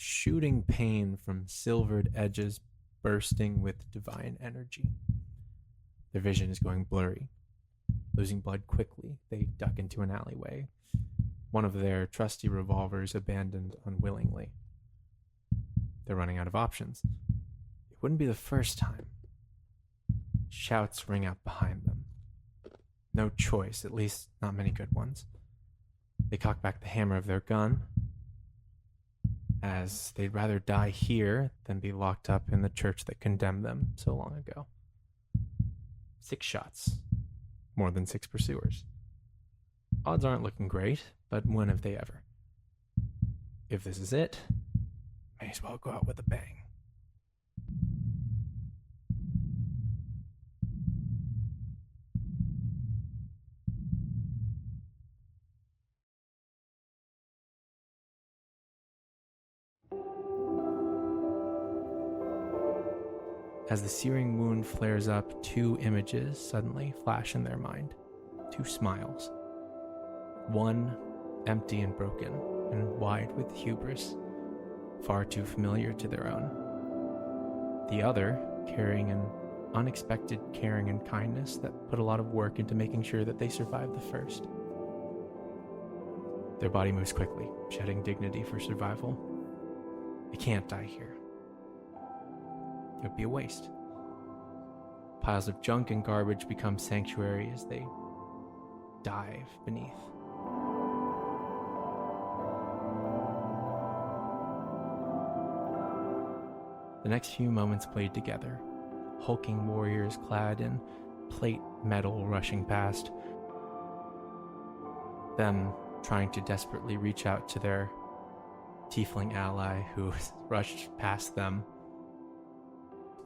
shooting pain from silvered edges bursting with divine energy. Their vision is going blurry. Losing blood quickly, they duck into an alleyway, one of their trusty revolvers abandoned unwillingly. They're running out of options. It wouldn't be the first time. Shouts ring out behind them. No choice, at least not many good ones. They cock back the hammer of their gun, as they'd rather die here than be locked up in the church that condemned them so long ago. 6 shots. More than 6 pursuers. Odds aren't looking great, but when have they ever? If this is it, may as well go out with a bang. As the searing wound flares up, 2 images suddenly flash in their mind. 2 smiles. One empty and broken, and wide with hubris, far too familiar to their own. The other carrying an unexpected caring and kindness that put a lot of work into making sure that they survived the first. Their body moves quickly, shedding dignity for survival. They can't die here. It would be a waste. Piles of junk and garbage become sanctuary as they dive beneath. The next few moments played together, hulking warriors clad in plate metal rushing past, them trying to desperately reach out to their tiefling ally who rushed past them.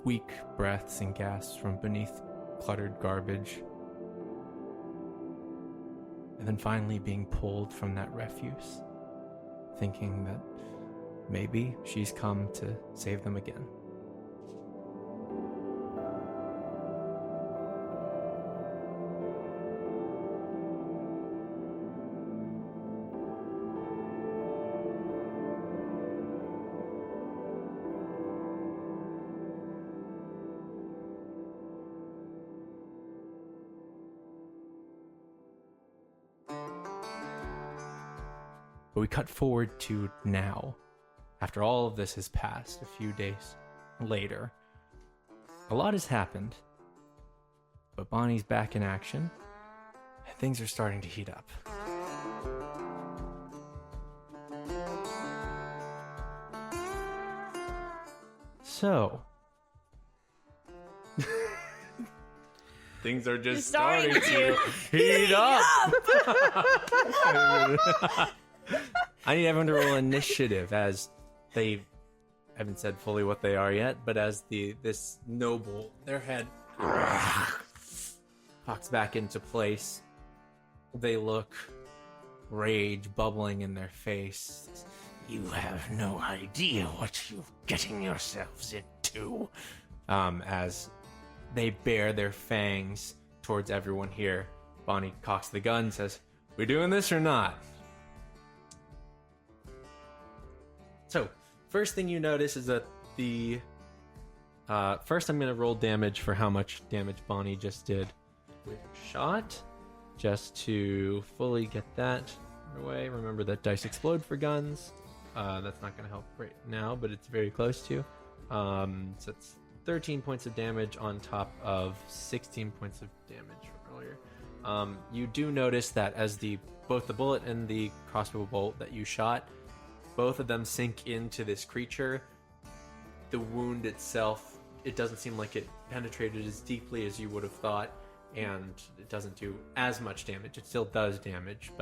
Weak breaths and gasps from beneath cluttered garbage. And then finally being pulled from that refuse, thinking that maybe she's come to save them again. But we cut forward to now. After all of this has passed, a few days later, a lot has happened. But Bonnie's back in action, and things are starting to heat up. So, things are just starting to heat up. I need everyone to roll initiative as they haven't said fully what they are yet, but as this noble, their head pops back into place, they look rage bubbling in their face. You have no idea what you're getting yourselves into. As they bare their fangs towards everyone here, Bonnie cocks the gun and says, "We doing this or not?" So, first thing you notice is that first I'm going to roll damage for how much damage Bonnie just did with shot, just to fully get that away. Remember that dice explode for guns. That's not going to help right now, but it's very close to. So it's 13 points of damage on top of 16 points of damage from earlier. You do notice that as both the bullet and the crossbow bolt that you shot, both of them sink into this creature. The wound itself, it doesn't seem like it penetrated as deeply as you would have thought, and it doesn't do as much damage. It still does damage,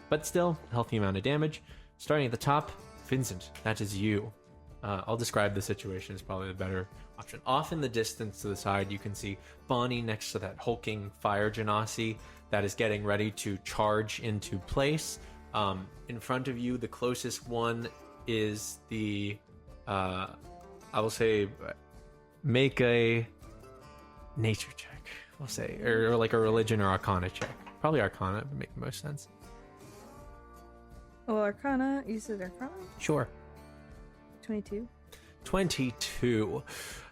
but still a healthy amount of damage. Starting at the top, Vincent, that is you. I'll describe the situation as probably the better option. Off in the distance to the side, you can see Bonnie next to that hulking fire genasi that is getting ready to charge into place. In front of you, the closest one is the, I will say, make a nature check, we'll say, or like a religion or arcana check. Probably arcana would make the most sense. Oh, arcana? You said arcana? Sure. 22. 22.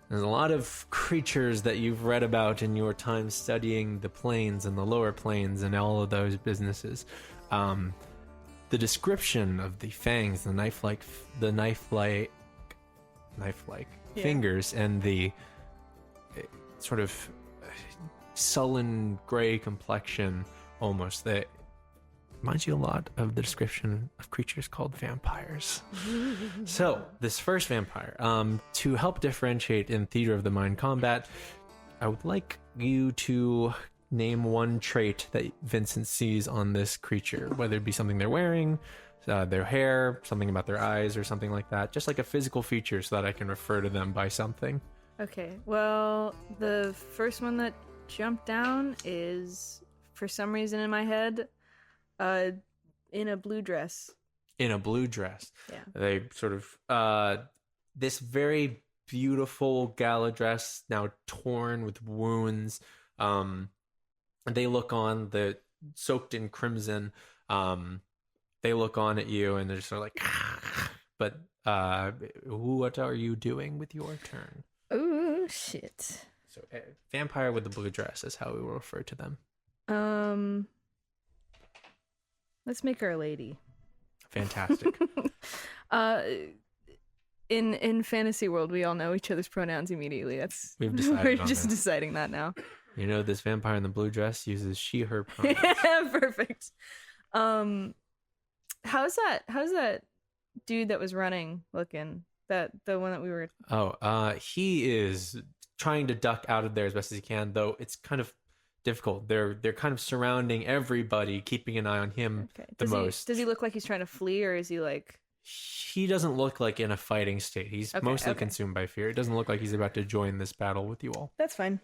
There's a lot of creatures that you've read about in your time studying the planes and the lower planes and all of those businesses. The description of the fangs, the knife-like fingers, and the sort of sullen gray complexion, almost, that reminds you a lot of the description of creatures called vampires. So, this first vampire, to help differentiate in theater of the mind combat, I would like you to name one trait that Vincent sees on this creature, whether it be something they're wearing, their hair, something about their eyes, or something like that. Just like a physical feature so that I can refer to them by something. Okay, well, the first one that jumped down is, for some reason in my head, in a blue dress. In a blue dress. Yeah. They sort of, this very beautiful gala dress, now torn with wounds. They look on, the soaked in crimson. They look on at you and they're just sort of like, but what are you doing with your turn? Oh, shit. So, vampire with the blue dress is how we will refer to them. Let's make her a lady. Fantastic. In fantasy world, we all know each other's pronouns immediately. We've decided we're on just that. deciding that now. You know, this vampire in the blue dress uses she, her pronouns. Yeah, perfect. How's that dude that was running looking? The one that we were... He is trying to duck out of there as best as he can, though it's kind of difficult. They're kind of surrounding everybody, keeping an eye on him the most. Does he look like he's trying to flee, or is he like... He doesn't look like in a fighting state. He's mostly consumed by fear. It doesn't look like he's about to join this battle with you all. That's fine.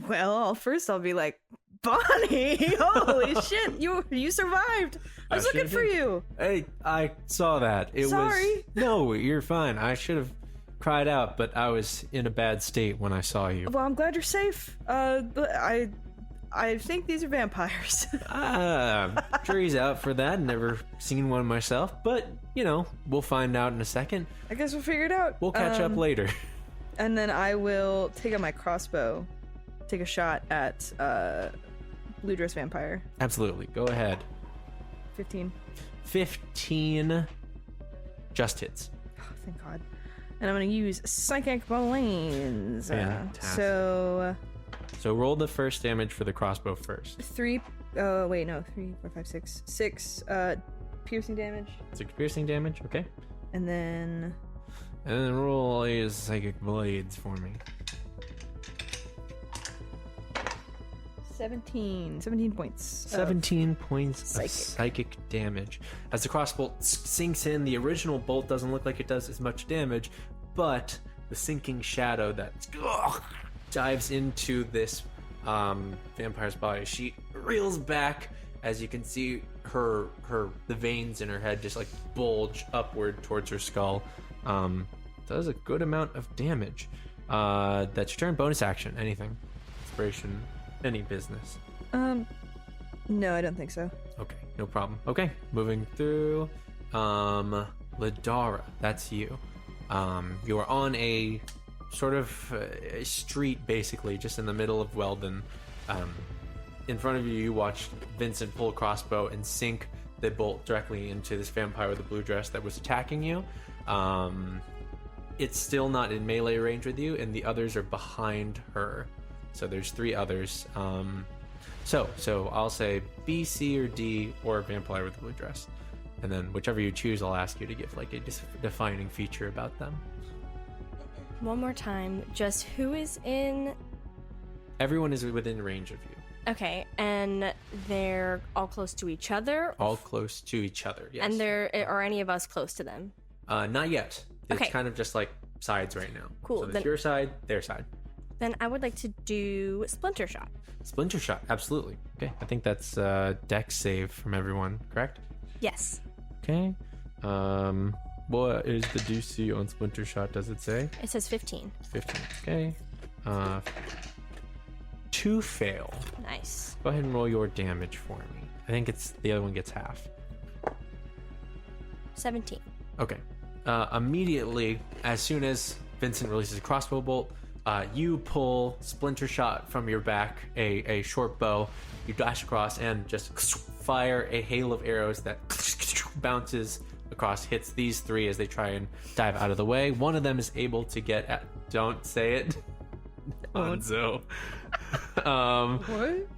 Well, first I'll be like, Bonnie, holy shit, you survived. I was looking for you. Hey, I saw that. Sorry. No, you're fine. I should have cried out, but I was in a bad state when I saw you. Well, I'm glad you're safe. But I think these are vampires. Jury's out for that. Never seen one myself, but we'll find out in a second. I guess we'll figure it out. We'll catch up later. And then I will take out my crossbow, take a shot at blue dress vampire. Absolutely. Go ahead. 15 just hits. Oh, thank God. And I'm going to use psychic blades. Fantastic. So roll the first damage for the crossbow first. 3, 4, 5, 6. 6 piercing damage. 6 piercing damage, okay. And then roll a psychic blades for me. 17 points. 17 points of psychic damage. As the crossbow sinks in, the original bolt doesn't look like it does as much damage, but the sinking shadow that dives into this vampire's body, she reels back as you can see the veins in her head just like bulge upward towards her skull. Does a good amount of damage. That's your turn. Bonus action. Anything. Inspiration. Any business. No, I don't think so. Okay, no problem. Okay, moving through. Lidara, that's you. You are on a sort of a street, basically, just in the middle of Weldon. In front of you, you watch Vincent pull a crossbow and sink the bolt directly into this vampire with the blue dress that was attacking you. It's still not in melee range with you, and the others are behind her. So there's 3 others. So I'll say B, C, or D, or vampire with the blue dress. And then whichever you choose, I'll ask you to give like a defining feature about them. One more time, just who is in... Everyone is within range of you. Okay, and they're all close to each other? All close to each other, yes. And are any of us close to them? Not yet. It's okay. kind of just like sides right now. Cool. So there's your side, their side. Then I would like to do Splinter Shot. Splinter Shot, absolutely. Okay, I think that's dex save from everyone, correct? Yes. Okay. What is the DC on Splinter Shot, does it say? It says 15. 15, okay. 2 fail. Nice. Go ahead and roll your damage for me. I think it's the other one gets half. 17. Okay. Immediately, as soon as Vincent releases a crossbow bolt, you pull Splinter Shot from your back, a short bow. You dash across and just fire a hail of arrows that bounces across, hits these three as they try and dive out of the way. One of them is able to get at... Don't say it. Hanzo. What?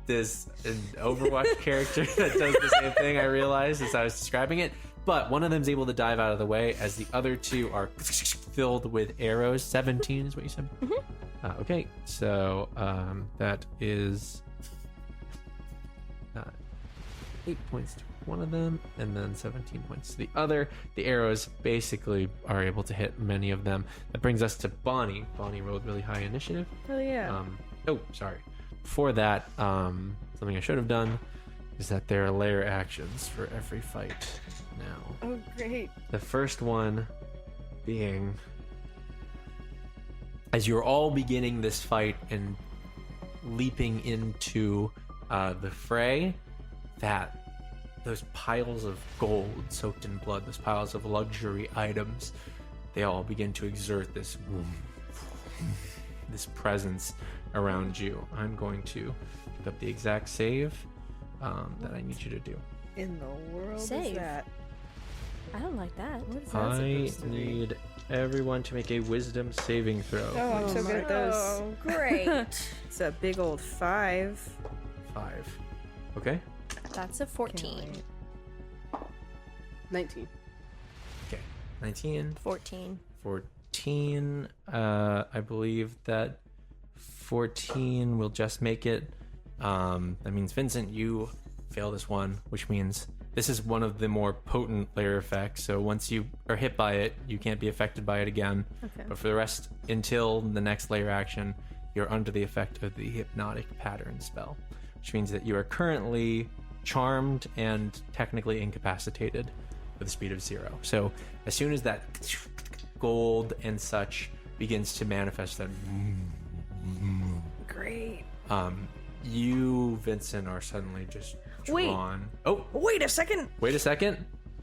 There's an Overwatch character that does the same thing, I realized as I was describing it. But one of them's able to dive out of the way as the other two are filled with arrows. 17 is what you said? Mm-hmm. Okay, so that is 8 points to one of them, and then 17 points to the other. The arrows basically are able to hit many of them. That brings us to Bonnie. Bonnie rolled really high initiative. Oh, yeah. Sorry. Before that, something I should have done is that there are layer actions for every fight now. Oh, great. The first one being, as you're all beginning this fight and leaping into the fray, that those piles of gold soaked in blood, those piles of luxury items, they all begin to exert this presence around you. I'm going to pick up the exact save that I need you to do. In the world Save. is that? I don't like that. What is that I supposed to be? need everyone to make a wisdom saving throw. Oh, I'm so good at those. Oh, great. It's a big old 5. 5. Okay. That's a 14. 19. Okay. 19. 14. 14. I believe that 14 will just make it. That means, Vincent, you fail this one, which means this is one of the more potent layer effects. So once you are hit by it, you can't be affected by it again. Okay. But for the rest, until the next layer action, you're under the effect of the hypnotic pattern spell, which means that you are currently charmed and technically incapacitated with a speed of 0. So as soon as that gold and such begins to manifest, that Great. you, Vincent, are suddenly just drawn. Oh, Wait a second. wait a second.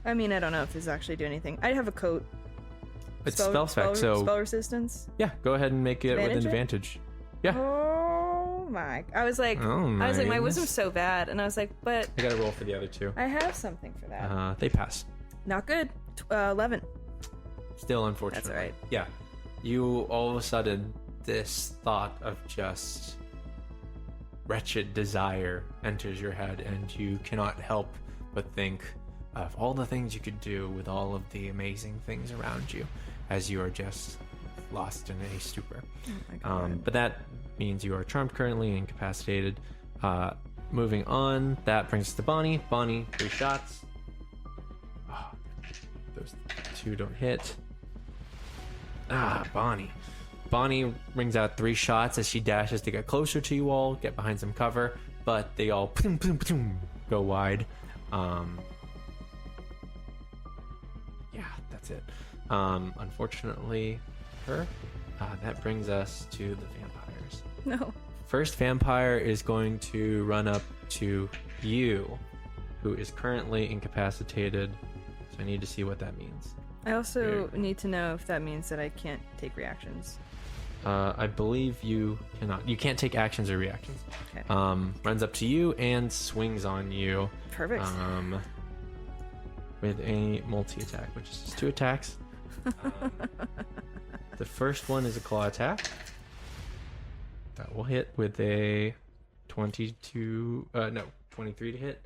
I mean, I don't know if this actually do anything. I have a coat. It's spell effect, so spell resistance. yeah, go ahead and make it with Advantage it? advantage. Yeah. Oh my! I was like, Oh my goodness. wisdom's so bad, and I was like, but I gotta roll for the other two. I have something for that. They pass. Not good. 11. Still, unfortunately. That's all right. Yeah. You, all of a sudden, this thought of just wretched desire enters your head, and you cannot help but think of all the things you could do with all of the amazing things around you as you are just lost in a stupor. Oh my god. But that means you are charmed currently and incapacitated. Moving on, that brings us to Bonnie. Bonnie, 3 shots. Oh, those 2 don't hit. Bonnie. Bonnie rings out 3 shots as she dashes to get closer to you all, get behind some cover, but they all go wide. Yeah, that's it. Unfortunately, her. That brings us to the vampires. No. First vampire is going to run up to you, who is currently incapacitated. So I need to see what that means. I also need to know if that means that I can't take reactions. I believe you cannot. You can't take actions or reactions. Okay. Runs up to you and swings on you. Perfect. With a multi-attack, which is just 2 attacks. The first one is a claw attack. That will hit with a 23 to hit.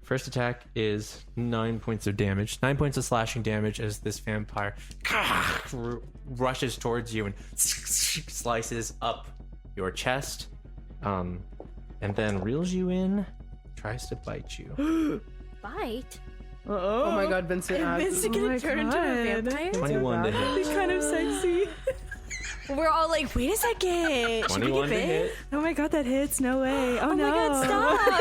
First attack is 9 points of damage. 9 points of slashing damage as this vampire rushes towards you and slices up your chest. And then reels you in, tries to bite you. Bite? Oh my god, Vincent. Vincent gonna turn into a vampire? 21 to hit. It's kind of sexy. We're all like, wait a second. Should we 21 give to in? hit. Oh my god, that hits. No way. Oh, Oh no. my god, stop.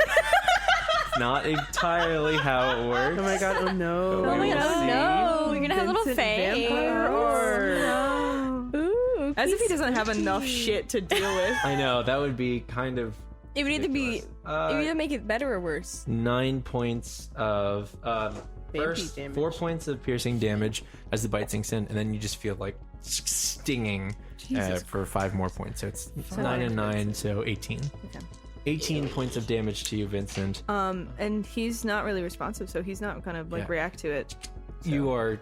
Not entirely how it works. Oh my god, oh no. Oh my We'll god, see. no. You're gonna have little Vincent fangs. vampire or... No. Ooh, As if he doesn't have squishy. enough shit to deal with. I know, that would be kind of It would either be, ridiculous. it would either make it better or worse. 9 points of First, damage. 4 points of piercing damage as the bite sinks in, and then you just feel like stinging for 5 more points. So it's 9 and 9, so 18. Okay. 18 points of damage to you, Vincent. And he's not really responsive, so he's not gonna like react to it. So. You are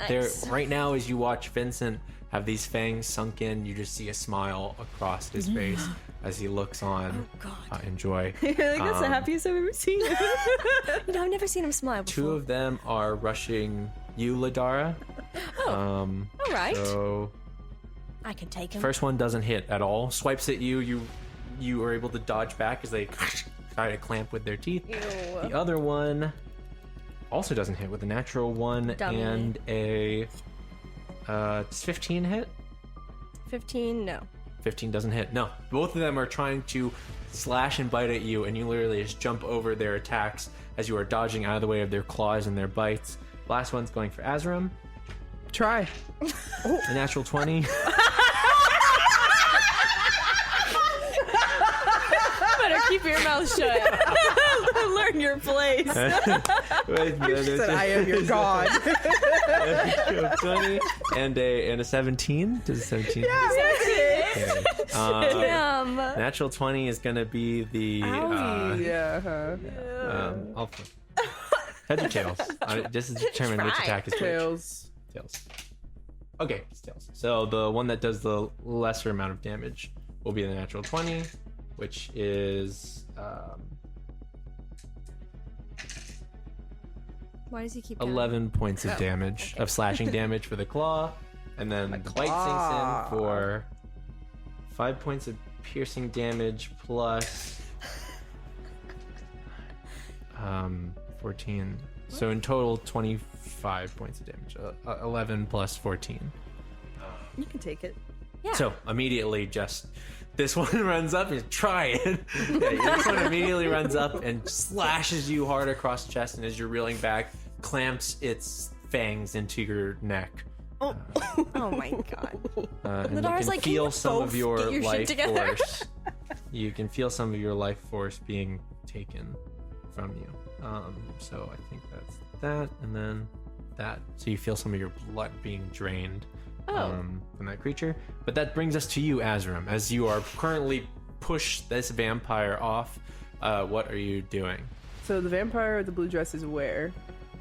there Nice. right now as you watch Vincent have these fangs sunk in. You just see a smile across his face as he looks on. Oh God. Enjoy. You're like, that's the happiest I've ever seen. You know, I've never seen him smile before. 2 of them are rushing you, Lidara. All right. So I can take him. first one doesn't hit at all. Swipes at you. You are able to dodge back as they try to clamp with their teeth. The other one also doesn't hit with a natural 1 Dummy. and a does 15 hit? 15, no. 15 doesn't hit. No, both of them are trying to slash and bite at you, and you literally just jump over their attacks as you are dodging out of the way of their claws and their bites. Last one's going for Azzurum. Try. A natural 20. Better keep your mouth shut. Learn your place. Said, I am your god. 20 and a 17. Does a 17? Okay. Damn. Natural 20 is gonna be the Yeah. I'll flip. Heads or tails? Just to determine which Try. attack is which. Tails. Tails. Okay, it's tails. So the one that does the lesser amount of damage will be the natural 20, which is Why does he keep 11 points of damage, of slashing damage for the claw, and then the bite sinks in for 5 points of piercing damage plus 14. So in total, 25 points of damage. 11 plus 14. You can take it. Yeah. So immediately, just this one runs up and try it. This one immediately runs up and slashes you hard across the chest, and as you're reeling back, clamps its fangs into your neck. Oh my God. And you Lidara's can like, "Can feel you some both of your get your shit life together?" force. You can feel some of your life force being taken from you. So I think that's that, and then that. So you feel some of your blood being drained from that creature. But that brings us to you, Azzurum, as you are currently push this vampire off. What are you doing? So the vampire with the blue dress is where?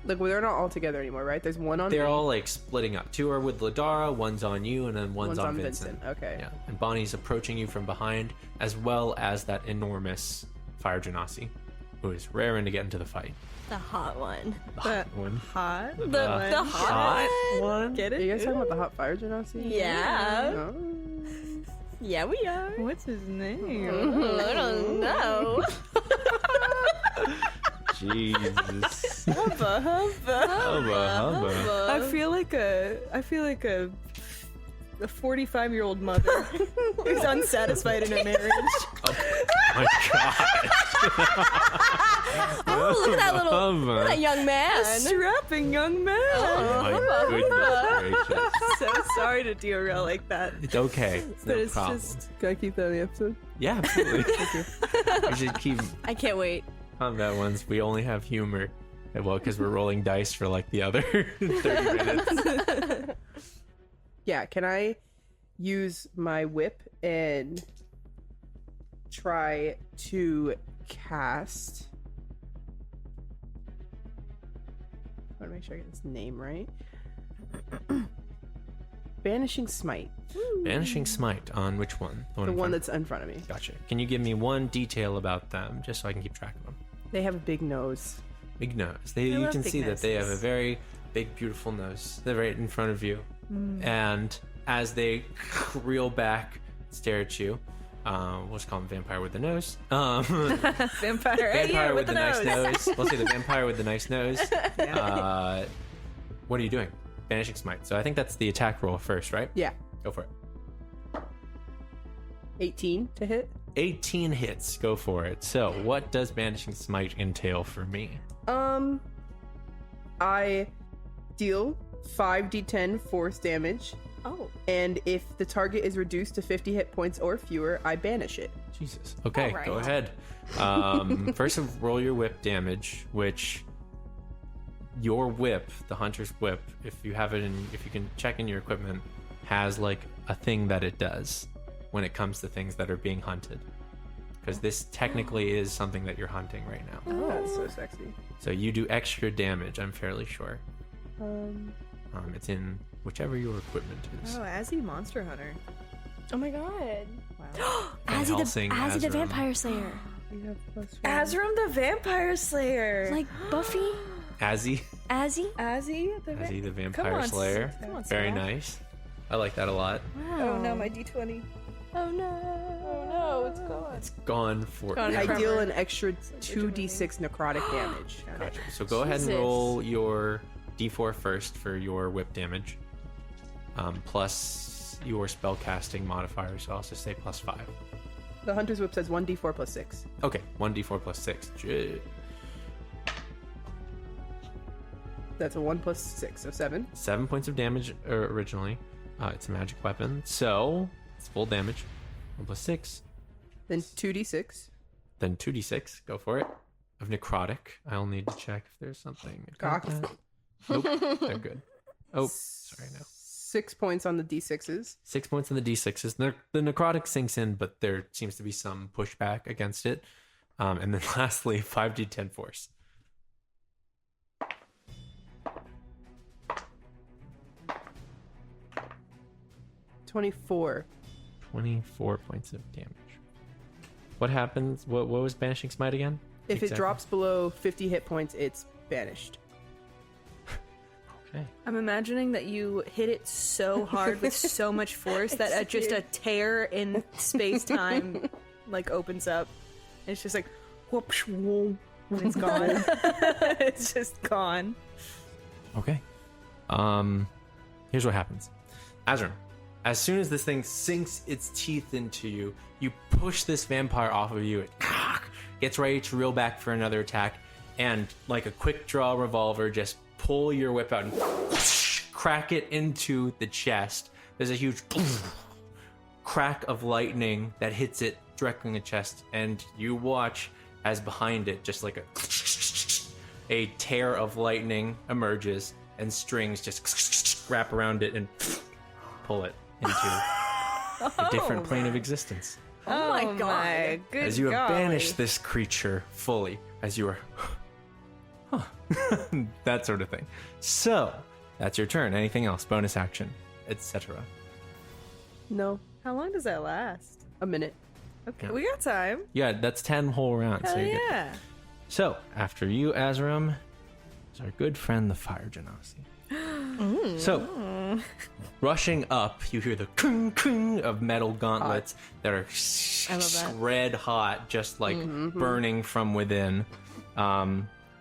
Like, well, they're not all together anymore, right? There's one on They're me. all like splitting up. 2 are with Lidara, 1's on you, and then 1's on Vincent. Okay. Yeah, and Bonnie's approaching you from behind, as well as that enormous fire genasi, who is raring to get into the fight. The hot one. The hot one. Hot. The hot one. Get Are it? you guys talking about the hot fire genasi? Yeah. Oh. Yeah, we are. What's his name? I don't know. Jesus. Hubba hubba. Hubba. I feel like a 45-year-old mother who's unsatisfied in her marriage. Oh my god. Oh, look at that little look at that young man. Strapping young man. Oh my goodness gracious. So sorry to derail like that. It's okay. It's But no it's problem. just- Can I keep that in the episode? Yeah, absolutely. We should keep I can't wait. combat ones. We only have humor. Well, because we're rolling dice for like the other 30 minutes. Yeah, can I use my whip and try to cast... I want to make sure I get this name right. Banishing Smite. Banishing Smite on which one? The in one front? that's in front of me. Gotcha. Can you give me one detail about them, just so I can keep track of them? They have a big nose. Big nose. You love can big see that they have a noses. very big, beautiful nose. They're right in front of you. And as they reel back, stare at you, we'll just call him Vampire with the Nose. Vampire. Vampire with the nice nose. nose. We'll say the Vampire with the nice nose. What are you doing? Banishing Smite. So I think that's the attack roll first, right? Yeah. Go for it. 18 to hit. 18 hits. Go for it. So what does Banishing Smite entail for me? I deal 5d10 force damage, Oh. and if the target is reduced to 50 hit points or fewer, I banish it. Jesus. Okay, All go right. ahead. First, roll your whip damage, which your whip, the hunter's whip, if you have it in, if you can check in your equipment, has like a thing that it does when it comes to things that are being hunted. Because this technically is something that you're hunting right now. Oh, that's so sexy. So you do extra damage, I'm fairly sure. It's in whichever your equipment is. Oh, Azzy Monster Hunter. Oh my god. Wow. Van Helsing, Azzy the Azzurum. Vampire Slayer. We have +1. Azzurum the Vampire Slayer. Like Buffy? Azzy. Azzy? Azzy the Azzy the Come Vampire on, Slayer. Come on, Very Sarah. nice. I like that a lot. Wow. Oh no, my D20. Oh no. Oh no, it's gone. It's gone for Gone I forever. deal an extra 2d6 necrotic damage. Gotcha. So go ahead and Jesus. roll your d4 first for your whip damage. Plus your spellcasting modifier, so I'll just say +5. The Hunter's Whip says 1d4 + 6. Okay, 1d4 + 6. That's a 1 + 6, so 7. 7 points of damage originally. It's a magic weapon, so it's full damage. 1 + 6. Then 2d6. Then 2d6. Go for it. Of necrotic. I'll need to check if there's something. Cock. Nope, they're good. Oh, sorry, no. 6 points on the d6s. 6 points on the d6s. The necrotic sinks in, but there seems to be some pushback against it. And then lastly, 5d10 force. $24. 24 points of damage. What happens? What was Banishing Smite again? If it Exactly. drops below 50 hit points, it's banished. Okay. I'm imagining that you hit it so hard with so much force that just a tear in space-time like opens up. And it's just like whoopsh whoom, and it's gone. It's just gone. Okay. Here's what happens. Azzurum, as soon as this thing sinks its teeth into you, you push this vampire off of you. It gets ready to reel back for another attack, and like a quick draw revolver, just pull your whip out and crack it into the chest. There's a huge crack of lightning that hits it directly in the chest, and you watch as behind it, just like a tear of lightning emerges, and strings just wrap around it and pull it into a different plane of existence. Oh my god! Good As you have golly. banished this creature fully, as you are, that sort of thing. So that's your turn. Anything else? Bonus action, etc. No, How long does that last? a minute. Okay, Yeah. we got time. Yeah, that's 10 whole rounds. Hell so you're good. yeah! So after you, Azzurum, is our good friend the Fire Genasi. So, rushing up, you hear the kung kung of metal gauntlets that are love that. red hot, just like burning from within.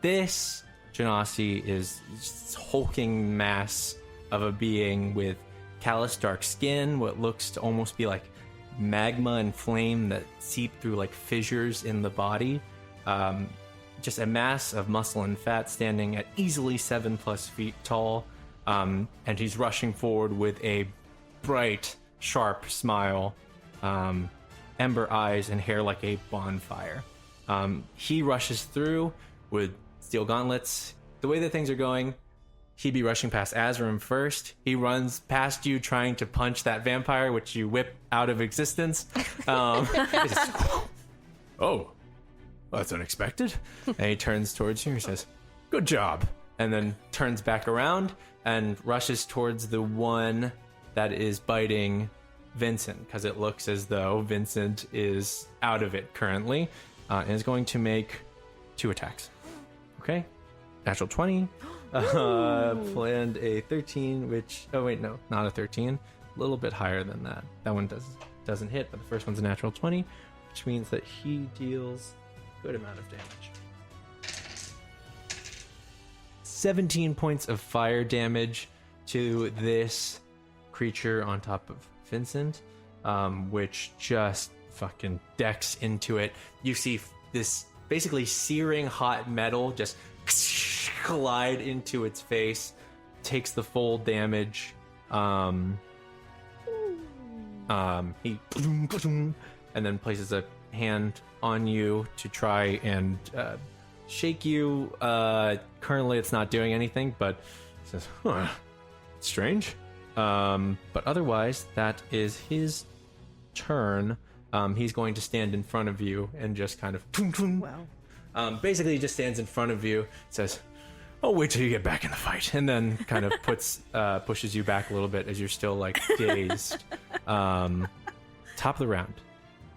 This Genasi is this hulking mass of a being with callous dark skin, what looks to almost be like magma and flame that seep through like fissures in the body. Just a mass of muscle and fat standing at easily 7+ feet tall. And he's rushing forward with a bright, sharp smile, ember eyes, and hair like a bonfire. He rushes through with steel gauntlets. The way that things are going, he'd be rushing past Azzurum first. He runs past you trying to punch that vampire, which you whip out of existence. He says, "Oh, that's unexpected." And he turns towards you and says, "Good job." And then turns back around and rushes towards the one that is biting Vincent, because it looks as though Vincent is out of it currently, and is going to make 2 attacks. Okay? Natural 20. Planned a 13, which... Oh, wait, no. Not a 13. A little bit higher than that. That one doesn't hit, but the first one's a natural 20, which means that he deals a good amount of damage. 17 points of fire damage to this creature on top of Vincent, which just fucking decks into it. You see this basically searing hot metal just collide into its face, takes the full damage. He and then places a hand on you to try and shake you. Currently, it's not doing anything, but it says, "Huh, strange." But otherwise, that is his turn. He's going to stand in front of you and just kind of. Wow. Basically, he just stands in front of you. Says, "Oh, wait till you get back in the fight," and then kind of pushes you back a little bit as you're still like dazed. Top of the round,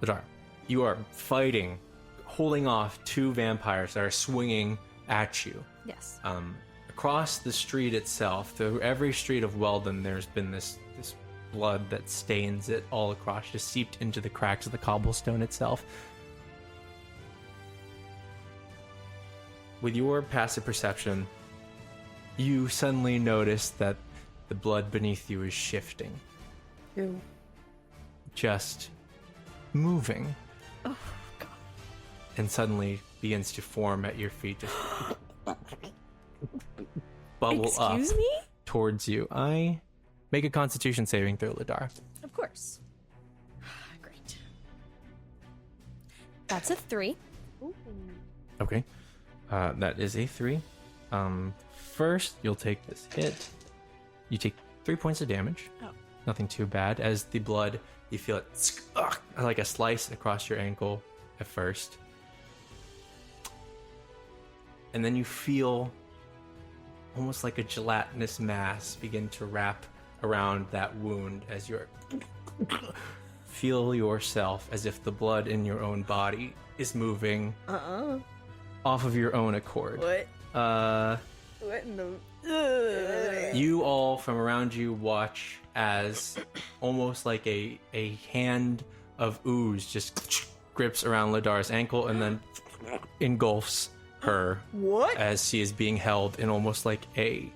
Lidara, you are fighting, holding off two vampires that are swinging at you. Yes. Across the street itself, through every street of Weldon, there's been this blood that stains it all across, just seeped into the cracks of the cobblestone itself. With your passive perception, you suddenly notice that the blood beneath you is shifting. Ew. Just moving. Oh, God. And suddenly begins to form at your feet. Just bubble up Excuse me? towards you. I make a constitution saving throw, Lidara. Of course. Great. That's a 3. Okay. That is a 3. First, you'll take this hit. You take 3 points of damage. Oh. Nothing too bad. As the blood, you feel it like a slice across your ankle at first. And then you feel almost like a gelatinous mass begin to wrap around that wound as you feel yourself as if the blood in your own body is moving off of your own accord. What? What in the... You all from around you watch as almost like a hand of ooze just grips around Lidara's ankle and then engulfs her. What? As she is being held in almost like a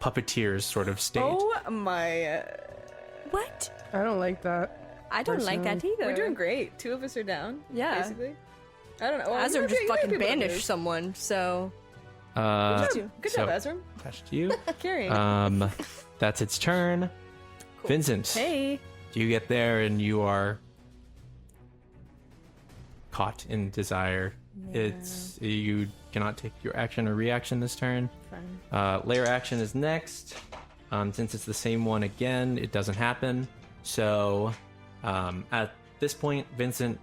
puppeteer's sort of state. Oh my... What? I don't like that. I don't like that either. We're doing great. 2 of us are down. Yeah. Basically. I don't know. Well, Azzurum just you got fucking people to banished move. someone, so... Good job, so- Azzurum. Attached to you. Carrying. That's its turn. Vincent, Hey. you get there and you are caught in desire. It's you cannot take your action or reaction this turn. Fine. Layer action is next. Since it's the same one again, it doesn't happen. So at this point, Vincent,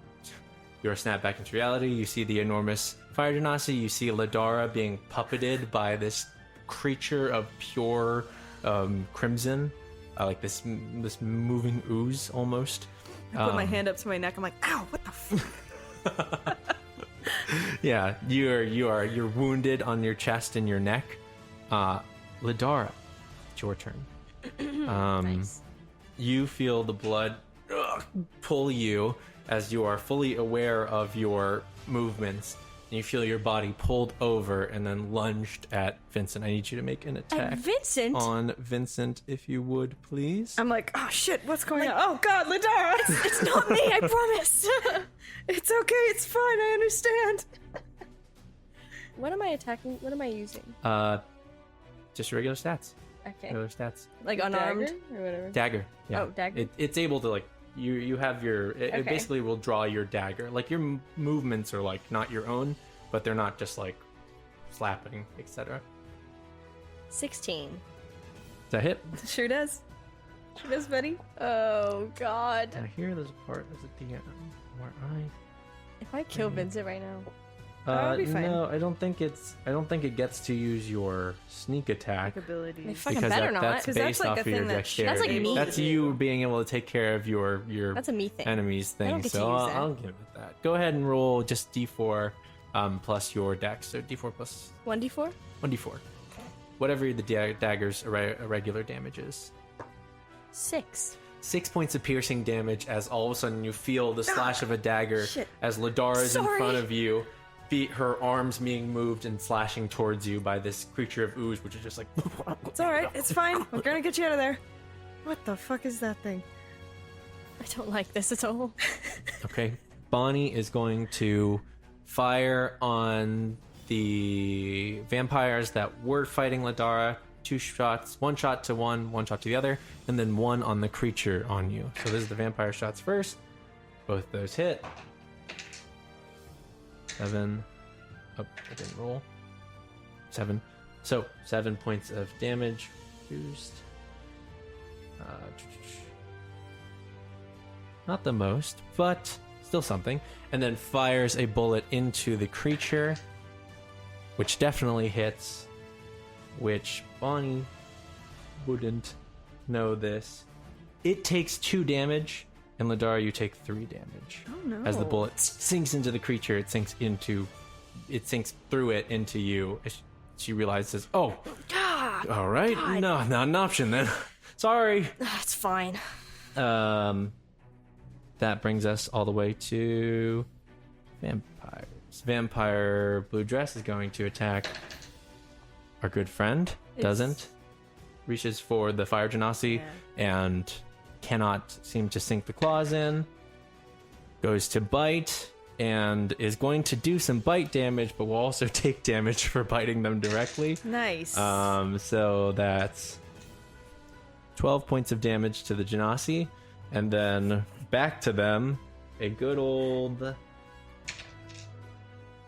you're snapped back into reality. You see the enormous fire genasi. You see Lidara being puppeted by this creature of pure crimson, like this moving ooze almost. I put my hand up to my neck. I'm like, ow, what the fuck? Yeah, you're wounded on your chest and your neck. Lidara, it's your turn. Nice. You feel the blood pull you as you are fully aware of your movements. And you feel your body pulled over and then lunged at Vincent. I need you to make an attack Vincent? on Vincent, if you would, please. I'm like, oh shit, what's going on? Oh god, Lidara! It's not me, I promise. It's okay, it's fine, I understand. What am I attacking? What am I using? Just regular stats. Okay. Regular stats. Like unarmed? Dagger or whatever. Dagger. Yeah. Oh, dagger. It's able to like you have your it Okay. basically will draw your dagger. Like your movements are like not your own, but they're not just like slapping, etc. 16. Does that hit? Sure does. Sure does, buddy. Oh, God. I hear there's a part as a DM where If I kill Vincent right now. That'll be fine. No, I don't think it gets to use your sneak attack. Abilities. They fucking Because better not. that's 'Cause that's based like off a of your thing that dexterity. That's like me. That's you being able to take care of your That's a me thing. enemies I don't thing. get to So use that. I'll give it that. Go ahead and roll just d4 plus your dex. So d4 plus 1d4? 1d4. Whatever the dagger's irregular damage is. 6. 6 points of piercing damage as all of a sudden you feel the slash of a dagger shit. as Lidara is in Sorry. front of you. Her arms being moved and slashing towards you by this creature of ooze, which is just like... It's alright, it's fine. We're gonna get you out of there. What the fuck is that thing? I don't like this at all. Okay. Bonnie is going to fire on the vampires that were fighting Lidara. 2 shots, 1 shot to one shot to the other, and then 1 on the creature on you. So this is the vampire shots first. Both those hit. 7 Oh, I didn't roll. 7. So 7 points of damage. Boost. Not the most, but still something. And then fires a bullet into the creature, which definitely hits. Which Bonnie wouldn't know this. It takes 2 damage, and Lidara, you take 3 damage. Oh no. As the bullet sinks into the creature, it sinks through it into you. As she realizes, oh, all right, God. no, not an option then. Sorry. It's fine. That brings us all the way to vampires. Vampire blue dress is going to attack our good friend. Doesn't. Reaches for the fire genasi and cannot seem to sink the claws in. Goes to bite and is going to do some bite damage, but will also take damage for biting them directly. Nice. So that's 12 points of damage to the genasi, and then back to them, a good old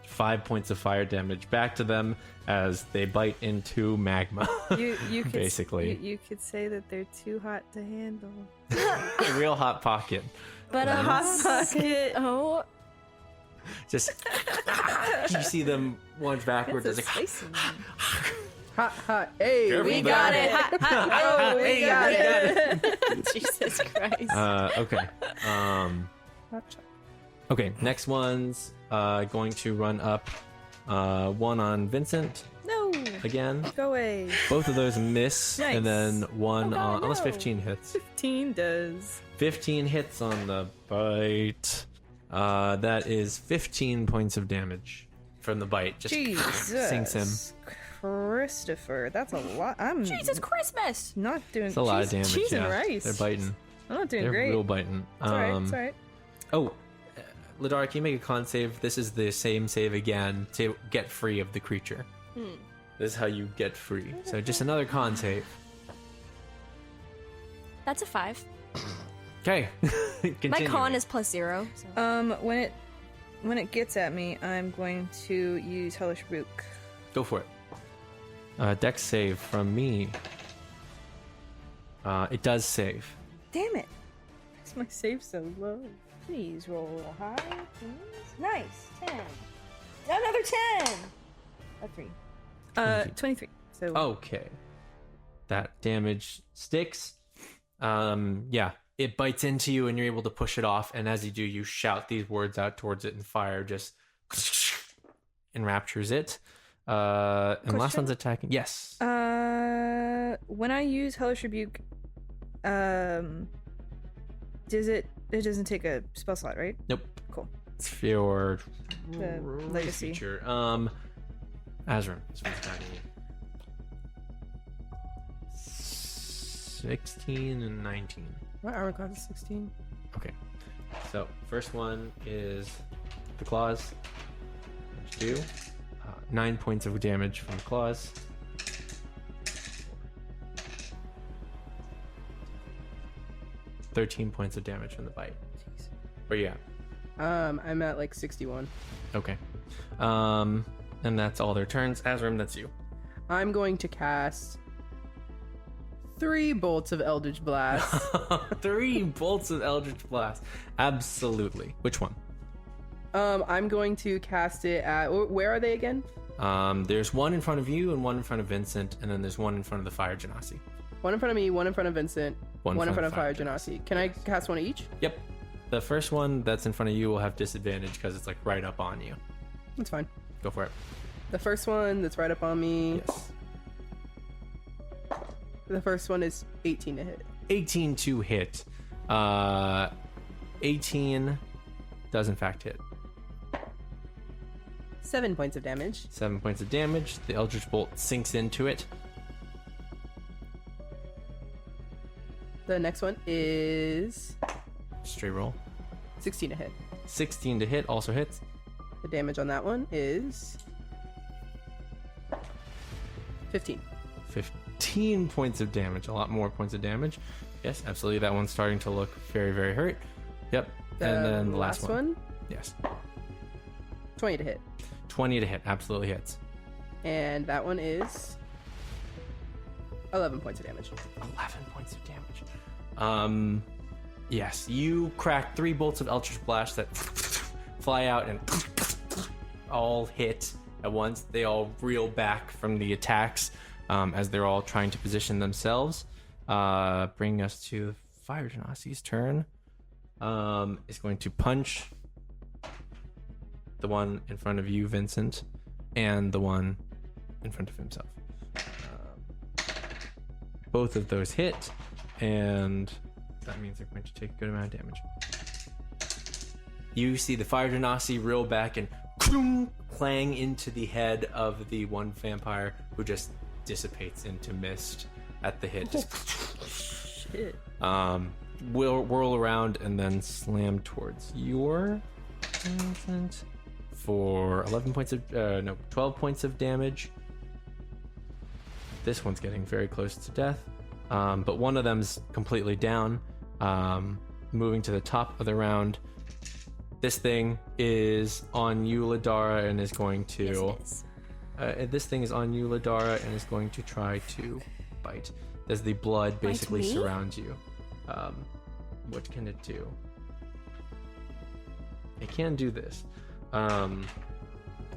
5 points of fire damage back to them as they bite into magma. You could, basically. You could say that they're too hot to handle. A real hot pocket. But a hot pocket. Oh, Just you see them launch backwards. It's a It's like, spicy one. Hot, hot. Hey, Careful we there. got it. Hot, hot, oh, we got it. Jesus Christ. okay. Hot chocolate. Okay. Next one's going to run up. One on Vincent No, again. go away. Both of those miss, Nice. and then one Oh, God, on unless no. 15 hits. 15 does. 15 hits on the bite. That is 15 points of damage from the bite. Just Jesus. sinks him. Christopher, that's a lot. I'm Jesus Christmas. not doing. It's a lot of damage. Cheese and Yeah, rice. they're biting. I'm not doing They're great. real biting. It's alright. It's alright. Oh, Lidara, can you make a con save? This is the same save again to get free of the creature. This is how you get free. So just another con save. That's a 5. Okay. My con is +0. So. When it gets at me, I'm going to use Hellish Rebuke. Go for it. Dex save from me. It does save. Damn it! Why's my save so low? Please roll a little high, please. Nice, 10. Another 10. A 3. 23. So Okay. That damage sticks. Yeah. It bites into you and you're able to push it off, and as you do, you shout these words out towards it, and fire just enraptures it. And last one's attacking. Yes. when I use Hellish Rebuke, it doesn't take a spell slot, right? Nope. Cool. It's for your The legacy. feature. Azzurum. This one's attacking you. 16 and 19. My armor class is 16. Okay. So, first one is the claws. Which do 9 points of damage from the claws. 13 points of damage from the bite. Where you at? I'm at like 61. Okay. And that's all their turns. Azzurum, that's you. I'm going to cast 3 bolts of Eldritch Blast. 3 bolts of Eldritch Blast. Absolutely. Which one? I'm going to cast it at, where are they again? There's one in front of you and one in front of Vincent, and then there's one in front of the Fire Genasi. One in front of me, one in front of Vincent, One one in in front front of of Fire Genasi. Can I cast one each? Yep. The first one that's in front of you will have disadvantage because it's like right up on you. That's fine. Go for it. The first one that's right up on me. Yes. The first one is 18 to hit. 18 to hit. 18 does in fact hit. 7 points of damage. 7 points of damage. The Eldritch Bolt sinks into it. The next one is Straight roll. 16 to hit. 16 to hit also hits. The damage on that one is 15. 15 points of damage. A lot more points of damage. Yes, absolutely. That one's starting to look very, very hurt. Yep. And then the last one. Yes. 20 to hit. 20 to hit. Absolutely hits. And that one is 11 points of damage. 11 points of damage. Yes, you crack 3 bolts of Eldritch Blast that fly out and all hit at once. They all reel back from the attacks as they're all trying to position themselves. Bringing us to Fire Genassi's turn. Is going to punch the one in front of you, Vincent, and the one in front of himself. Both of those hit, and that means they're going to take a good amount of damage. You see the Fire Genasi reel back and clang into the head of the one vampire, who just dissipates into mist at the hit. Shit. Whirl around and then slam towards your Vincent for 12 points of damage. This one's getting very close to death, but one of them's completely down. Moving to the top of the round, this thing is on you, Lidara, and is going to. Yes, it is. This thing is on you, Lidara, and is going to try to bite. As the blood basically me? surrounds you. What can it do? It can do this.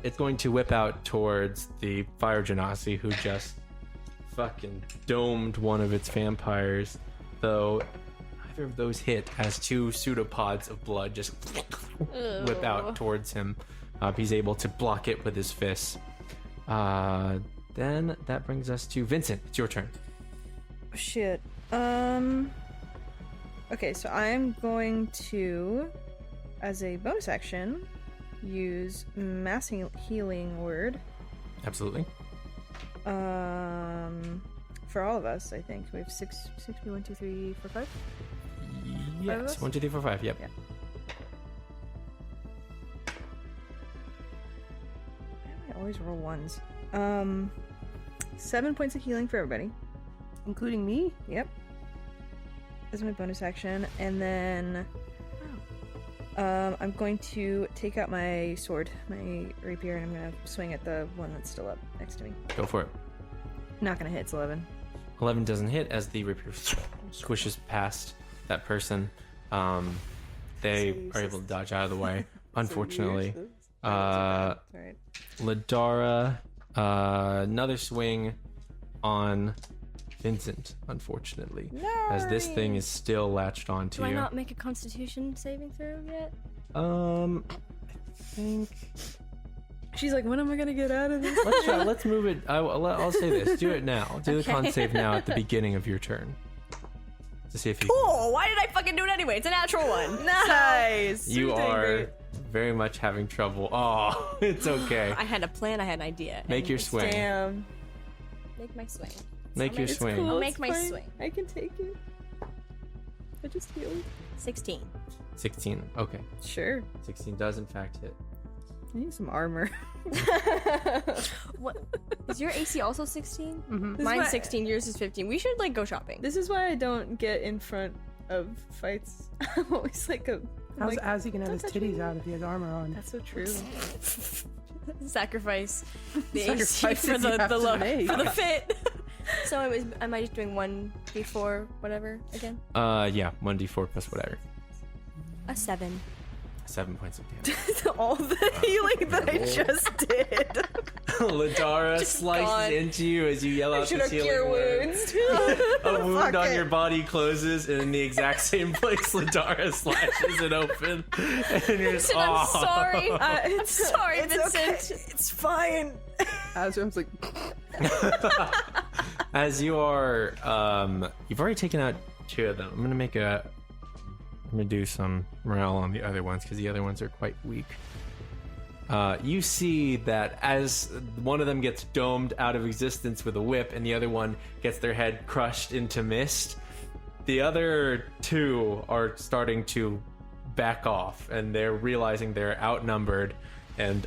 It's going to whip out towards the Fire Genasi, who just fucking domed one of its vampires, though neither of those hit, as 2 pseudopods of blood just whip out towards him. He's able to block it with his fists. Then that brings us to Vincent. It's your turn. Shit. Okay, so I'm going to, as a bonus action, use Mass Healing Word. Absolutely. For all of us, I think. We have 6, 1, 2, 3, 4, 5? Yes. 1, 2, 3, 4, 5. Yep. Yeah. I always roll ones. 7 points of healing for everybody. Including me? Yep. That's my bonus action. And then I'm going to take out my sword, my rapier, and I'm going to swing at the one that's still up next to me. Go for it. Not going to hit, it's 11. 11 doesn't hit as the rapier squishes past that person. They are able to dodge out of the way, unfortunately. Alright. Lidara, another swing on Vincent, unfortunately, as this thing is still latched onto Do you. I not make a Constitution saving throw yet? I think She's like, when am I going to get out of this? let's try. Let's move it. I'll say this. Do it now. Do the con save now at the beginning of your turn to see if you. Cool! Why did I fucking do it anyway? It's a natural one. Nice! You You're doing are great. very much having trouble. Oh, it's okay. I had a plan, I had an idea. Make and your it's- swing. Damn. Make my swing. Make your It's swing. cool, I'll it's make my fine. swing. I can take it. I just healed. 16. 16. Okay. Sure. 16 does in fact hit. I need some armor. What? Is your AC also 16? Mm-hmm. This is Mine's why- 16, yours is 15. We should, like, go shopping. This is why I don't get in front of fights. I'm always like a. How's like, Azzy gonna have his don't touch titties me. out if he has armor on? That's so true. Sacrifice the Sacrifices AC for you the have to look, make. for the fit. So am I just doing 1d4 whatever again? Yeah. 1d4 plus whatever. A 7. 7 points of damage. All the healing that I just did. Lidara Just slices gone. into you as you yell out Should this have cure healing word. wounds. A wound Fuck on it. your body closes, and in the exact same place, Lidara slashes it open. And you're just, Vincent, I'm sorry. It's sorry, it's Vincent. okay. It's fine. Azzurum's like, As you are, you've already taken out 2 of them. I'm gonna do some morale on the other ones because the other ones are quite weak. You see that as one of them gets domed out of existence with a whip and the other one gets their head crushed into mist, the other 2 are starting to back off, and they're realizing they're outnumbered and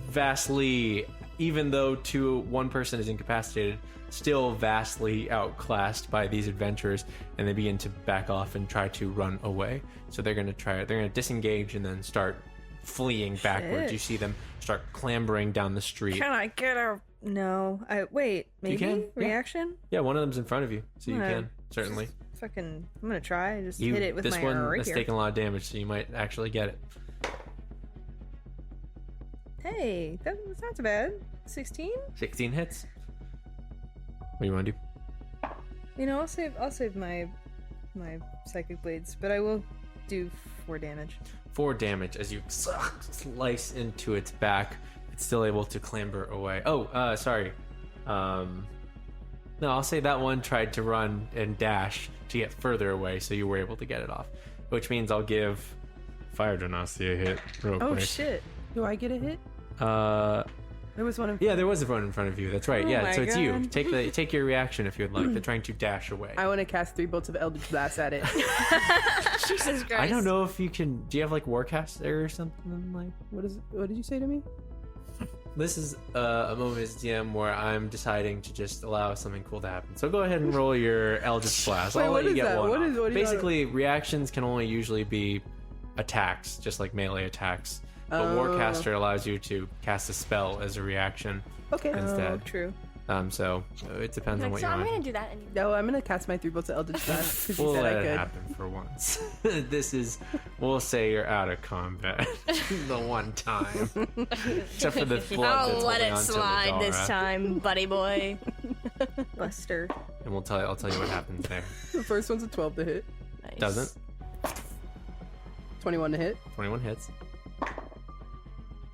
vastly, even though one person is incapacitated, still vastly outclassed by these adventurers, and they begin to back off and try to run away. So they're going to disengage and then start fleeing backwards. Shit. You see them start clambering down the street. Can I get a... No. Wait, maybe? can, yeah. Reaction? Yeah, one of them's in front of you, so you can, certainly. Fucking... I'm gonna try. Just You, hit it with this my one rapier. has taken a lot of damage, so you might actually get it. Hey, that's not so bad. 16? 16 hits. What do you want to do? You know, I'll save my psychic blades, but I will do 4 damage. 4 damage as you slice into its back. It's still able to clamber away. Oh, sorry. No, I'll say that one tried to run and dash to get further away, so you were able to get it off. Which means I'll give Fire Genasi a hit real quick. Oh shit! Do I get a hit? There was one in Yeah, there was a one in front of you. That's right. Oh Yeah, my so it's you. God. Take your reaction if you'd like. They're trying to dash away. I want to cast 3 bolts of Eldritch Blast at it. Jesus Christ. I don't know if you can. Do you have like Warcaster or something like? What did you say to me? This is a moment as DM where I'm deciding to just allow something cool to happen. So go ahead and roll your Eldritch Blast. Wait, I'll what let you is get that? one. What off. is- what do you- Basically, reactions can only usually be attacks, just like melee attacks. But Oh. Warcaster allows you to cast a spell as a reaction Okay. instead. Oh, true. So it depends on Like, what so you I'm want. gonna do that anyway. No, I'm gonna cast my 3 bolts of Eldritch Blast because you We'll said let I it could. happen for once. This is, we'll say you're out of combat. The one time. Except for the blood I'll that's let holding it onto slide this Lidara. time, buddy boy. Buster. And I'll tell you what happens there. The first one's a 12 to hit. Nice. Doesn't. 21 to hit. 21 hits.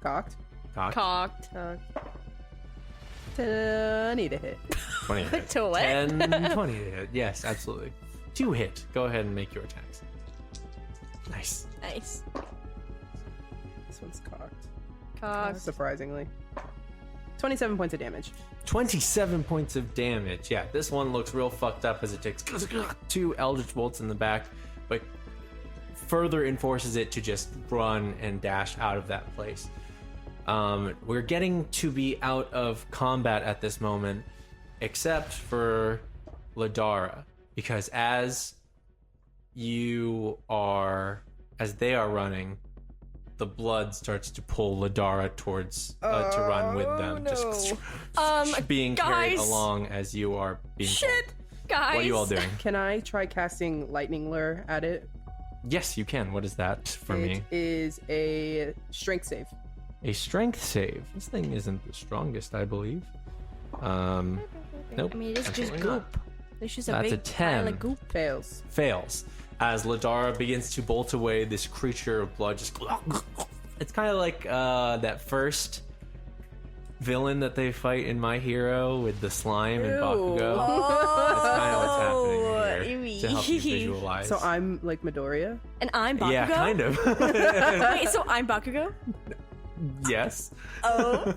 Cocked. Cock. Cocked. 20 to hit. 20 to hit. To what? 10, 20 to hit. Yes, absolutely. 2 hit. Go ahead and make your attacks. Nice. Nice. This one's cocked. Cocked. Surprisingly. 27 points of damage. 27 points of damage. Yeah, this one looks real fucked up as it takes 2 Eldritch Bolts in the back, but further enforces it to just run and dash out of that place. We're getting to be out of combat at this moment, except for Lidara, because as they are running, the blood starts to pull Lidara towards to run with them, just being carried guys. along as you are being Shit, pulled. guys. What are you all doing? Can I try casting Lightning Lure at it? Yes, you can. What is that for me? It is a strength save. A strength save. This thing isn't the strongest, I believe. Nope. I mean, it's just absolutely not. goop. It's just a That's big a 10. pile of goop. Fails. Fails. As Lidara begins to bolt away, this creature of blood just... It's kind of like that first villain that they fight in My Hero with the slime and Bakugo. That's kind of what's happening here to help you visualize. So I'm like Midoriya. And I'm Bakugo? Yeah, kind of. Wait, so I'm Bakugo? Yes. Oh.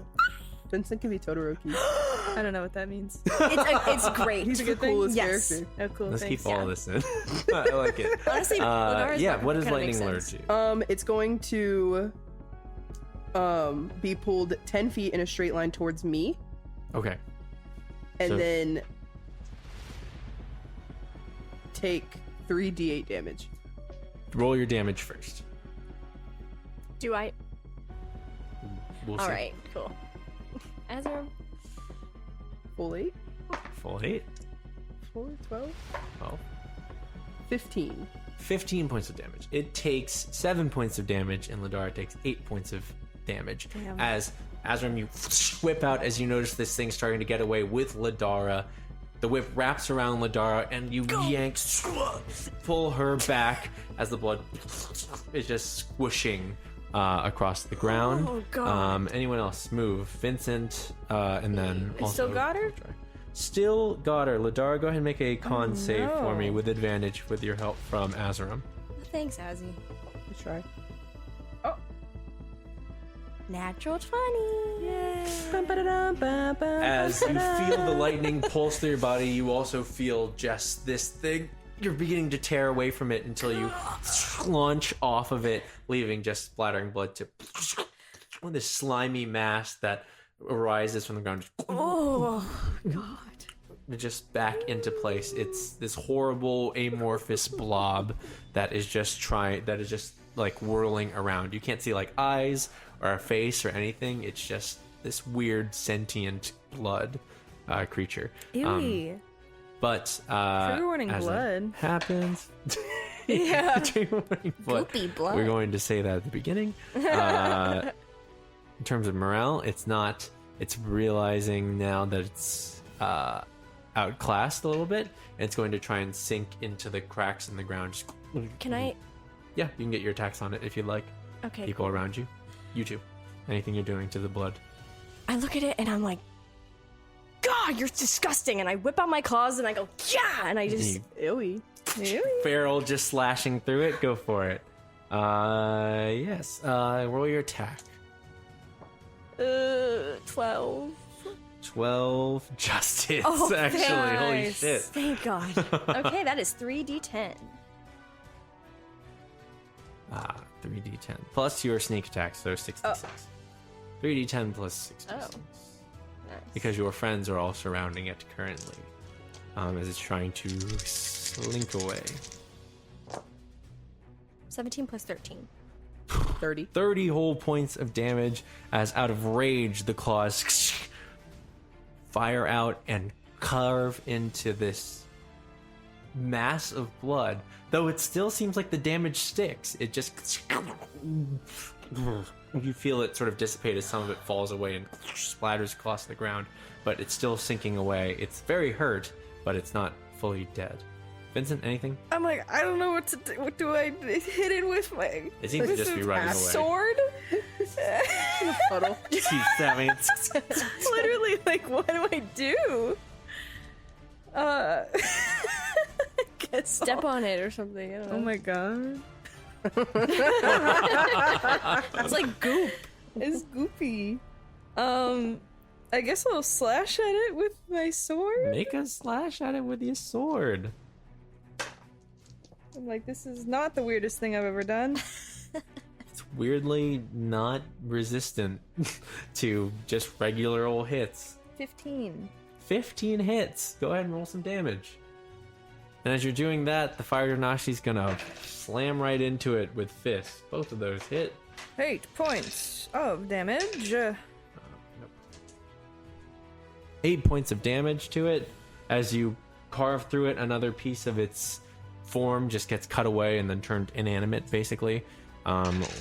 Vincent can be Todoroki. I don't know what that means. It's great. He's a the good thing? coolest Yes. character. Oh, cool. Let's Thanks. keep all this in. I like it. Honestly, Lidara's Yeah, Bakugo what does kinda makes Lightning Lure sense. do? It's going to be pulled 10 feet in a straight line towards me, Okay. and So- then take 3d8 damage. Roll your damage first. Do I? We'll All see. right, cool. Azzurum. Full 8? Full 8. 4, 12? 12. 15. 15 points of damage. It takes 7 points of damage, and Lidara takes 8 points of damage. Damn. As Azzurum, you whip out as you notice this thing starting to get away with Lidara. The whip wraps around Lidara, and you yank, pull her back as the blood is just squishing across the ground. Oh, God. Anyone else? Move. Vincent, and then It's also still got her? Still got her. Lidara, go ahead and make a con save for me no. with advantage with your help from Azzurum. Thanks, Azzy. Let's try. Natural 20. Yay. As you feel the lightning pulse through your body, you also feel just this thing. You're beginning to tear away from it until you launch off of it, leaving just splattering blood to this slimy mass that arises from the ground. Oh, God. Just back into place. It's this horrible amorphous blob that is just like whirling around. You can't see like eyes or a face or anything. It's just this weird sentient blood creature. Ew. But Trigger warning, as blood. it happens. Yeah. Trigger warning, blood. Goopy blood. We're going to say that at the beginning. In terms of morale, it's not. It's realizing now that it's outclassed a little bit, and it's going to try and sink into the cracks in the ground. Just, Can I? yeah, you can get your attacks on it if you'd like. Okay. People around you. You too. Anything you're doing to the blood. I look at it and I'm like, God, you're disgusting. And I whip out my claws and I go, yeah, and I just. Ewy. Feral just slashing through it. Go for it. Yes. Roll your attack. 12. 12 just hits, Oh, actually. Holy nice. shit. Thank God. Okay, that is 3d10. 3d10. Plus your sneak attack, so 66. 3d10 plus 66. Nice. Because your friends are all surrounding it currently. As it's trying to slink away. 17 plus 13. 30. 30 whole points of damage as out of rage the claws fire out and carve into this mass of blood, though it still seems like the damage sticks. It just you feel it sort of dissipate as some of it falls away and splatters across the ground, but it's still sinking away. It's very hurt, but it's not fully dead. Vincent, anything? I'm like, I don't know what to do. What do I hit it with? My It seems to just be running away. sword? Puddle. Keep stabbing. Literally, like, what do I do? I guess Step on it or something. I don't know. Oh my god. It's like goop. It's goopy. I guess I'll slash at it with my sword. Make a slash at it with your sword. I'm like, this is not the weirdest thing I've ever done. It's weirdly not resistant to just regular old hits. 15. 15 hits. Go ahead and roll some damage. And as you're doing that, the fire Genashi's gonna slam right into it with fists. Both of those hit. 8 points of damage. 8 points of damage to it. As you carve through it, another piece of its form just gets cut away and then turned inanimate, basically.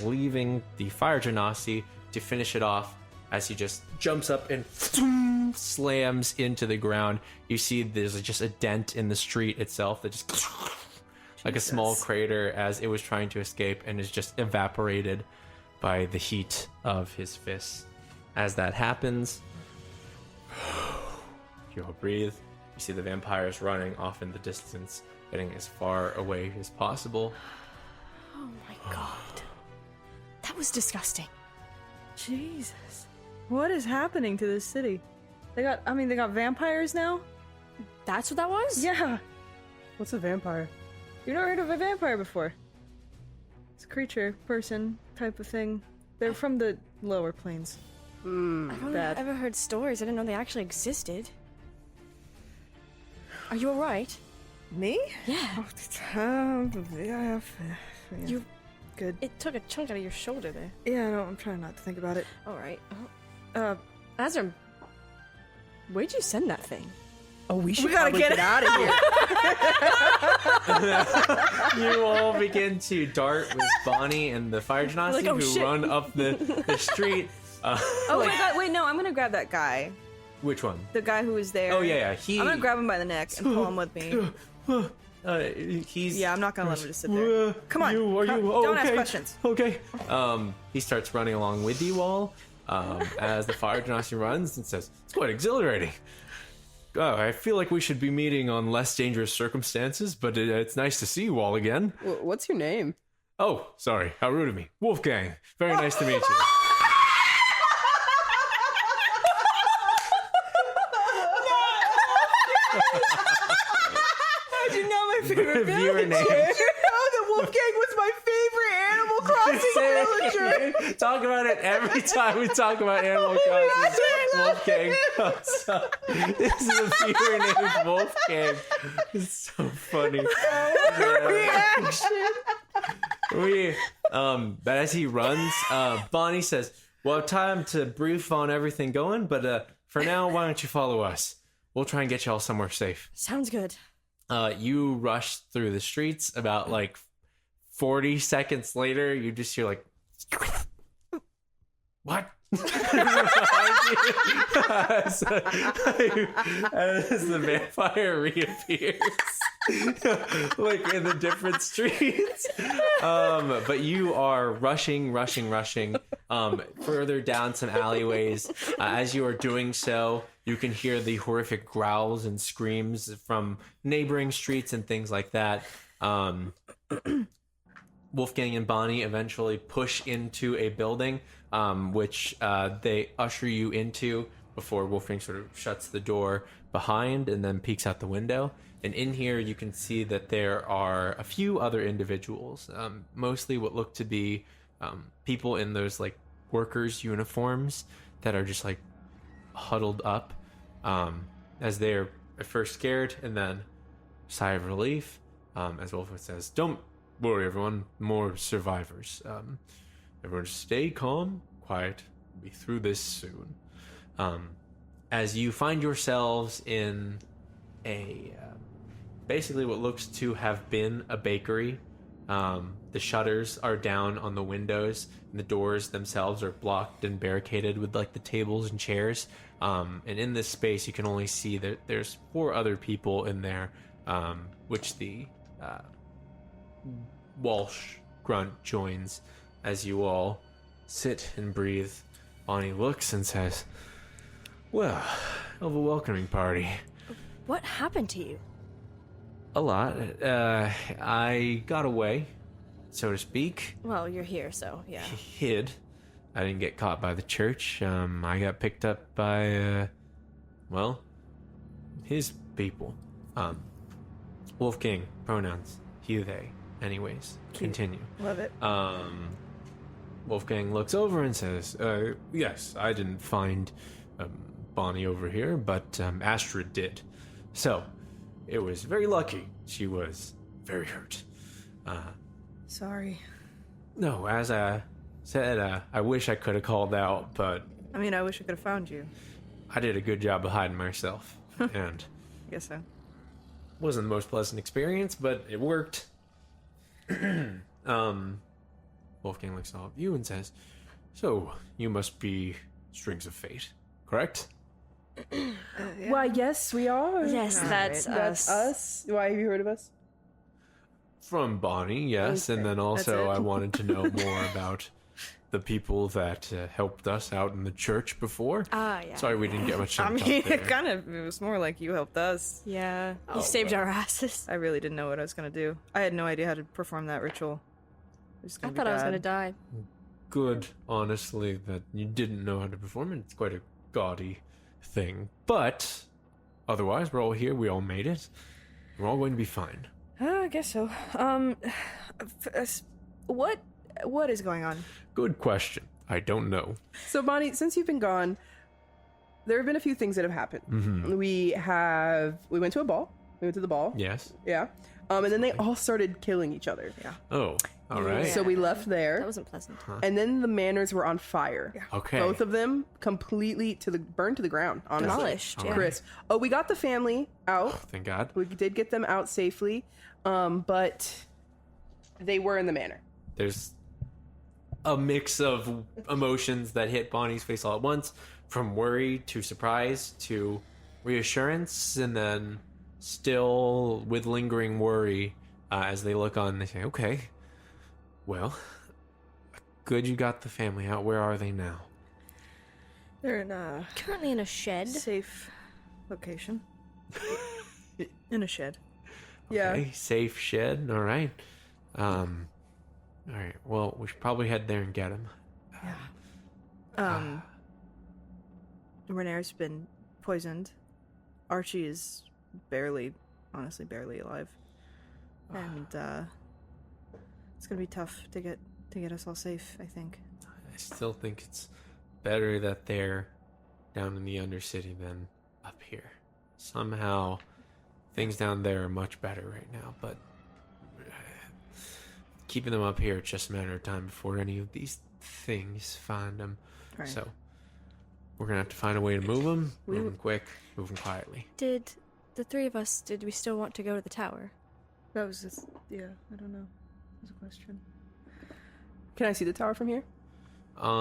Leaving the fire Genasi to finish it off as he just jumps up and slams into the ground. You see there's just a dent in the street itself that just like a small crater as it was trying to escape and is just evaporated by the heat of his fists. As that happens, you all breathe. You see the vampires running off in the distance, getting as far away as possible. Oh my God. That was disgusting. Jesus. What is happening to this city? They got vampires now? That's what that was? Yeah. What's a vampire? You've never heard of a vampire before? It's a creature, person type of thing. They're from the lower planes. I've only Bad. ever heard stories. I didn't know they actually existed. Are you alright? Me? Yeah. Yeah. You- Good. It took a chunk out of your shoulder there. Yeah, no, I'm trying not to think about it. Alright. Azzurum, Where'd you send that thing? Oh, we should gotta probably get out of here. You all begin to dart with Bonnie and the fire Genasi Like, oh, who shit. run up the street. Oh my god, wait, no, I'm gonna grab that guy. Which one? The guy who was there. Oh yeah. I'm gonna grab him by the neck and pull him with me. He's Yeah, I'm not gonna let him just sit there. Come on. Are come- you? Oh, don't okay. ask questions. Okay. He starts running along with you all. As the fire Genasi runs and says, "It's quite exhilarating. Oh, I feel like we should be meeting on less dangerous circumstances, but it's nice to see you all again." What's your name? Oh, sorry. How rude of me. Wolfgang. Very nice to meet you. How'd you know my favorite Viewer name. You know that Wolfgang was my favorite Animal Crossing villager. Talk about it every time we talk about Animal Crossing. Wolfgang comes up. This is a viewer named Wolfgang. It's so funny. Reaction. We But as he runs, Bonnie says, well, time to brief on everything going, but for now, why don't you follow us? We'll try and get you all somewhere safe. Sounds good. You rush through the streets. About like 40 seconds later, you just hear like, what? as the vampire reappears like in the different streets, but you are rushing further down some alleyways. As you are doing so, you can hear the horrific growls and screams from neighboring streets and things like that. Wolfgang and Bonnie eventually push into a building, which they usher you into before Wolfgang sort of shuts the door behind and then peeks out the window. And in here, you can see that there are a few other individuals, mostly what look to be people in those like workers' uniforms that are just like huddled up, as they're at first scared and then sigh of relief, as Wolfgang says, "Don't worry, everyone. More survivors. Everyone just stay calm, quiet. We'll be through this soon." As you find yourselves in a basically what looks to have been a bakery. The shutters are down on the windows, and the doors themselves are blocked and barricaded with like the tables and chairs. And in this space, you can only see that there's 4 other people in there, which the Walsh grunt joins as you all sit and breathe. Bonnie looks and says, "Well, of a welcoming party." What happened to you? A lot. I got away, so to speak. Well, you're here, so yeah. Hid. I didn't get caught by the church. I got picked up by, well, his people. Wolfgang, pronouns, he, they. Anyways, continue. Love it. Wolfgang looks over and says, yes, I didn't find Bonnie over here, but Astrid did. So, it was very lucky. She was very hurt. Sorry. No, as I said, I wish I could have called out, but I mean, I wish I could have found you. I did a good job of hiding myself. And I guess so. wasn't the most pleasant experience, but it worked. Wolfgang looks at all of you and says, "So, you must be Strings of Fate, correct?" Yeah. Why, yes, we are. Yes, that's That's us. Why have you heard of us? From Bonnie, yes, and then also That's it. I wanted to know more about the people that helped us out in the church before. Ah, yeah. Sorry we didn't get much I time to mean, talk there. it was more like you helped us. Yeah. Oh, You saved well. our asses. I really didn't know what I was gonna do. I had no idea how to perform that ritual. It was I gonna be thought I was bad. gonna die. Good, honestly, that you didn't know how to perform it. It's quite a gaudy thing. But otherwise, we're all here. We all made it. We're all going to be fine. I guess so. What is going on? Good question. I don't know. So, Bonnie, since you've been gone, there have been a few things that have happened. Mm-hmm. We went to a ball. We went to the ball. Yes? Yeah. And then they all started killing each other. Yeah. Oh, all right. Yeah. So we left there. That wasn't pleasant. And then the manors were on fire. Yeah. Okay. Both of them completely burned to the ground, honestly. Demolished. All Yeah. right. Chris. Oh, we got the family out. Thank God. We did get them out safely. But they were in the manor. There's a mix of emotions that hit Bonnie's face all at once, from worry to surprise to reassurance, and then still with lingering worry as they look on and they say, "Okay, well, good you got the family out. Where are they now?" They're in a Currently in a shed. safe location. In a shed. Yeah. Okay, safe shed. All right. All right. Well, we should probably head there and get him. Renair's been poisoned. Archie is honestly barely alive. And it's gonna be tough to get us all safe, I think. I still think it's better that they're down in the Undercity than up here. Somehow, things down there are much better right now, but keeping them up here. It's just a matter of time before any of these things find them. Right. So we're gonna have to find a way to move them. We- Move them quick. Move them quietly. Did the three of us, did we still want to go to the tower? That was just, yeah, I don't know. That was a question. Can I see the tower from here?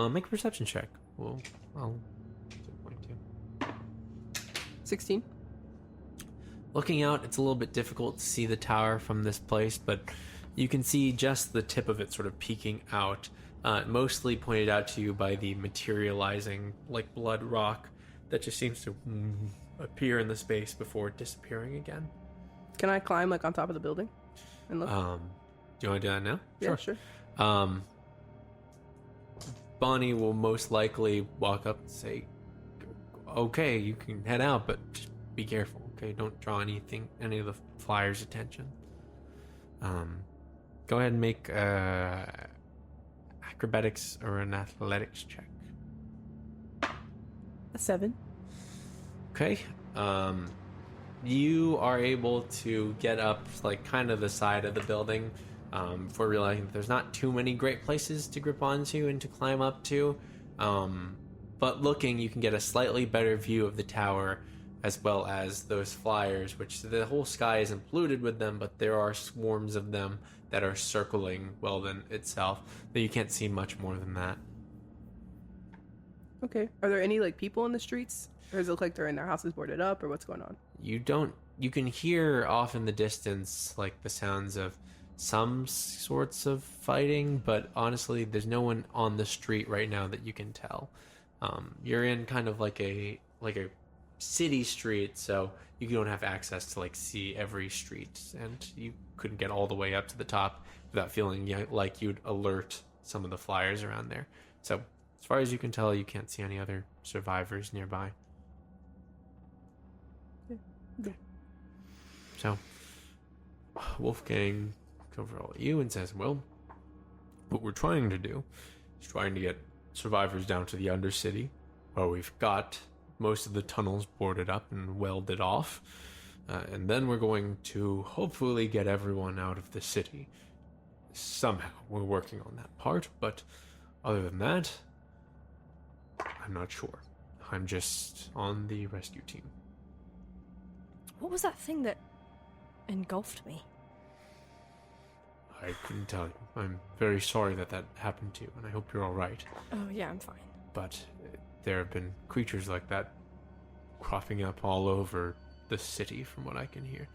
Make a perception check. Well, I'll 2.2. 16. Looking out, it's a little bit difficult to see the tower from this place, but you can see just the tip of it sort of peeking out, mostly pointed out to you by the materializing, like, blood rock that just seems to appear in the space before disappearing again. Can I climb like on top of the building and look? Do you want to do that now? Yeah, sure. Bonnie will most likely walk up and say, okay, you can head out, but just be careful, okay? Don't draw any of the flyers' attention. Go ahead and make acrobatics or an athletics check. A 7. Okay. You are able to get up, like, kind of the side of the building, before realizing that there's not too many great places to grip onto and to climb up to. But looking, you can get a slightly better view of the tower, as well as those flyers, which the whole sky isn't polluted with them, but there are swarms of them that are circling Weldon itself, though you can't see much more than that. Okay. Are there any like people in the streets? Or does it look like they're in their houses boarded up, or what's going on? You can hear off in the distance, like, the sounds of some sorts of fighting, but honestly, there's no one on the street right now that you can tell. You're in kind of like a city street, so you don't have access to, like, see every street, and you couldn't get all the way up to the top without feeling like you'd alert some of the flyers around there. So as far as you can tell, you can't see any other survivors nearby. Yeah. So Wolfgang comes over at you and says, well, what we're trying to do is trying to get survivors down to the Undercity, where we've got most of the tunnels boarded up and welded off, and then we're going to hopefully get everyone out of the city. Somehow we're working on that part, but other than that, I'm not sure. I'm just on the rescue team. What was that thing that engulfed me? I couldn't tell you. I'm very sorry that happened to you, and I hope you're all right. Oh, yeah, I'm fine. But there have been creatures like that cropping up all over the city, from what I can hear.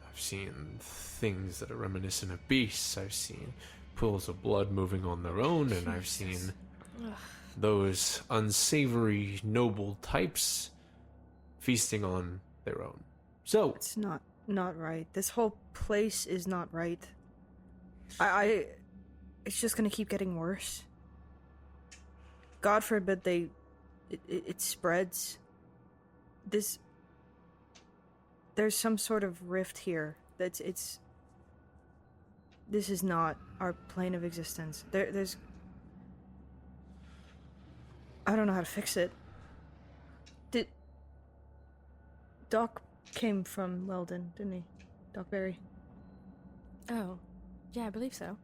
I've seen things that are reminiscent of beasts. I've seen pools of blood moving on their own, and I've seen those unsavory noble types feasting on their own. So It's not right. This whole place is not right. It's just gonna keep getting worse. God forbid it spreads. There's some sort of rift here. This is not our plane of existence. There's I don't know how to fix it. Doc came from Weldon, didn't he? Doc Berry. Oh, yeah, I believe so.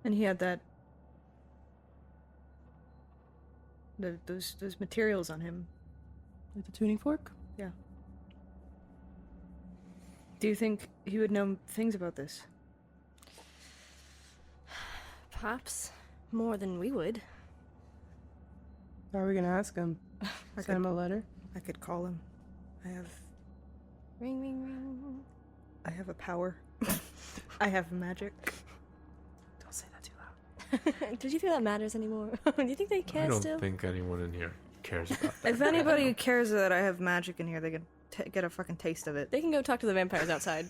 And he had those materials on him. Like the tuning fork? Yeah. Do you think he would know things about this? Perhaps more than we would. How are we gonna ask him? Send him a letter? I could call him. Ring, ring, ring. I have a power. I have magic. Don't say that too loud. Did you think that matters anymore? Do you think they care I don't still? think anyone in here cares about that. If anybody cares that I have magic in here, they can get a fucking taste of it. They can go talk to the vampires outside.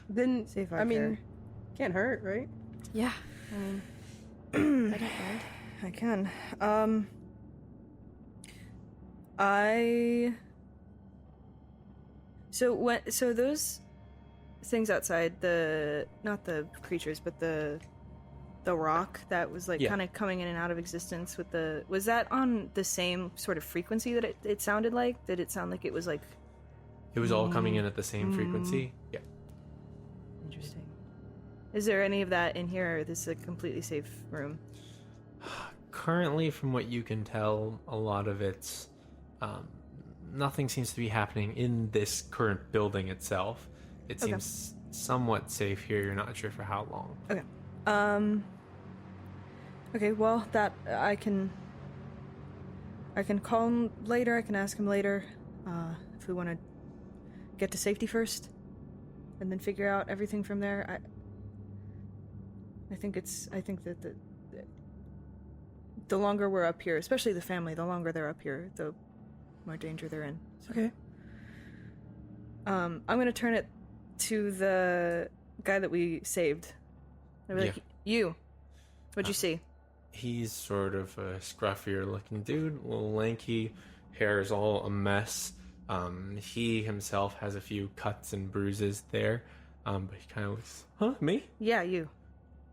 Then, See if I I mean, care. can't hurt, right? Yeah, I mean, I don't mind. I can. So those things outside, not the creatures, but the rock that was like Yeah. kind of coming in and out of existence with was that on the same sort of frequency that it sounded like? Did it sound like it was like It was all coming in at the same frequency? Yeah. interesting? Is there any of that in here, or this is a completely safe room? Currently, from what you can tell, a lot of it's nothing seems to be happening in this current building itself. It seems somewhat safe here. You're not sure for how long. Okay. Okay, well, that I can call him later. I can ask him later if we want to get to safety first, and then figure out everything from there. I think that the longer we're up here, especially the family, the longer they're up here, the more danger they're in. So. Okay. I'm gonna turn it to the guy that we saved. I'll be like, you. What'd you see? He's sort of a scruffier looking dude, a little lanky, hair is all a mess. He himself has a few cuts and bruises there, but he kind of looks, me? Yeah, you.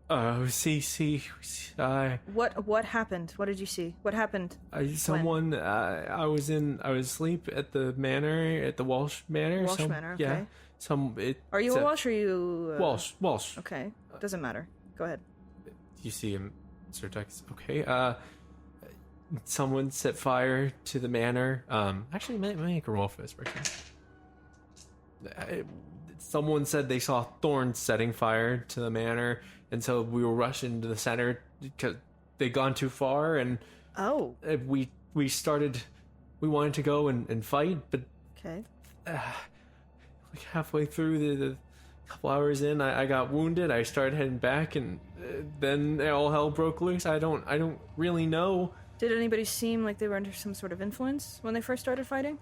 What happened? What did you see? What happened? I was asleep at the manor, at the Walsh Manor. Walsh Manor, okay. Yeah. Are you a Walsh or are you... Walsh. Okay, doesn't matter. Go ahead. You see him, Sir Dex. Okay, someone set fire to the manor. Actually, make a roll for this person. Someone said they saw Thorns setting fire to the manor, and so we were rushing to the center because they'd gone too far, and we wanted to go and fight, but okay. Like halfway through the couple hours in, I got wounded. I started heading back, and then all hell broke loose. I don't really know. Did anybody seem like they were under some sort of influence when they first started fighting?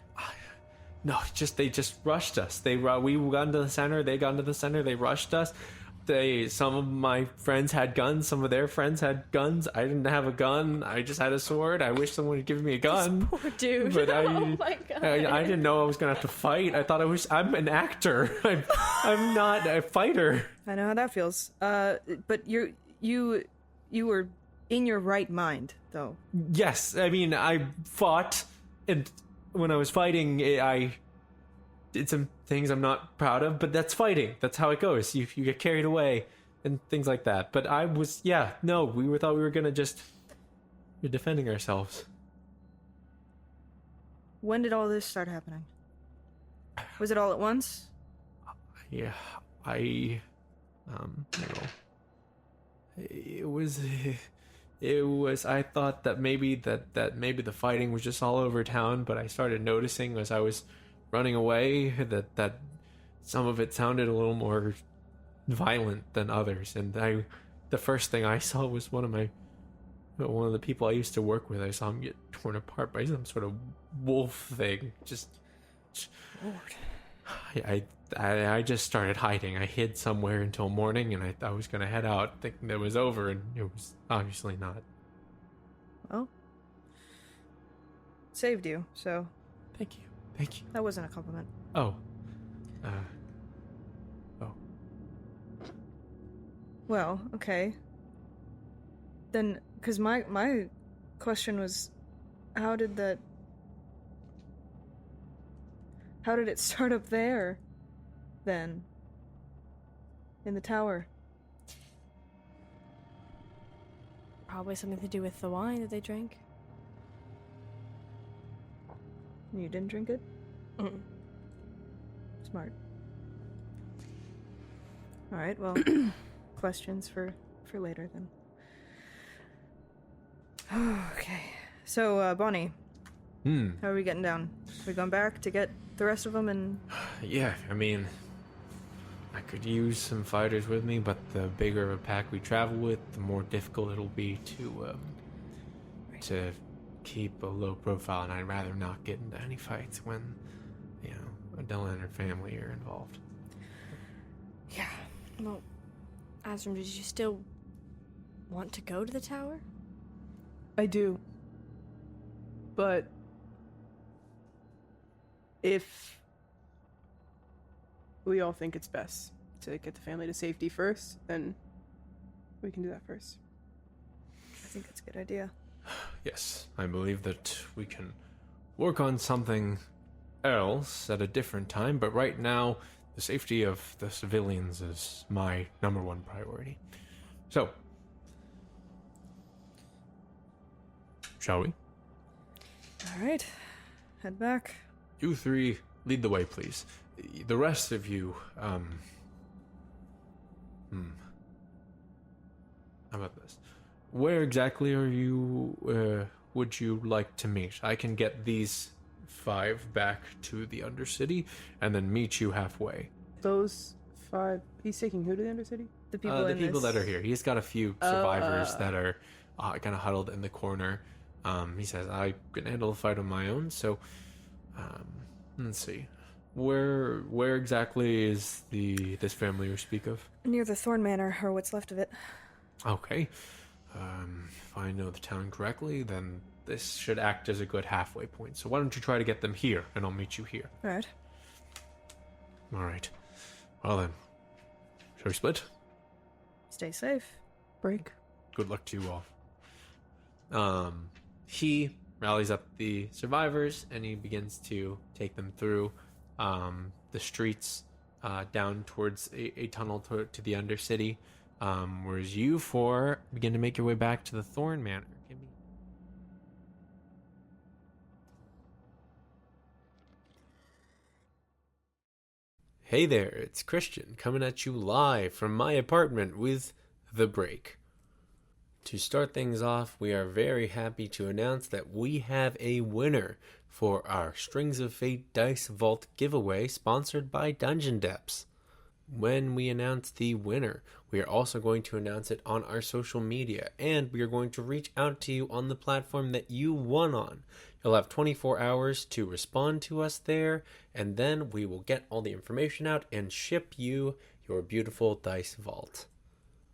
No, they just rushed us. We got into the center. They got into the center. They rushed us. Some of my friends had guns. Some of their friends had guns. I didn't have a gun. I just had a sword. I wish someone had given me a gun. This poor dude. But oh my god. I didn't know I was gonna have to fight. I thought I'm an actor. I'm not a fighter. I know how that feels. But you were in your right mind, though. Yes, I mean I fought, and when I was fighting, I did some things I'm not proud of, but that's fighting. That's how it goes. You get carried away and things like that. But I was, we thought we were gonna we're defending ourselves. When did all this start happening? Was it all at once? Yeah, it was, I thought that maybe the fighting was just all over town, but I started noticing as I was running away that some of it sounded a little more violent than others, and the first thing I saw was one of the people I used to work with. I saw him get torn apart by some sort of wolf thing. Just Lord. I just started hiding. I hid somewhere until morning, and I was gonna head out thinking that it was over, and it was obviously not. Well, saved you, so Thank you. that wasn't a compliment. Oh. Well, okay. Then, because my question was, how did it start up there, then? In the tower? Probably something to do with the wine that they drank. You didn't drink it? Mm. Smart. Alright, well, questions for later then. Okay. So, Bonnie, how are we getting down? Are we going back to get the rest of them and... Yeah, I mean, I could use some fighters with me, but the bigger of a pack we travel with, the more difficult it'll be to keep a low profile, and I'd rather not get into any fights when, Adela and her family are involved. Yeah. Well, Azzurum, did you still want to go to the tower? I do. But if we all think it's best to get the family to safety first, then we can do that first. I think that's a good idea. Yes, I believe that we can work on something else at a different time, but right now, The safety of the civilians is my number one priority. So, shall we? All right, head back. You three lead the way, please. The rest of you, how about this? Where exactly are you, would you like to meet? I can get these 5 back to the Undercity, and then meet you halfway. Those 5. He's taking who to the Undercity? The people The in people this... that are here. He's got a few survivors that are kind of huddled in the corner. He says, I can handle the fight on my own, so let's see. Where exactly is this family you speak of? Near the Thorn Manor, or what's left of it. Okay. If I know the town correctly, then this should act as a good halfway point. So why don't you try to get them here, and I'll meet you here. All right. All right. Well then, shall we split? Stay safe. Break. Good luck to you all. He rallies up the survivors, and he begins to take them through the streets down towards a tunnel to the Undercity, whereas you 4 begin to make your way back to the Thorn Manor. Hey there, it's Christian coming at you live from my apartment with The Break. To start things off, we are very happy to announce that we have a winner for our Strings of Fate Dice Vault giveaway sponsored by Dungeon Depths. When we announce the winner, we are also going to announce it on our social media, and we are going to reach out to you on the platform that you won on. You'll have 24 hours to respond to us there, and then we will get all the information out and ship you your beautiful dice vault.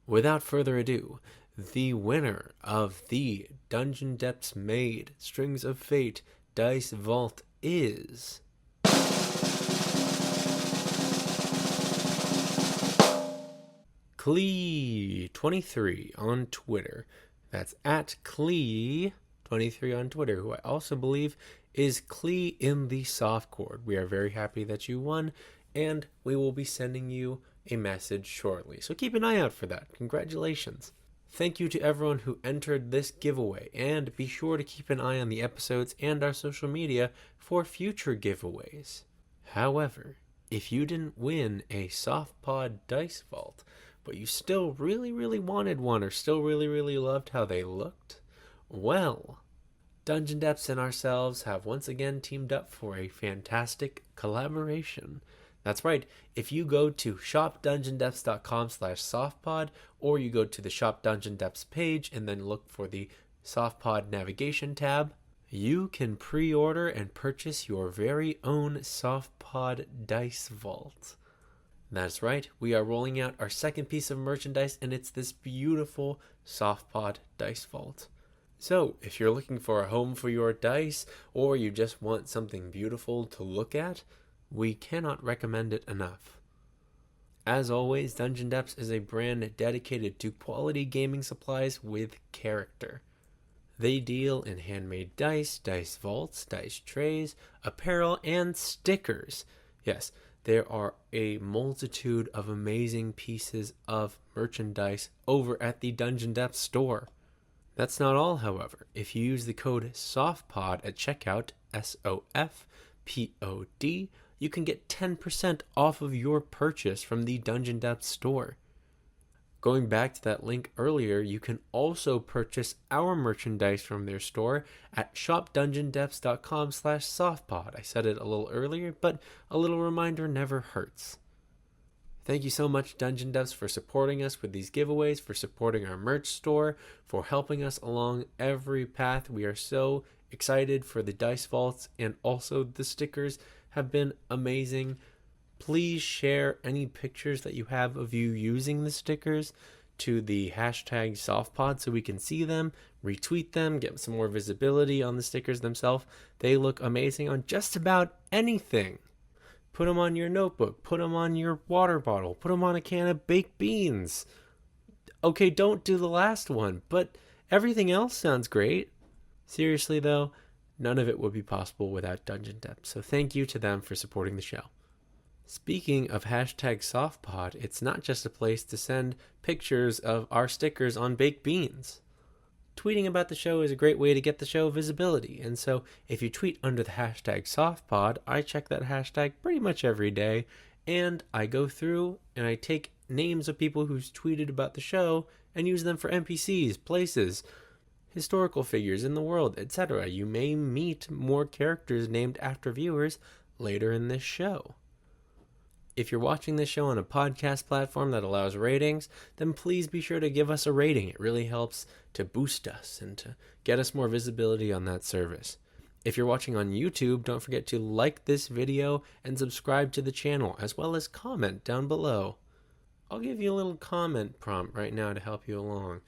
Without further ado, the winner of the Dungeon Depths made Strings of Fate Dice Vault is... Clee23 on Twitter. That's at Clee23 on Twitter, who I also believe is Clee in the softcore. We are very happy that you won, and we will be sending you a message shortly. So keep an eye out for that. Congratulations. Thank you to everyone who entered this giveaway, and be sure to keep an eye on the episodes and our social media for future giveaways. However, if you didn't win a Softpod Dice Vault, but you still really wanted one, or still really loved how they looked, well, Dungeon Depths and ourselves have once again teamed up for a fantastic collaboration. That's right, if you go to shopdungeondepths.com/softpod, or you go to the Shop Dungeon Depths page and then look for the Softpod navigation tab, you can pre-order and purchase your very own Softpod Dice Vault. That's right, we are rolling out our second piece of merchandise, and it's this beautiful Softpod Dice Vault. So, if you're looking for a home for your dice, or you just want something beautiful to look at, we cannot recommend it enough. As always, Dungeon Depths is a brand dedicated to quality gaming supplies with character. They deal in handmade dice, dice vaults, dice trays, apparel, and stickers. Yes, there are a multitude of amazing pieces of merchandise over at the Dungeon Depths store. That's not all, however. If you use the code SOFTPOD at checkout, SOFPOD, you can get 10% off of your purchase from the Dungeon Depths store. Going back to that link earlier, you can also purchase our merchandise from their store at shopdungeondepths.com/softpod. I said it a little earlier, but a little reminder never hurts. Thank you so much, Dungeon Depths, for supporting us with these giveaways, for supporting our merch store, for helping us along every path. We are so excited for the dice vaults, and also the stickers have been amazing. Please share any pictures that you have of you using the stickers to the hashtag SoftPod so we can see them, retweet them, get some more visibility on the stickers themselves. They look amazing on just about anything. Put them on your notebook, put them on your water bottle, put them on a can of baked beans. Okay, don't do the last one, but everything else sounds great. Seriously though, none of it would be possible without Dungeon Depths, so thank you to them for supporting the show. Speaking of hashtag softpod, it's not just a place to send pictures of our stickers on baked beans. Tweeting about the show is a great way to get the show visibility, and so if you tweet under the hashtag softpod, I check that hashtag pretty much every day, and I go through and I take names of people who's tweeted about the show and use them for NPCs, places, historical figures in the world, etc. You may meet more characters named after viewers later in this show. If you're watching this show on a podcast platform that allows ratings, then please be sure to give us a rating. It really helps to boost us and to get us more visibility on that service. If you're watching on YouTube, don't forget to like this video and subscribe to the channel, as well as comment down below. I'll give you a little comment prompt right now to help you along.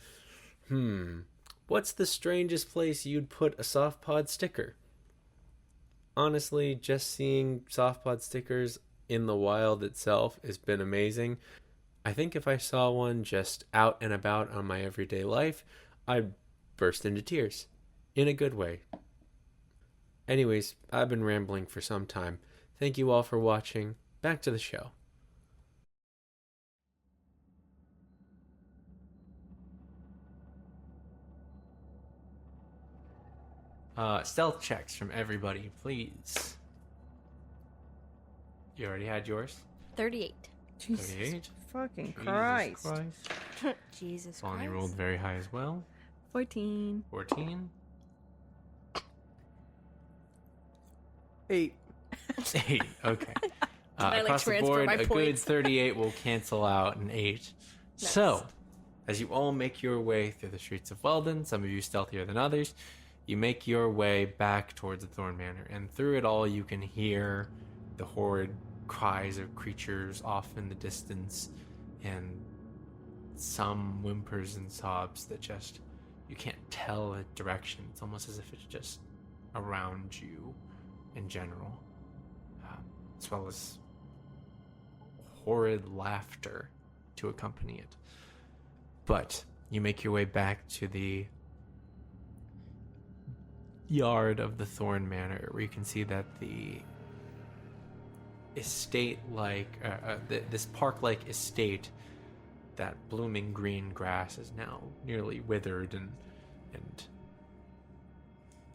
What's the strangest place you'd put a softpod sticker? Honestly, just seeing softpod stickers in the wild itself has been amazing. I think if I saw one just out and about on my everyday life, I'd burst into tears. In a good way. Anyways, I've been rambling for some time. Thank you all for watching. Back to the show. Stealth checks from everybody, please. You already had yours? 38. Jesus 38. fucking Jesus Christ. Jesus Bonnie Christ. rolled very high as well. 14. 14. 8. 8. Okay. I, Across the transfer board, my a good points? 38 will cancel out an 8. Nice. So, as you all make your way through the streets of Weldon, some of you stealthier than others, you make your way back towards the Thorn Manor, and through it all you can hear the horrid cries of creatures off in the distance, and some whimpers and sobs that just, you can't tell a direction. It's almost as if it's just around you in general, as well as horrid laughter to accompany it. But you make your way back to the yard of the Thorn Manor, where you can see that the estate-like, this park-like estate, that blooming green grass is now nearly withered and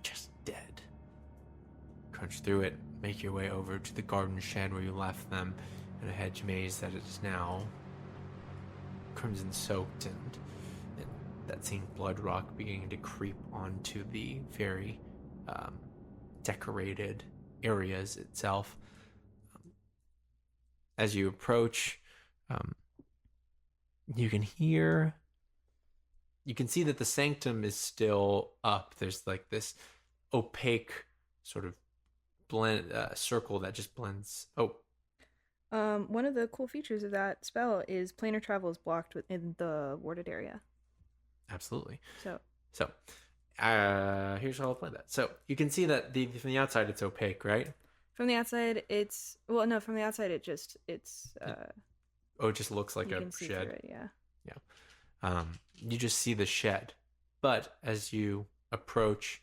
just dead. Crunch through it, make your way over to the garden shed where you left them, in a hedge maze that is now crimson-soaked, and that same blood rock beginning to creep onto the very decorated areas itself. As you approach, you can see that the sanctum is still up. There's like this opaque sort of circle that just blends. One of the cool features of that spell is planar travel is blocked within the warded area. Absolutely. So here's how I'll play that. So you can see that from the outside it's opaque, right? from the outside, it just it just looks like you a can see shed. through it, yeah. You just see the shed, but as you approach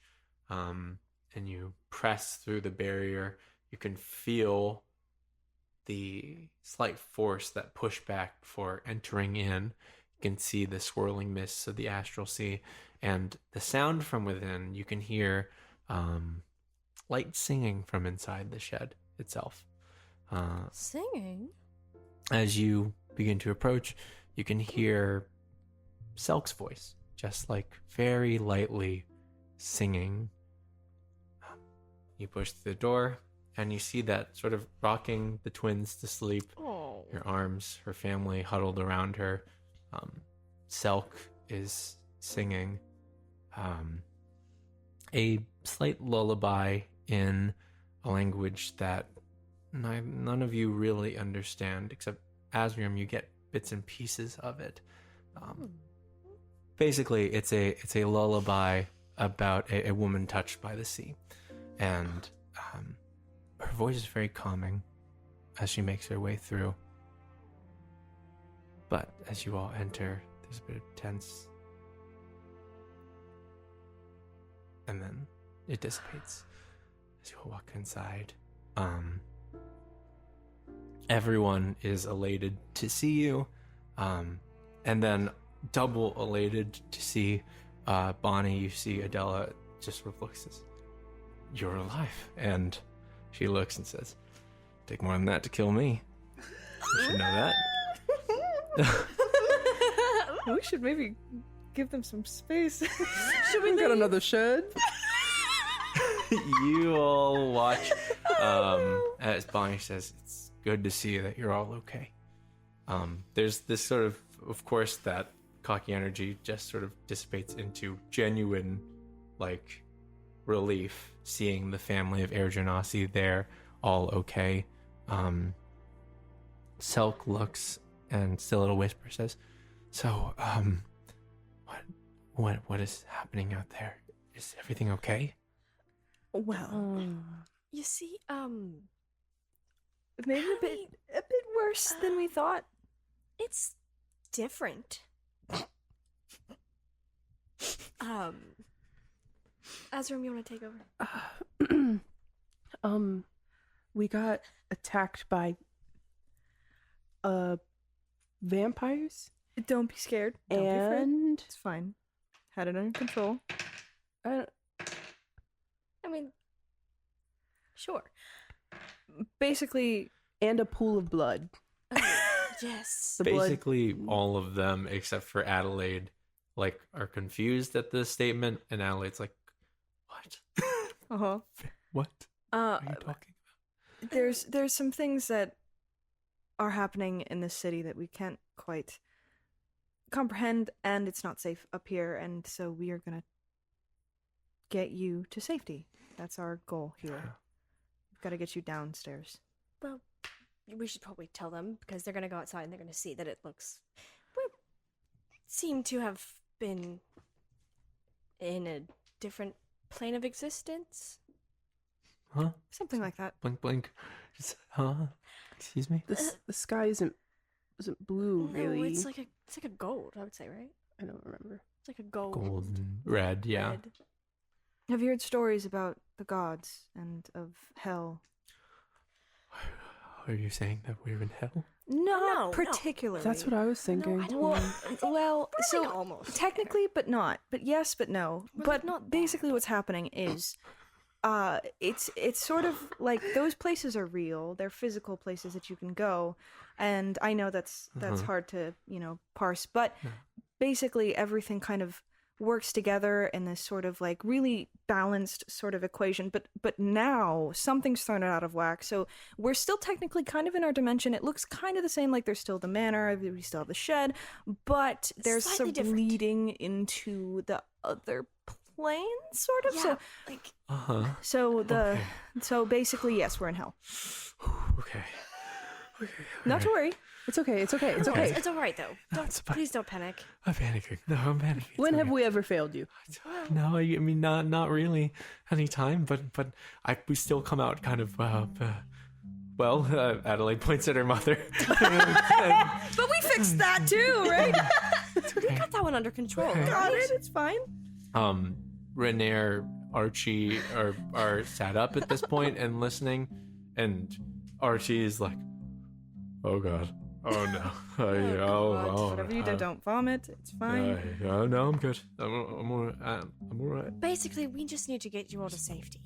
and you press through the barrier, you can feel the slight force that pushed back before entering in. You can see the swirling mists of the astral sea, and the sound from within. You can hear light singing from inside the shed itself. Singing? As you begin to approach, you can hear Selk's voice, just like very lightly singing. You push through the door, and you see that sort of rocking the twins to sleep. Oh. Her arms, her family huddled around her. Selk is singing a slight lullaby in a language that none of you really understand, except Azzurum. You get bits and pieces of it. Basically, it's a lullaby about a woman touched by the sea, and her voice is very calming as she makes her way through. But as you all enter, there's a bit of tense, and then it dissipates as you all walk inside. everyone is elated to see you, and then double elated to see Bonnie. You see Adela just sort of looks and says, "You're alive," and she looks and says, "Take more than that to kill me. You should know that." We should maybe give them some space. Should we got another shed? You all watch as Bonnie says, "It's good to see that you're all okay." There's this sort of course, that cocky energy just sort of dissipates into genuine, like, relief seeing the family of Ergenasi there, all okay. Selk looks and still in a whisper says, "So, what is happening out there? Is everything okay?" Well, You see, maybe a bit worse than we thought. it's different. Azzurum, you want to take over? We got attacked by vampires, Don't be scared. Don't be afraid. and It's fine. Had it under control. I mean, sure. Basically, and a pool of blood. Yes. The blood. Basically, all of them except for Adelaide, like, are confused at the statement, and Adelaide's like, "What? What are you talking there's some things that are happening in this city that we can't quite comprehend, and it's not safe up here, and so we are gonna get you to safety. That's our goal here. We've got to get you downstairs. Well, we should probably tell them because they're gonna go outside and they're gonna see that it looks. We seem to have been in a different plane of existence. Huh? Something like that. Blink, blink. Huh? Excuse me? The sky isn't blue, No, really. it's like a gold. I would say, right? I don't remember. It's like a gold. Golden red, yeah. red. Have you heard stories about the gods and of hell? Are you saying that we're in hell? Not No. particularly. That's what I was thinking. I don't Well, know. well, We're, so like, almost technically, but not. But yes, but no. We're, but like, not basically, what's happening is, it's sort of like those places are real. They're physical places that you can go, and I know that's hard to parse, but basically everything kind of works together in this sort of like really balanced sort of equation, but now something's thrown it out of whack. So we're still technically kind of in our dimension. It looks kind of the same, like there's still the manor, we still have the shed, but there's Slightly some different. bleeding into the other plane, sort of. Yeah, like So basically, yes, we're in hell. Okay. Not to worry. It's okay. It's okay. It's no, okay. it's all right though. No, it's fine. Please don't panic. I'm panicking. No, I'm panicking. It's When have okay. we ever failed you? No, I mean not really any time, but we still come out kind of Adelaide points at her mother. But we fixed that too, right? We got that one under control. Got it. It's fine. Renair, Archie are sat up at this point and listening, and Archie is like, "Oh God, oh no, Whatever you do, don't vomit. It's fine. no, I'm good. I'm all right." Basically, we just need to get you all to safety.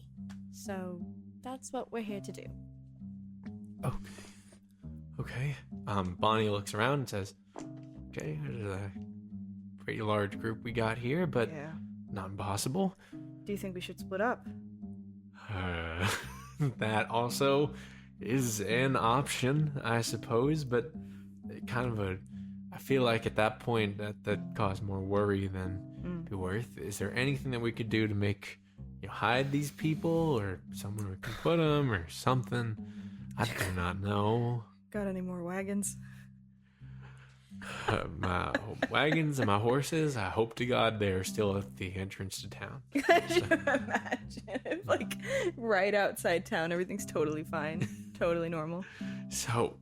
So that's what we're here to do. Okay. Bonnie looks around and says, "Okay, there's a pretty large group we got here, but Yeah. not impossible." Do you think we should split up? That also is an option, I suppose, but kind of I feel like at that point that caused more worry than be worth. Is there anything that we could do to make hide these people, or somewhere we can put them, or something? I do not know. Got any more wagons? My wagons and my horses, I hope to God they're still at the entrance to town. Could you imagine if, like, right outside town, everything's totally fine, totally normal? So,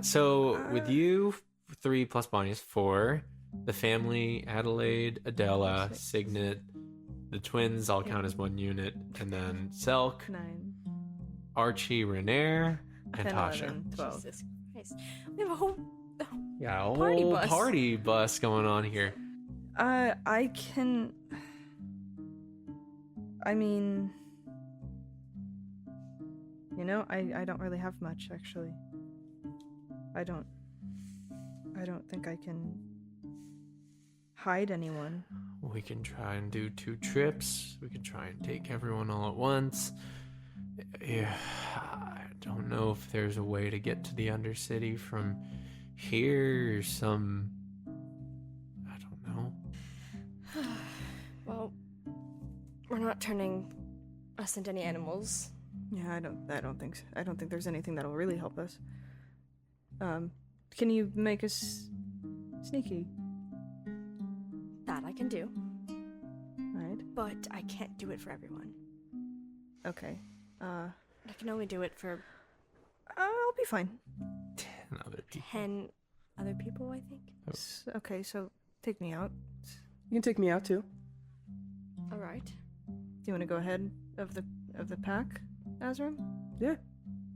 so with you, 3 plus Bonnie is 4. The family, Adelaide, Adela, Signet, the twins all count as one unit, and then Selk, 9. Archie, Renair, and 10, Tasha. 11, 12. Jesus Christ. We have a whole. Yeah, a whole Party bus. party bus going on here. I can. I mean, I don't really have much actually. I don't think I can hide anyone. We can try and do 2 trips. We can try and take everyone all at once. Yeah, I don't know if there's a way to get to the Undercity from here or some... I don't know. Well, we're not turning us into any animals. Yeah, I don't think so. I don't think there's anything that'll really help us. Can you make us sneaky? That I can do, Right. but I can't do it for everyone. Okay. I can only do it for I'll be fine. 10 other people. 10 other people, I think. Okay, so take me out. You can take me out too. All right. Do you want to go ahead of the pack, Azzurum? Yeah.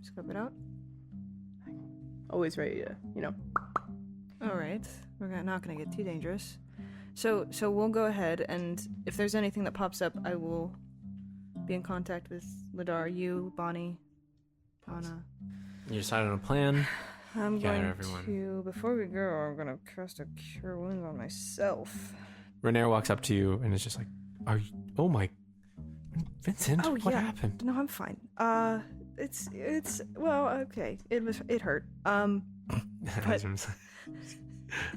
Scope it out. Always ready to, All right. We're not going to get too dangerous. So we'll go ahead, and if there's anything that pops up, I will be in contact with Lidara, you, Bonnie, Anna. You decide on a plan. I'm Gather going everyone. to, before we go, I'm going to cast a Cure Wounds on myself. Renair walks up to you and is just like, "Are you? Oh my, Vincent, Oh, what yeah. happened?" No, I'm fine. It's well, okay. It hurt.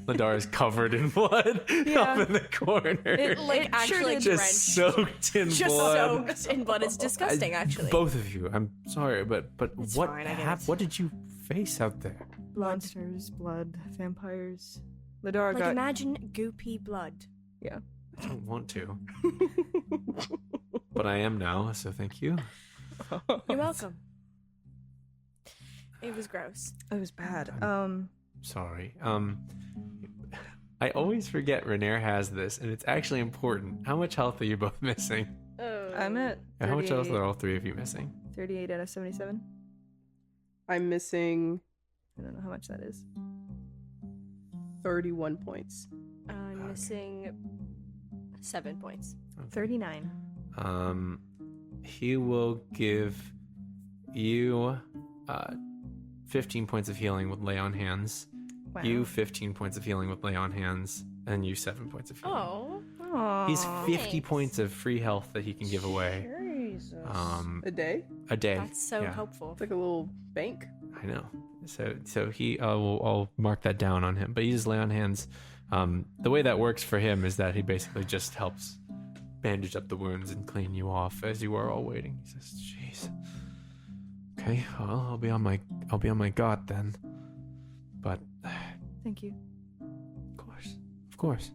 Lidara's covered in blood Yeah. up in the corner. Like, actually just drenched. soaked in Just blood. soaked in blood. It's disgusting, actually. Both of you. I'm sorry, but It's what fine, I get happened? it. What did you face out there? Monsters, blood, vampires. Lidara Like, got... imagine goopy blood. Yeah. I don't want to, but I am now. So thank you. You're welcome. It was gross. It was bad. Sorry. I always forget Renair has this, and it's actually important. How much health are you both missing? I'm at And how much health 38 are all 3 of you missing? 38 out of 77. I'm missing I don't know how much that is. 31 points. I'm missing 7 points. 39. He will give you 15 points of healing with lay on hands. Wow. You 15 points of healing with lay on hands, and you 7 points of healing. Oh. Aw. He's 50 Thanks. points of free health that he can give away. Jesus. A day? A day. That's so Yeah, helpful. It's like a little bank. I know. So he I'll mark that down on him. But he uses lay on hands. The way that works for him is that he basically just helps bandage up the wounds and clean you off as you are all waiting. He says, "Jeez. Okay, well, I'll be on my guard then." But Thank you. of course.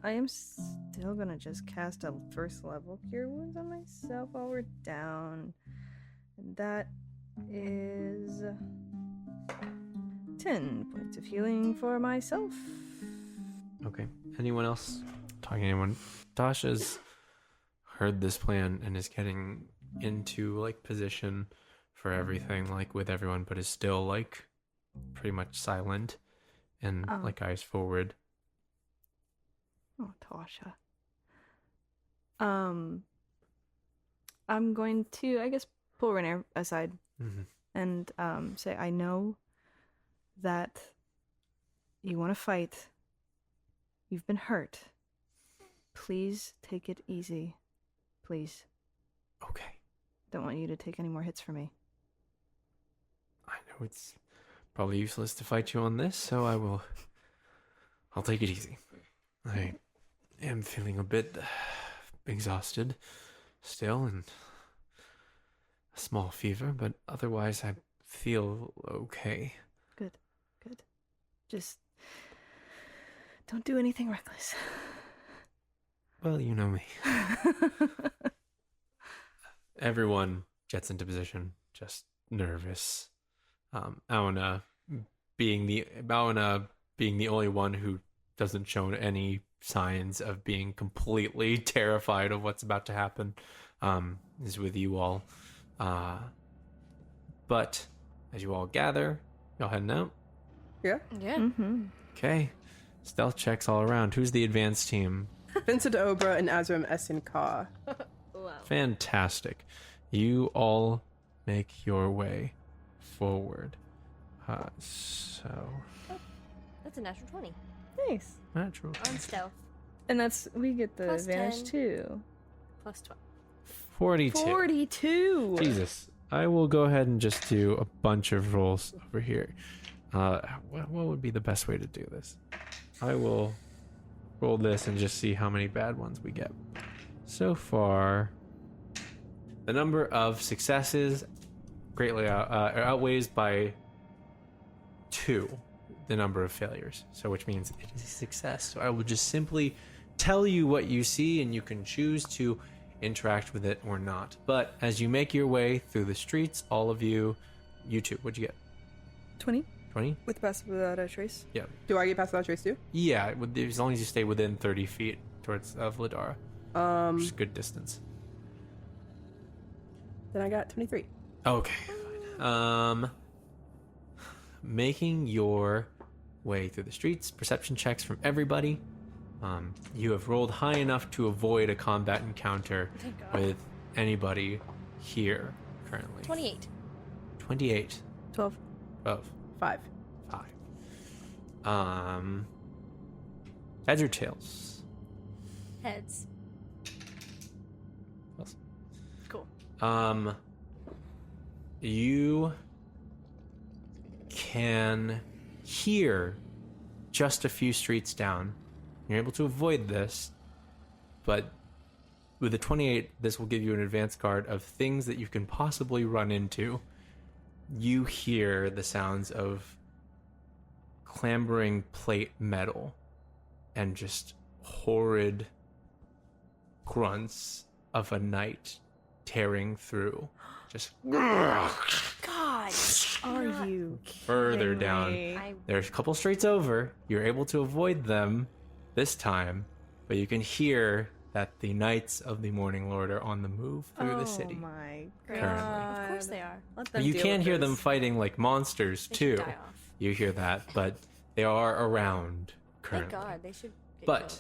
I am still gonna just cast a first level Cure Wounds on myself while we're down. And that is 10 points of healing for myself. Okay. Anyone else? Talking to anyone? Tasha's heard this plan and is getting into like position for everything, like with everyone, but is still like pretty much silent and Oh. like eyes forward. Oh, Tasha. I'm going to, I guess, pull Renair aside Mhm. and say, I know that you want to fight. You've been hurt. Please take it easy. Please. Okay. Don't want you to take any more hits from me. I know it's probably useless to fight you on this, so I'll take it easy. I am feeling a bit exhausted still and a small fever, but otherwise I feel okay. Good. Just don't do anything reckless. Well, you know me. Everyone gets into position, just nervous. Aona being the only one who doesn't show any signs of being completely terrified of what's about to happen, is with you all. But as you all gather, y'all heading out. Yeah. Yeah. Mm-hmm. Okay. Stealth checks all around. Who's the advanced team? Vincent Obra and Azzurum Ka. Wow. Fantastic. You all make your way forward. So That's a natural 20 Nice. natural. on stealth. And we get the Plus advantage 10. too. Plus 12. 42. 42. Jesus. I will go ahead and just do a bunch of rolls over here. What would be the best way to do this? I will roll this and just see how many bad ones we get. So far, the number of successes greatly outweighs by 2 the number of failures. So which means it is a success. So I will just simply tell you what you see and you can choose to interact with it or not. But as you make your way through the streets, all of you two, what'd you get? 20 20? with passive without a trace. Yeah. Do I get past that trace too? Yeah, as long as you stay within 30 feet towards of Lidara. Which is good distance. Then I got 23. Okay. Making your way through the streets, perception checks from everybody. You have rolled high enough to avoid a combat encounter Thank God. with anybody here currently. 28. 28 12. of 5. 5. Heads or tails? Heads. Cool. You can hear just a few streets down. You're able to avoid this, but with a 28, this will give you an advanced guard of things that you can possibly run into. You hear the sounds of clambering plate metal and just horrid grunts of a knight tearing through. Just God. Are you further kidding down. me? There's a couple streets over. You're able to avoid them this time, but you can hear that the Knights of the Morning Lord are on the move through the city. Oh my Great. god. Of course they are. Let them You deal can with hear this. them fighting like monsters They should too. die off. You hear that, but they are around Thank currently. God. They should get But killed.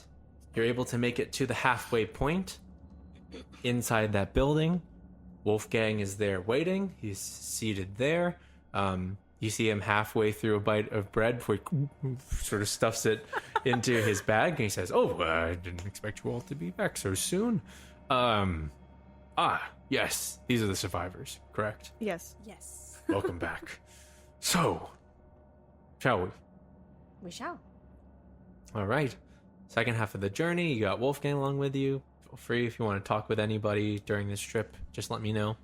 you're able to make it to the halfway point inside that building. Wolfgang is there waiting. He's seated there. You see him halfway through a bite of bread before he sort of stuffs it into his bag, and he says, "Oh, I didn't expect you all to be back so soon. Yes, these are the survivors, correct? Yes. Yes. Welcome back. So, shall we? We shall. All right. Second half of the journey, you got Wolfgang along with you. Feel free if you want to talk with anybody during this trip, just let me know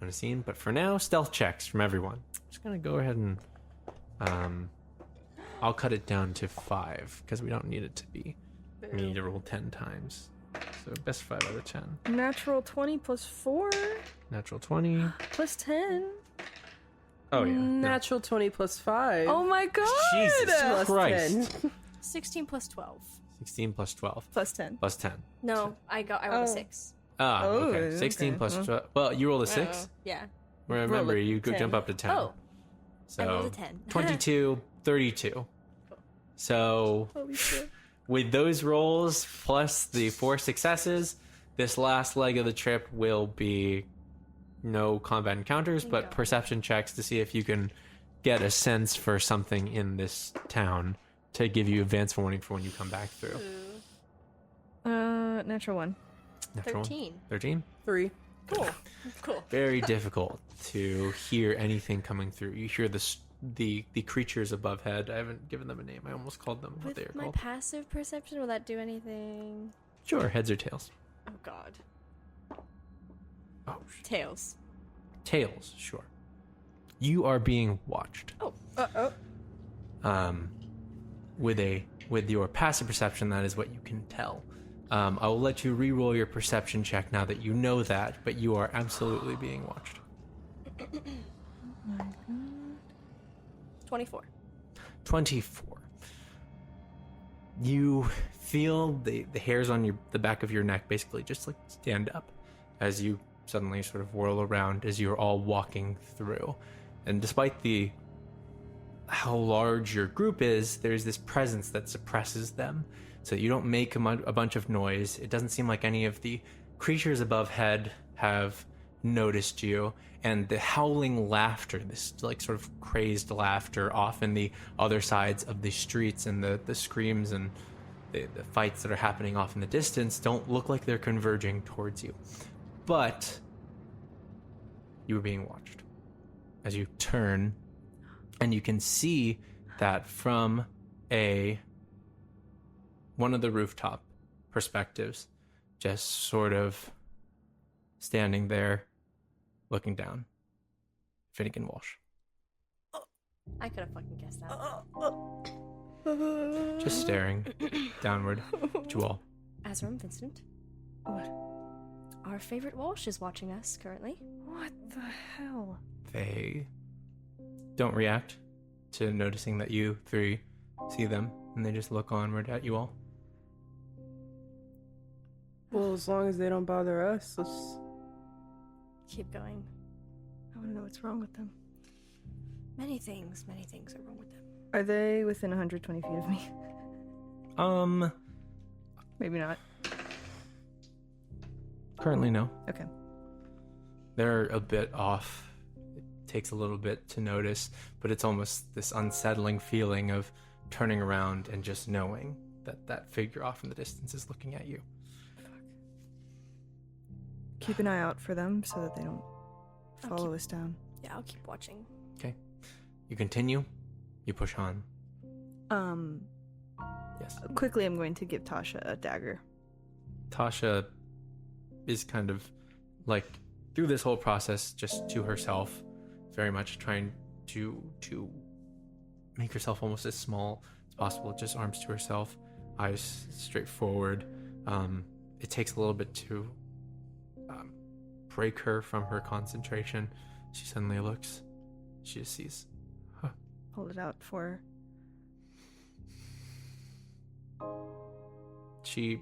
on a scene. But for now, stealth checks from everyone. Just gonna go ahead and I'll cut it down to 5 because we don't need it to be. We need to roll 10 times. So best 5 out of 10. Natural 20 plus 4 Natural 20. plus 10. Oh yeah. no. Natural 20 plus 5. Oh my god. Jesus Plus Christ. 10. 16 plus 12. 16 plus 12 Plus 10. plus 10. No, I rolled Oh. a 6. Okay. Oh, 16 okay. plus Well. 12. Well, you rolled a 6. Yeah. Remember, a you could 10. jump up to 10. Oh, So I rolled a 10. 22, 32. So Holy shit. with those rolls plus the 4 successes, this last leg of the trip will be no combat encounters, but Bingo. perception checks to see if you can get a sense for something in this town to give you advance warning for when you come back through. Natural 1. Natural 13. 13? 3. Cool. Cool. Very difficult to hear anything coming through. You hear the creatures above head. I haven't given them a name. I almost called them what they are With my called. passive perception, will that do anything? Sure, heads or tails. Oh, God. Oh, Tails. tails. Sure. You are being watched. Oh. Uh-oh. With your passive perception, that is what you can tell. I will let you re-roll your perception check now that you know that, but you are absolutely being watched. 24. 24. You feel the hairs on the back of your neck basically just like stand up as you suddenly sort of whirl around as you're all walking through. And despite how large your group is, there's this presence that suppresses them, so that you don't make a bunch of noise. It doesn't seem like any of the creatures above head have noticed you, and the howling laughter, this like sort of crazed laughter off in the other sides of the streets, and the screams and the fights that are happening off in the distance don't look like they're converging towards you. But you were being watched as you turn, and you can see that from one of the rooftop perspectives, just sort of standing there looking down, Finnegan Walsh. I could have fucking guessed that. Just staring downward at you all. Azzurum, Vincent. What? Our favorite Walsh is watching us currently. What the hell? They don't react to noticing that you three see them, and they just look onward at you all. Well, as long as they don't bother us, let's... Keep going. I want to know what's wrong with them. Many things are wrong with them. Are they within 120 feet of me? Maybe not. Currently, no. Okay. They're a bit off. It takes a little bit to notice, but it's almost this unsettling feeling of turning around and just knowing that figure off in the distance is looking at you. Keep an eye out for them so that they don't follow us down. Yeah, I'll keep watching. Okay. You continue. You push on. Yes. Quickly, I'm going to give Tasha a dagger. Tasha is kind of like through this whole process just to herself, very much trying to make herself almost as small as possible, just arms to herself, eyes straight forward. It takes a little bit to break her from her concentration. She suddenly looks. She just sees. Huh. Hold it out for her. She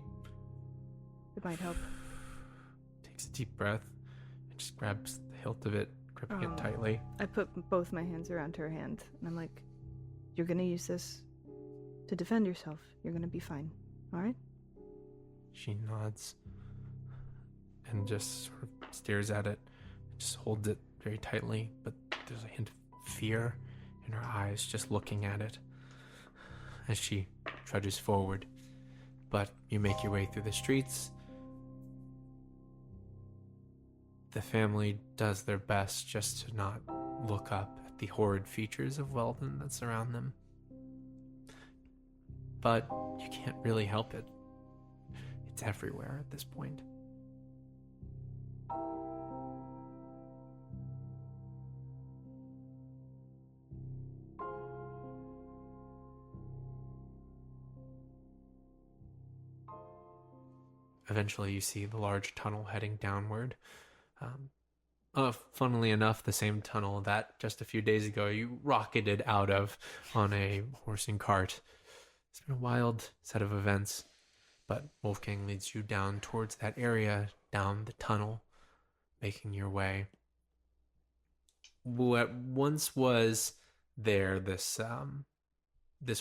It might help. takes a deep breath and just grabs the hilt of it, gripping it tightly. I put both my hands around her hand, and I'm like, you're gonna use this to defend yourself. You're gonna be fine. Alright? She nods and just sort of stares at it, just holds it very tightly, but there's a hint of fear in her eyes just looking at it as she trudges forward. But you make your way through the streets. The family does their best just to not look up at the horrid features of Weldon that surround them. But you can't really help it. It's everywhere at this point. Eventually you see the large tunnel heading downward. Funnily enough, the same tunnel that just a few days ago you rocketed out of on a horse and cart. It's been a wild set of events, but Wolfgang leads you down towards that area, down the tunnel, making your way. What once was there, this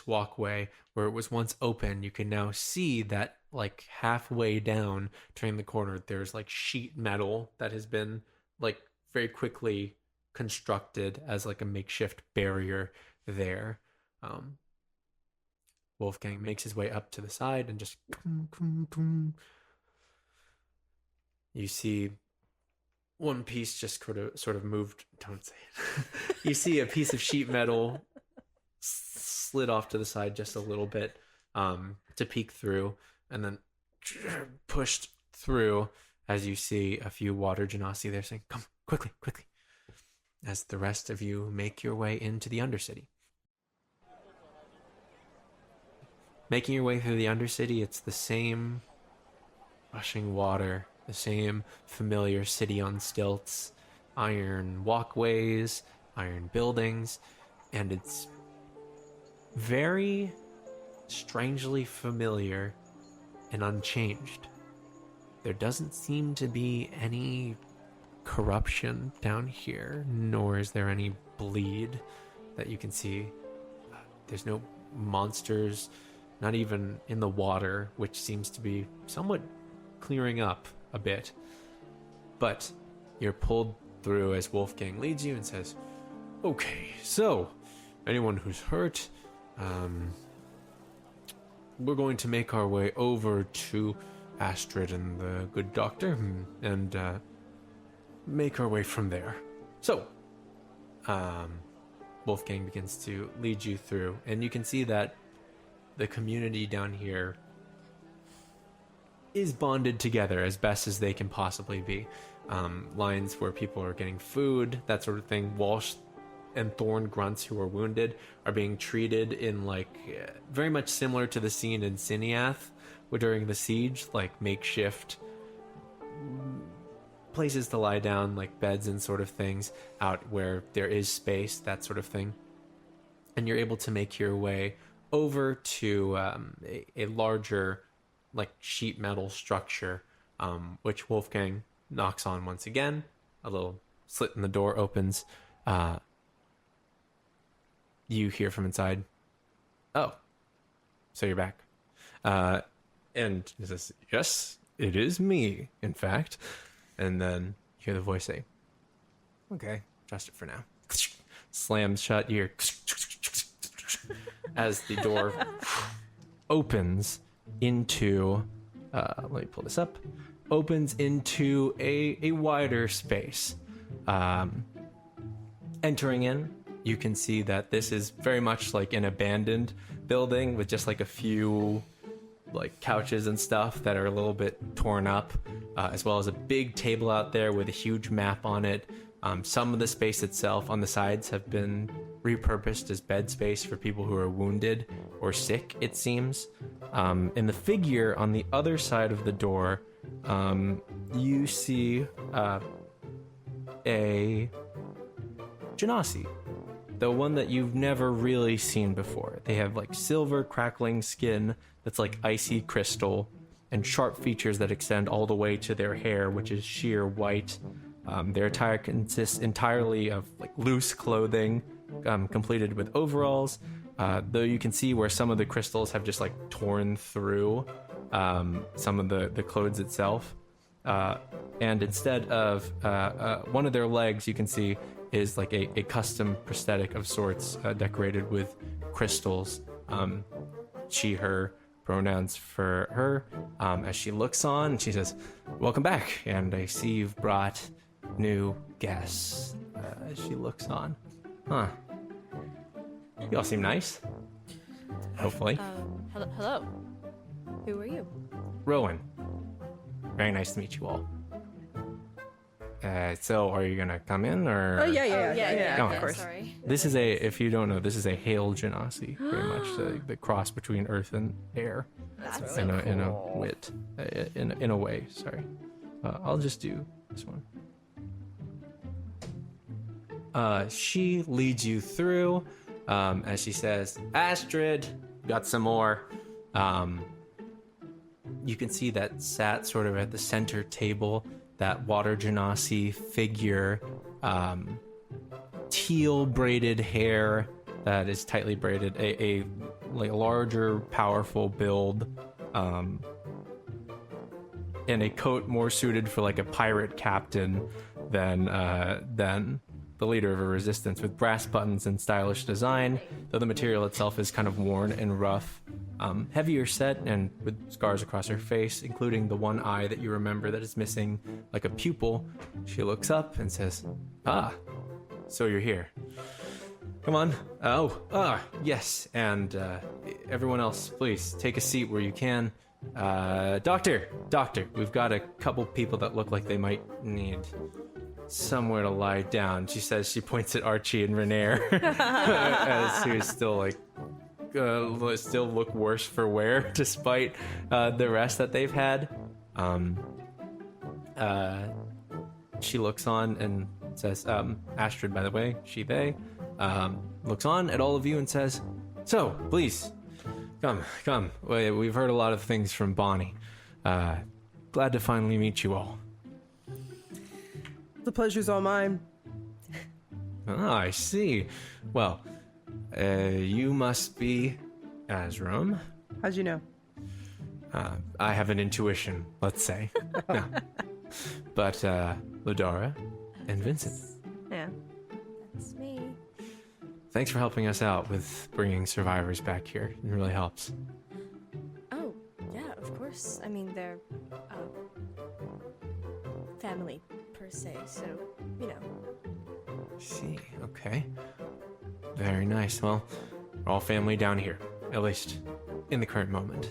walkway where it was once open, you can now see that like halfway down, turning the corner, there's like sheet metal that has been like very quickly constructed as like a makeshift barrier there. Wolfgang makes his way up to the side and just you see one piece just sort of moved. Don't say it. You see a piece of sheet metal slid off to the side just a little bit to peek through, and then pushed through as you see a few water genasi there saying, "Come, quickly, quickly," as the rest of you make your way into the Undercity. Making your way through the Undercity, it's the same rushing water, the same familiar city on stilts, iron walkways, iron buildings, and it's very strangely familiar and unchanged. There doesn't seem to be any corruption down here, nor is there any bleed that you can see. There's no monsters, not even in the water, which seems to be somewhat clearing up a bit. But you're pulled through as Wolfgang leads you and says, okay, so anyone who's hurt, we're going to make our way over to Astrid and the good doctor and make our way from there. So, Wolfgang begins to lead you through, and you can see that the community down here is bonded together as best as they can possibly be. Lines where people are getting food, that sort of thing. Walsh and Thorn grunts who are wounded are being treated in very much similar to the scene in Cineath during the siege, like makeshift places to lie down, like beds and sort of things out where there is space, that sort of thing. And you're able to make your way over to a larger sheet metal structure, which Wolfgang knocks on once again. A little slit in the door opens. You hear from inside, "Oh, so you're back." And he says, "Yes, it is me, in fact." And then you hear the voice say, "Okay, trust it for now." Slams shut. You hear as the door opens into, let me pull this up, opens into a wider space. Entering in, you can see that this is very much like an abandoned building with just a few couches and stuff that are a little bit torn up, as well as a big table out there with a huge map on it. Some of the space itself on the sides have been repurposed as bed space for people who are wounded or sick, it seems. In the figure on the other side of the door, you see a Genasi, the one that you've never really seen before. They have silver crackling skin that's icy crystal, and sharp features that extend all the way to their hair, which is sheer white. Their attire consists entirely of loose clothing, completed with overalls, though you can see where some of the crystals have just torn through some of the clothes itself. And instead of one of their legs, you can see is a custom prosthetic of sorts, decorated with crystals. She, her, pronouns for her. As she looks on, she says, "Welcome back, and I see you've brought new guests." As she looks on. Huh. You all seem nice. Hopefully. Hello. Who are you? Rowan. Very nice to meet you all. So are you gonna come in, or? Oh yeah, Oh, of course. Sorry. This is if you don't know, this is a hail genasi, very much the cross between earth and air. That's in a way. Sorry, I'll just do this one. She leads you through, as she says, "Astrid, got some more." You can see that sat sort of at the center table, that water genasi figure, teal braided hair that is tightly braided, a larger, powerful build, and a coat more suited for a pirate captain than the leader of a resistance, with brass buttons and stylish design, though the material itself is kind of worn and rough. Heavier set and with scars across her face, including the one eye that you remember that is missing a pupil. She looks up and says, "Ah, so you're here. Come on." Yes. And everyone else, please take a seat where you can. Doctor, we've got a couple people that look like they might need somewhere to lie down. She says, she points at Archie and Renair, as who is still still look worse for wear despite the rest that they've had. She looks on and says, Astrid, by the way, she, they, looks on at all of you and says, "So, please, come. We've heard a lot of things from Bonnie. Glad to finally meet you all." The pleasure's all mine. Ah, I see. Well, you must be Azzurum. How'd you know? I have an intuition, let's say. No. But Lidara and Vincent. Yeah. That's me. Thanks for helping us out with bringing survivors back here. It really helps. Oh, yeah, of course. I mean, they're family per se, so you know. I see. Okay. Very nice. Well, we're all family down here, at least in the current moment.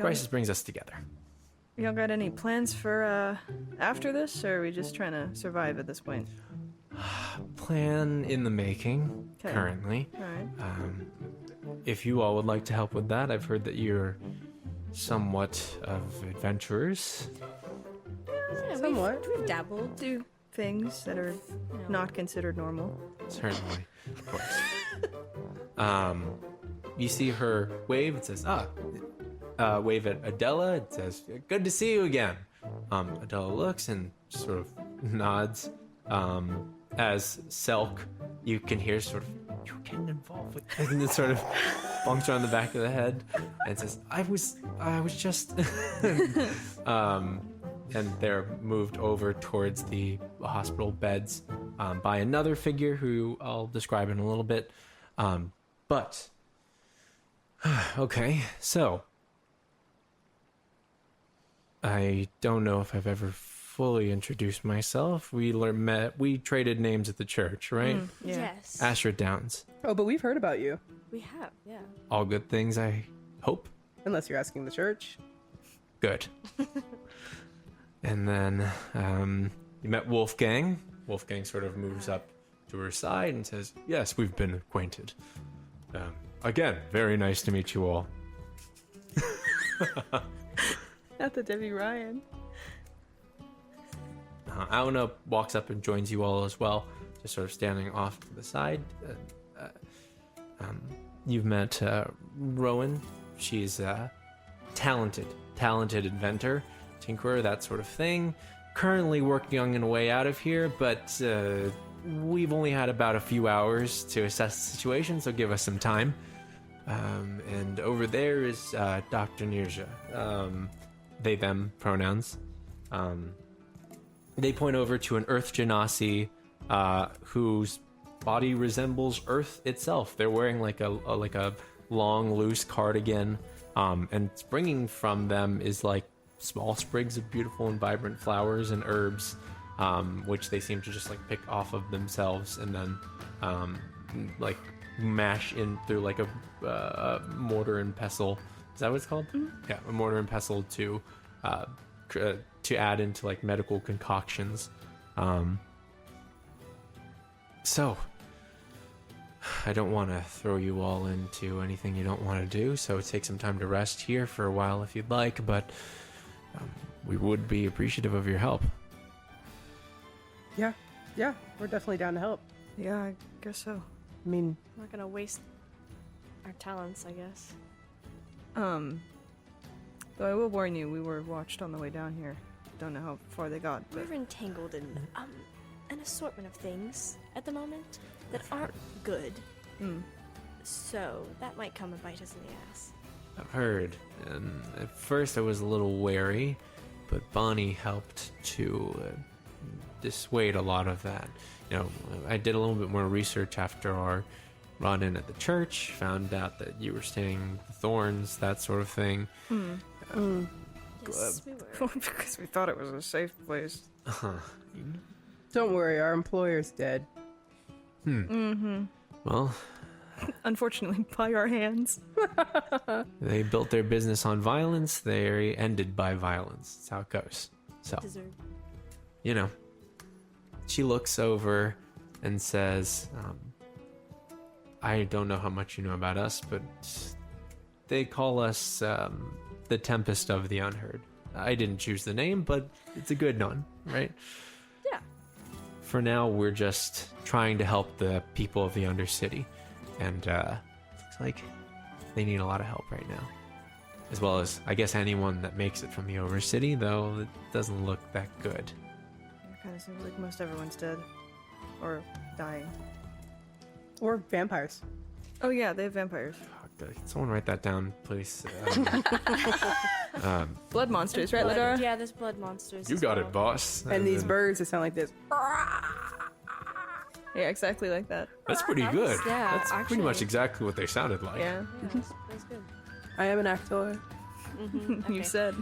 Crisis brings us together. Y'all got any plans for after this, or are we just trying to survive at this point? Plan in the making, 'Kay. currently. All right. If you all would like to help with that, I've heard that you're somewhat of adventurers. Yeah, Somewhat. we've dabbled. Do things that are You know. not considered normal. Certainly, of course. You see her wave. It says, wave at Adela. It says, good to see you again. Adela looks and sort of nods. As Selk, you can hear sort of, you're getting involved with, and it sort of bonks her on the back of the head and says, I was just, and they're moved over towards the hospital beds by another figure who I'll describe in a little bit. But, okay, so, I don't know if I've ever fully introduced myself. We traded names at the church, right? Yeah. Yes. Asher Downs. Oh, but we've heard about you. We have, yeah. All good things, I hope. Unless you're asking the church. Good. And then you met Wolfgang. Wolfgang sort of moves up to her side and says, yes, we've been acquainted. Again, very nice to meet you all. Not the Debbie Ryan. Auna walks up and joins you all as well, just sort of standing off to the side. You've met Rowan. She's a talented inventor, tinkerer, that sort of thing. Currently working on a way out of here, but we've only had about a few hours to assess the situation, so give us some time. And over there is Dr. Nirja. They, them pronouns. They point over to an Earth Genasi whose body resembles Earth itself. They're wearing like a long, loose cardigan, and springing from them is like small sprigs of beautiful and vibrant flowers and herbs, which they seem to just like pick off of themselves and then like mash in through like a mortar and pestle. Is that what it's called? Mm-hmm. Yeah, a mortar and pestle to add into like medical concoctions. So I don't want to throw you all into anything you don't want to do, so take some time to rest here for a while if you'd like, but we would be appreciative of your help. Yeah, we're definitely down to help. Yeah, I guess so. I mean, We're not gonna waste our talents, I guess. Though I will warn you, we were watched on the way down here. Don't know how far they got, but We're entangled in an assortment of things at the moment that aren't good. So that might come and bite us in the ass. I've heard, and at first I was a little wary, but Bonnie helped to dissuade a lot of that. You know, I did a little bit more research after our run-in at the church, found out that you were staying the Thorns, that sort of thing. Yes, we were. because we thought it was a safe place. don't worry, our employer's dead. Well, Unfortunately, by our hands. they built their business on violence, they ended by violence. That's how it goes. So, Deserved. you know, she looks over and says, I don't know how much you know about us, but they call us the Tempest of the Unheard. I didn't choose the name, but it's a good one, right? Yeah. For now, we're just trying to help the people of the Undercity, and looks like they need a lot of help right now. As well as, I guess, anyone that makes it from the Overcity, though it doesn't look that good. kind of seems like most everyone's dead. Or dying. Or vampires. Oh yeah, they have vampires. Can someone write that down, please? Blood monsters, right, Lidara? Yeah, there's blood monsters. You as got well. it, boss. And these birds that sound like this. Yeah, exactly like that. That's pretty good. yeah, That's pretty much actually. exactly what they sounded like. Yeah, Yeah, that's good. I am an actor. Mm-hmm. you said.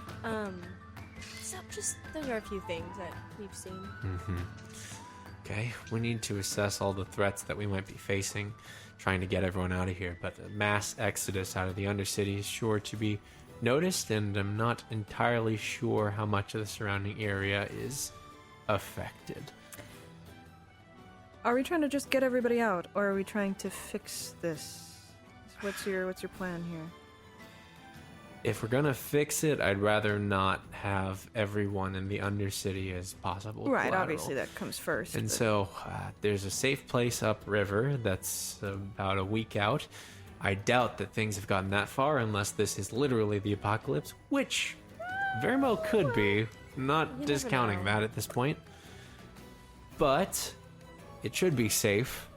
So just those are a few things that we've seen. Okay, we need to assess all the threats that we might be facing, trying to get everyone out of here. But a mass exodus out of the Undercity is sure to be noticed, and I'm not entirely sure how much of the surrounding area is affected. Are we trying to just get everybody out, or are we trying to fix this? What's your plan here? If we're gonna fix it, I'd rather not have everyone in the Undercity as possible. Right, collateral. obviously that comes first. And but- so there's a safe place upriver that's about a week out. I doubt that things have gotten that far unless this is literally the apocalypse, which very well could be. Not never discounting know. that at this point. But it should be safe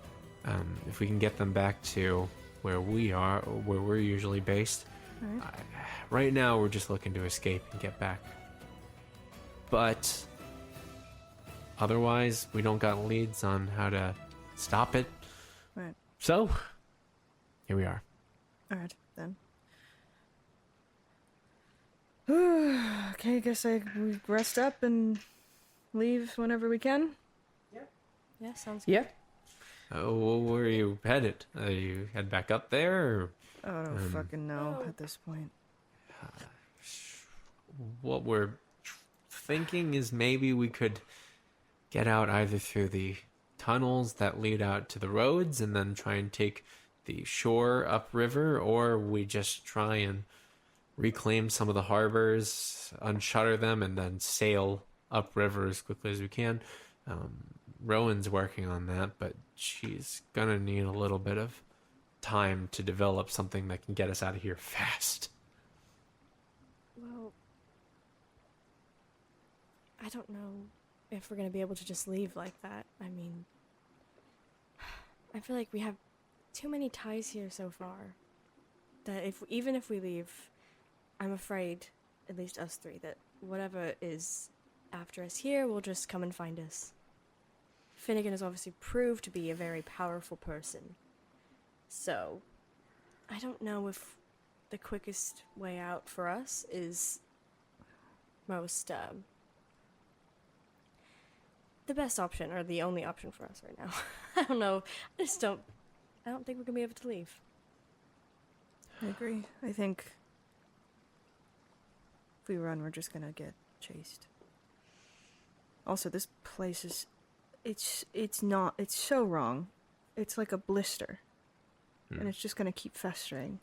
if we can get them back to where we are, or where we're usually based. Alright. Right now, we're just looking to escape and get back. But otherwise, we don't got leads on how to stop it. Right. So, here we are. Alright, then. Okay, I guess we rest up and leave whenever we can. Yeah, sounds good. Yeah. Where are you headed? You head back up there? Or I don't fucking know at this point. what we're thinking is maybe we could get out either through the tunnels that lead out to the roads and then try and take the shore upriver, or we just try and reclaim some of the harbors, unshutter them, and then sail upriver as quickly as we can. Rowan's working on that, but she's gonna need a little bit of time to develop something that can get us out of here fast. Well, I don't know if we're gonna be able to just leave like that. I mean, I feel like we have too many ties here so far. That even if we leave, I'm afraid, at least us three, that whatever is after us here will just come and find us. Finnegan has obviously proved to be a very powerful person. So, I don't know if the quickest way out for us is most, the best option, or the only option for us right now. I don't know. I don't think we're gonna be able to leave. I agree. I think if we run, we're just gonna get chased. Also, this place is... It's so wrong. It's like a blister. And it's just gonna keep festering.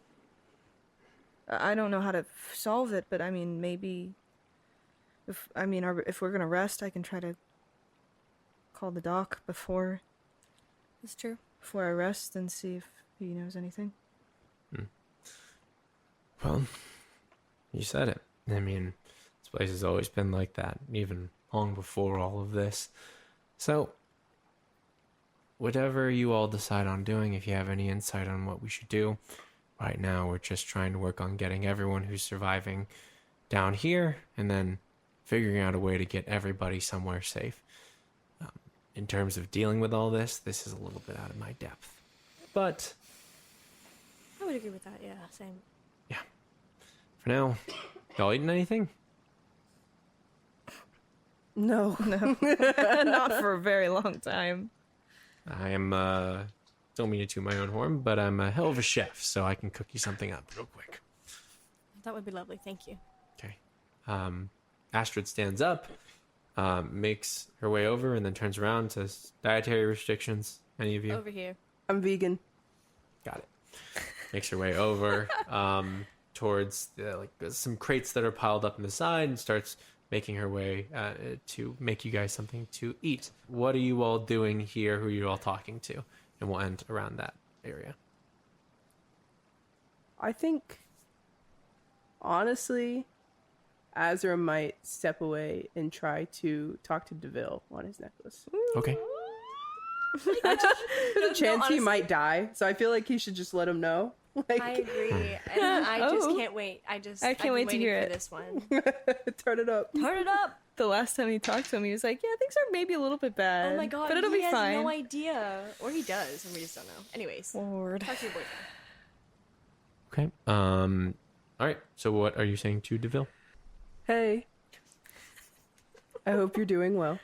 I don't know how to solve it, but I mean, maybe... If we're gonna rest, I can try to call the doc before That's true. I rest and see if he knows anything. Well, you said it. I mean, this place has always been like that, even long before all of this. So, whatever you all decide on doing, if you have any insight on what we should do, right now we're just trying to work on getting everyone who's surviving down here, and then figuring out a way to get everybody somewhere safe. In terms of dealing with all this is a little bit out of my depth. But, I would agree with that, yeah, same. for now, y'all eating anything? No. Not for a very long time. I am, don't mean to toot my own horn, but I'm a hell of a chef, so I can cook you something up real quick. That would be lovely, thank you. Okay. Astrid stands up, makes her way over, and then turns around, says, dietary restrictions, any of you? Over here. I'm vegan. Got it. Makes her way over, towards some crates that are piled up on the side, and starts making her way to make you guys something to eat. What are you all doing here? Who are you all talking to? And we'll end around that area. I think, honestly, Azzurum might step away and try to talk to DeVille on his necklace. Okay. There's a chance he honestly- might die, so I feel like he should just let him know. Like, I agree, and I just Oh. can't wait. I I've can't been wait to waiting hear for it. this one. turn it up. Turn it up! The last time he talked to him, he was like, "Yeah, things are maybe a little bit bad. Oh my god, but it'll he be has fine." no idea, or he does, and we just don't know. Anyways, Lord. talk to your boyfriend. Okay. All right. So what are you saying to DeVille? Hey. I hope you're doing well.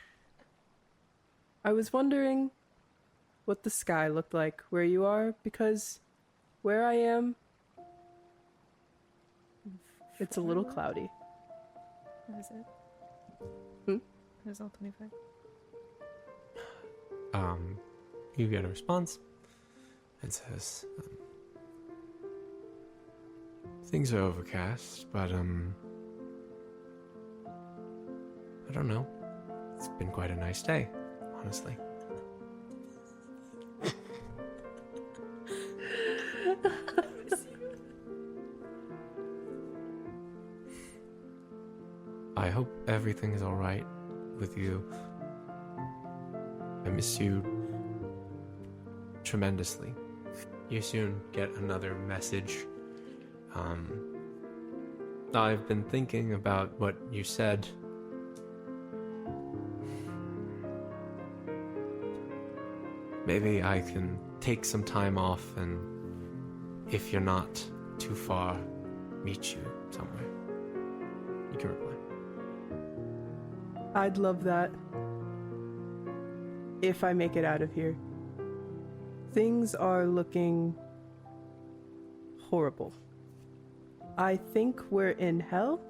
I was wondering what the sky looked like where you are, because where I am, it's a little cloudy. What is it? Hmm? Result 25. You get a response. It says, things are overcast, but I don't know. It's been quite a nice day, honestly. I hope everything is alright with you. I miss you tremendously. You soon get another message. I've been thinking about what you said. Maybe I can take some time off and, if you're not too far, meet you somewhere. You can reply. I'd love that. If I make it out of here. Things are looking horrible. I think we're in hell.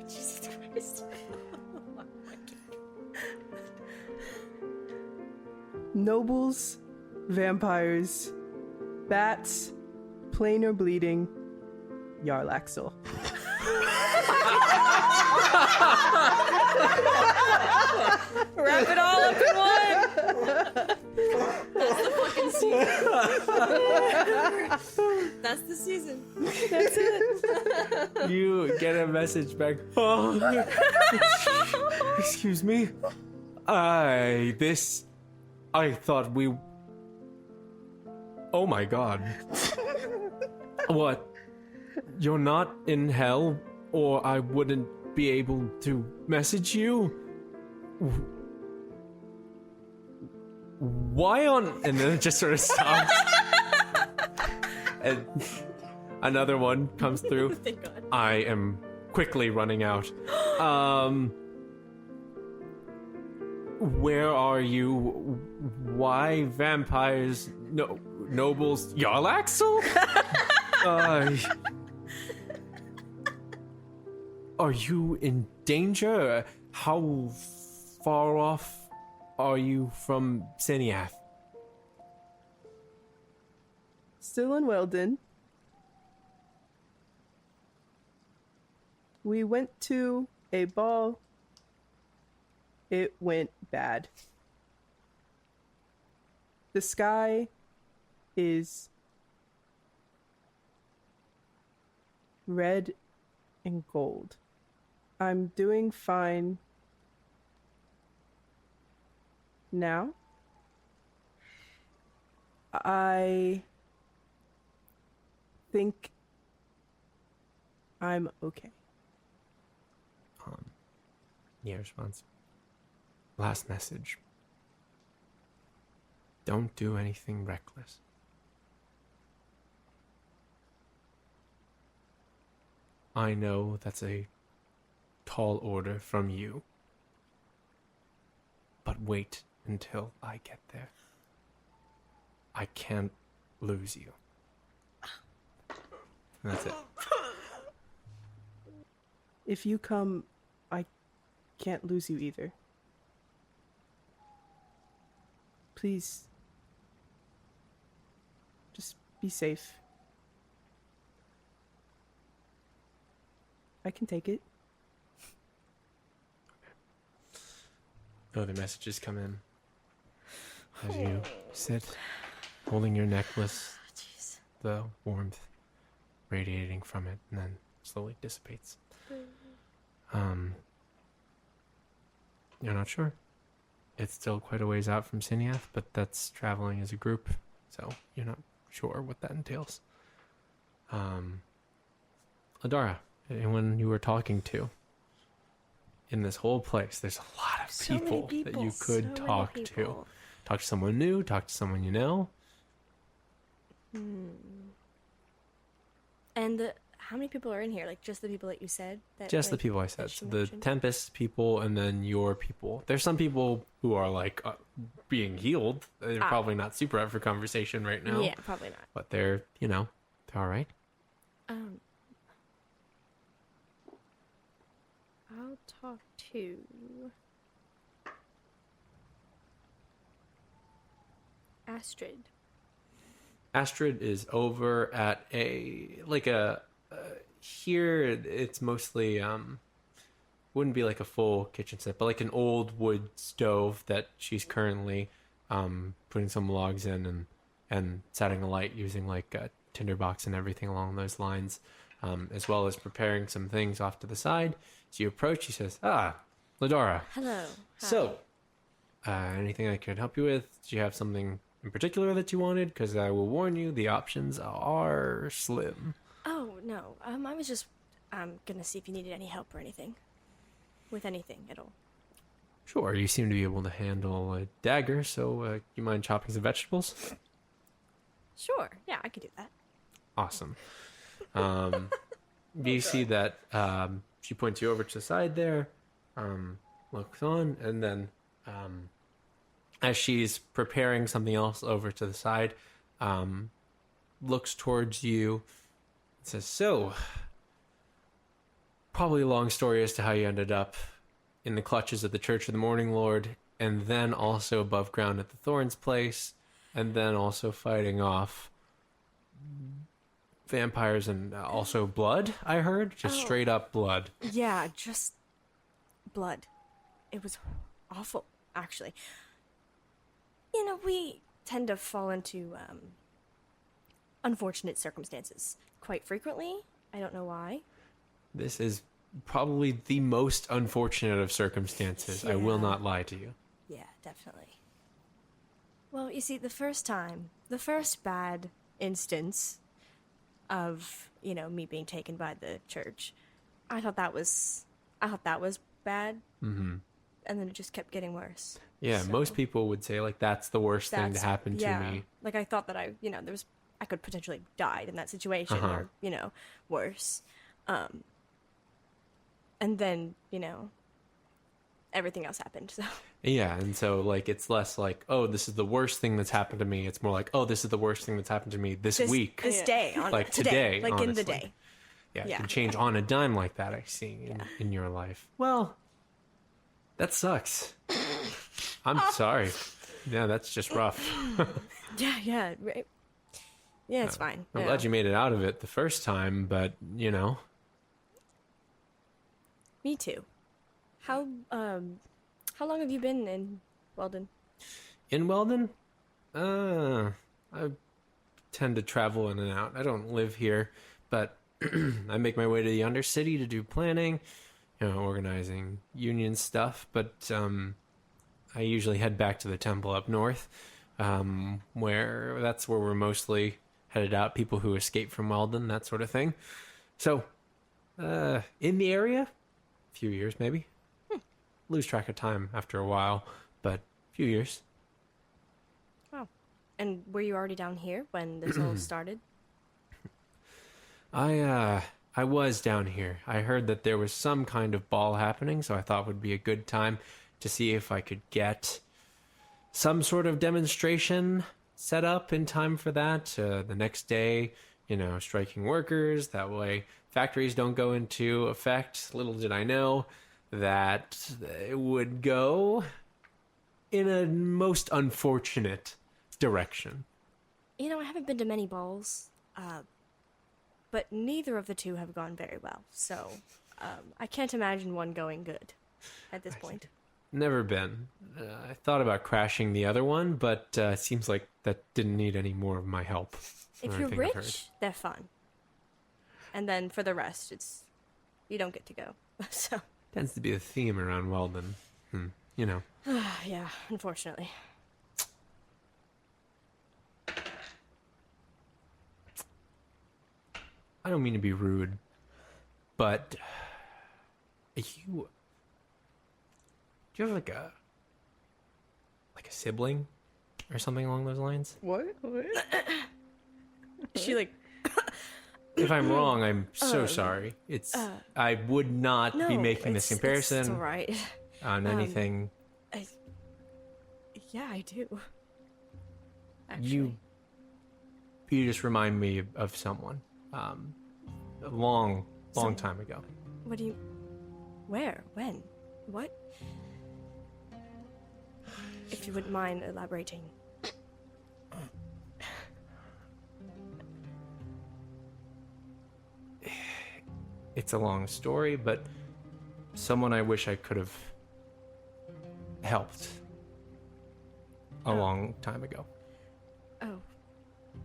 Jesus Christ. Nobles, vampires, bats, plain or bleeding, Yarlaxle. Wrap it all up in one! Fucking season. That's the season. That's it. You get a message back. Oh, excuse me. I thought we. Oh my god. What? You're not in hell, or I wouldn't be able to message you? Why on. And then it just sort of stops. And another one comes through. Thank God. I am quickly running out. Where are you? Why vampires? No, nobles? Yarlaxle? Are you in danger? How far off are you from Siniath? Still in Weldon. We went to a ball. It went bad. The sky is red and gold. I'm doing fine now. I think I'm okay. Yeah, response. Last message. Don't do anything reckless. I know that's a tall order from you. But wait until I get there. I can't lose you. And that's it. If you come, I can't lose you either. Please, just be safe. I can take it. Other messages come in as you sit holding your necklace, Jeez. the warmth radiating from it, and then slowly dissipates. You're not sure. It's still quite a ways out from Siniath, but that's traveling as a group, so you're not sure what that entails. Lidara, anyone you were talking to in this whole place? There's a lot of So many people that you so could many talk to. people. Talk to someone new, talk to someone you know. And how many people are in here? Like, just the people that you said? That, Just the like, people I that said. she So the mentioned? Tempest people and then your people. There's some people who are like being healed. They're probably not super up for conversation right now. Yeah, probably not. But they're, they're all right. I'll talk to Astrid. Astrid is over at here it's mostly wouldn't be like a full kitchen set, but like an old wood stove that she's currently putting some logs in and setting a light using like a tinderbox and everything along those lines, as well as preparing some things off to the side. So you approach, she says, Lidara. Hello. Hi. So, anything I could help you with? Do you have something in particular that you wanted? Because I will warn you, the options are slim. Oh, no. I was just gonna see if you needed any help or anything. With anything at all. Sure, you seem to be able to handle a dagger, so you mind chopping some vegetables? Sure. Yeah, I could do that. Awesome. You see that she points you over to the side there, looks on, and then as she's preparing something else over to the side, looks towards you and says, so, probably a long story as to how you ended up in the clutches of the Church of the Morning Lord, and then also above ground at the Thorns Place, and then also fighting off vampires and also blood, I heard. Just straight up blood. Yeah, just blood. It was awful, actually. We tend to fall into unfortunate circumstances quite frequently. I don't know why. This is probably the most unfortunate of circumstances. I will Yeah. not lie to you. Yeah, definitely. Well, you see, the first bad instance of, me being taken by the church, I thought that was bad. Mm-hmm. And then it just kept getting worse. Yeah, So- most people would say, like, that's the worst thing to happen to me. Like, I thought that I could potentially died in that situation or, worse. And then, everything else happened, so. Yeah, and so, like, it's less like, oh, this is the worst thing that's happened to me. It's more like, oh, this is the worst thing that's happened to me this week. This day. Like today. today, Like in the honestly. day. Yeah, it Yeah. can change on a dime like that, I see, in your life. Well, that sucks. I'm sorry. Yeah, that's just rough. Yeah, right. Yeah, it's fine. I'm Yeah. glad you made it out of it the first time, but, Me too. How long have you been in Weldon? In Weldon? I tend to travel in and out. I don't live here, but I make my way to the Undercity to do planning, organizing union stuff, but I usually head back to the temple up north, where we're mostly headed out, people who escape from Weldon, that sort of thing. So, in the area, a few years maybe. Lose track of time after a while, but a few years. Oh. And were you already down here when this all started? I was down here. I heard that there was some kind of ball happening, so I thought it would be a good time to see if I could get some sort of demonstration set up in time for that. The next day, striking workers. That way factories don't go into effect. Little did I know that it would go in a most unfortunate direction. I haven't been to many balls, but neither of the two have gone very well. So I can't imagine one going good at this point. Never been. I thought about crashing the other one, but it seems like that didn't need any more of my help. If from you're everything I've heard. rich, they're fun. And then for the rest, it's you don't get to go. So, Tends to be the theme around Weldon. You know. yeah, unfortunately. I don't mean to be rude, but do you have like a sibling or something along those lines? What? She like If I'm wrong, I'm so sorry. I would not be making this It's comparison all right. on anything. Yeah, I do. You just remind me of someone a long time ago. What do you... Where? When? What? If you wouldn't mind elaborating. It's a long story, but someone I wish I could have helped a long time ago. Oh.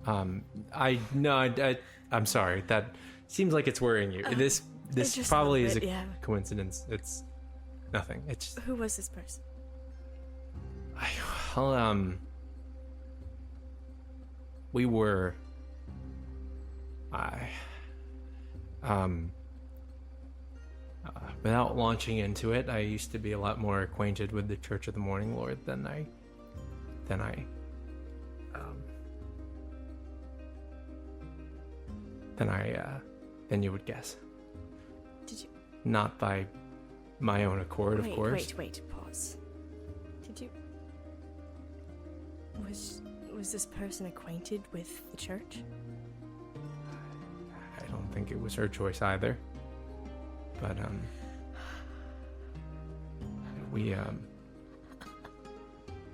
I'm sorry. That seems like it's worrying you. This just probably a is a little bit, yeah. coincidence. It's nothing. It's Who was this person? we were without launching into it, I used to be a lot more acquainted with the Church of the Morning Lord than you would guess. Did you... Not by my own accord, of course. Wait, pause. Did you... Was this person acquainted with the church? I don't think it was her choice either. But,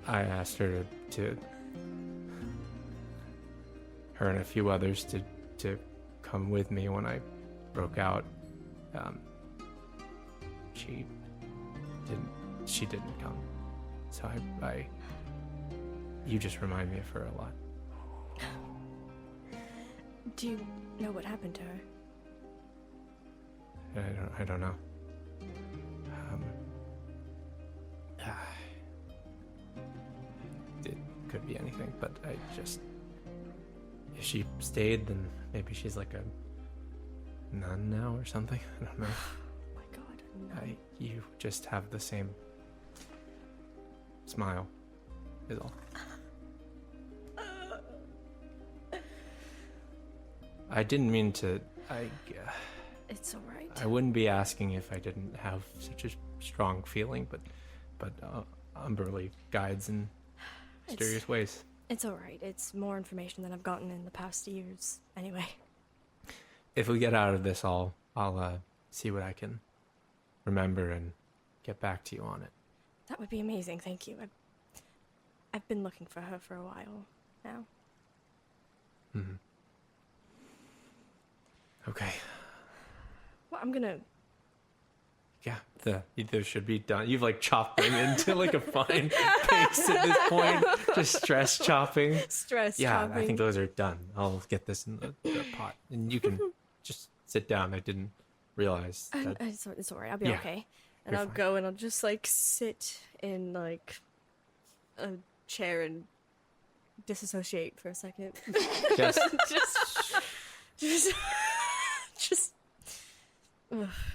I asked her her and a few others to come with me when I broke out. She didn't come. So you just remind me of her a lot. Do you know what happened to her? I don't know. It could be anything, but if she stayed, then maybe she's like a nun now or something. I don't know. Oh my god, no. You just have the same smile, is all. I didn't mean to. It's alright. I wouldn't be asking if I didn't have such a strong feeling, but Umberly guides in mysterious ways. It's alright. It's more information than I've gotten in the past years. Anyway. If we get out of this, I'll see what I can remember and get back to you on it. That would be amazing, thank you. I've been looking for her for a while now. Mm-hmm. Okay. Well, I'm gonna... Yeah, there should be done. You've like chopped them into like a fine paste at this point. Just stress chopping. Chopping. I think those are done. I'll get this in the pot. And you can just sit down. I didn't realize that. It's alright, I'll be okay. And I'll go and I'll just like sit in like a chair and disassociate for a second. Just just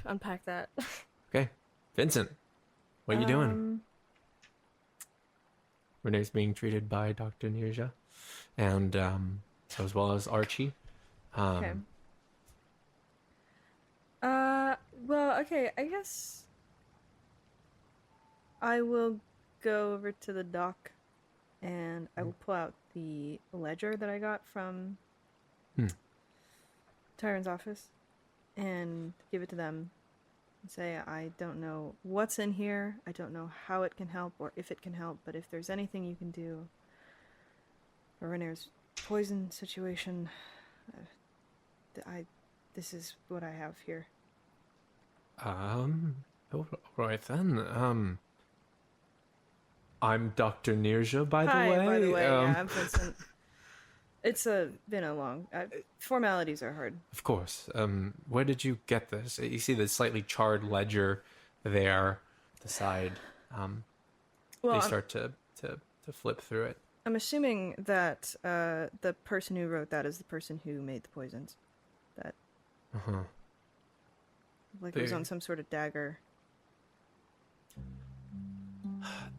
unpack that. Okay. Vincent, what are you doing? Renee's being treated by Dr. Nirja, and as well as Archie. Okay. Well, okay, I guess I will go over to the dock and I will pull out the ledger that I got from Tyron's office and give it to them and say, I don't know what's in here, I don't know how it can help or if it can help, but if there's anything you can do for Renee's poison situation, this is what I have here. All right then. I'm Dr. Nirja, by the way. By the way, yeah, I'm Vincent. It's been a long... formalities are hard. Of course. Where did you get this? You see the slightly charred ledger there, the side. Well, They start to flip through it. I'm assuming that the person who wrote that is the person who made the poisons. That like it was on some sort of dagger.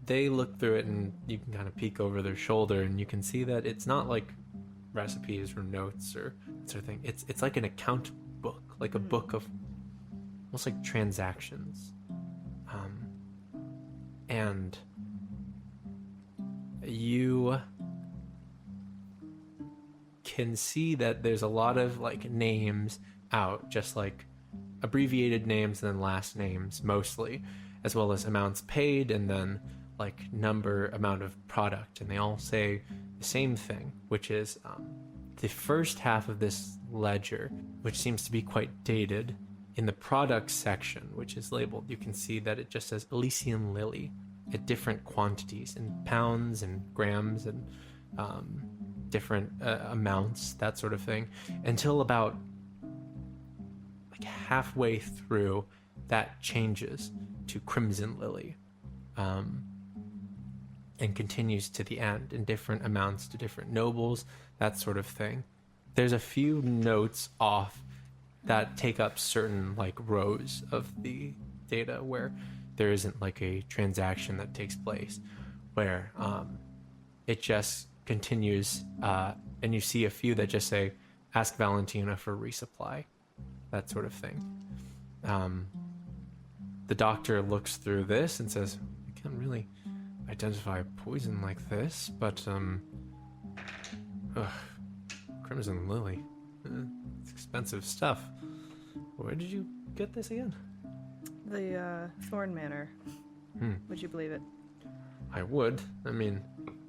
They look through it, and you can kind of peek over their shoulder, and you can see that it's not like recipes or notes or that sort of thing. It's like an account book, like a book of almost like transactions, and you can see that there's a lot of like names out, just like abbreviated names and then last names mostly, as well as amounts paid and then like amount of product, and they all say the same thing, which is the first half of this ledger, which seems to be quite dated. In the products section, which is labeled, you can see that it just says Elysian Lily at different quantities in pounds and grams and different amounts, that sort of thing, until about like halfway through that changes to Crimson Lily, and continues to the end in different amounts to different nobles, that sort of thing. There's a few notes off that take up certain like rows of the data where there isn't like a transaction that takes place, where it just continues, and you see a few that just say ask Valentina for resupply, that sort of thing. The doctor looks through this and says, I can't really identify a poison like this, but Crimson Lily, it's expensive stuff. Where did you get this again? The Thorn Manor. Would you believe it? I would. I mean,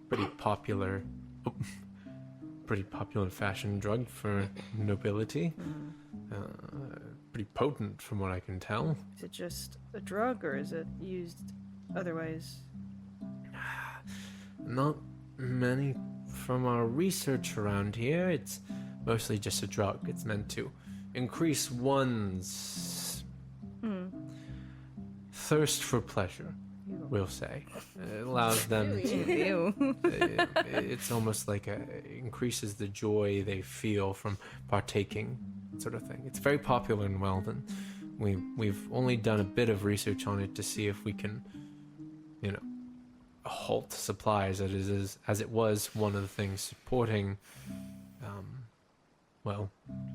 pretty popular fashion drug for nobility. Pretty potent from what I can tell. Is it just a drug, or is it used otherwise? Not many from our research around here. It's mostly just a drug. It's meant to increase one's thirst for pleasure, we'll say. It allows them to... it's almost like increases the joy they feel from partaking, sort of thing. It's very popular in Weldon. We've only done a bit of research on it to see if we can, halt supplies, as it was one of the things supporting,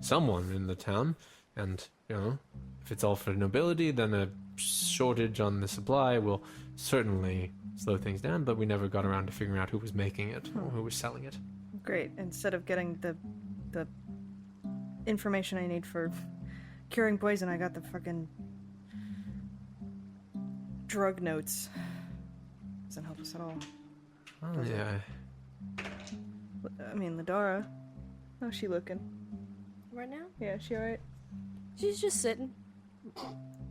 someone in the town. And, if it's all for nobility, then a shortage on the supply will certainly slow things down, but we never got around to figuring out who was making it or who was selling it. Great. Instead of getting the information I need for curing poison, I got the fucking drug notes. Doesn't help us at all. Oh, yeah. I mean, Lidara. How's she looking? Right now? Yeah, she alright? She's just sitting.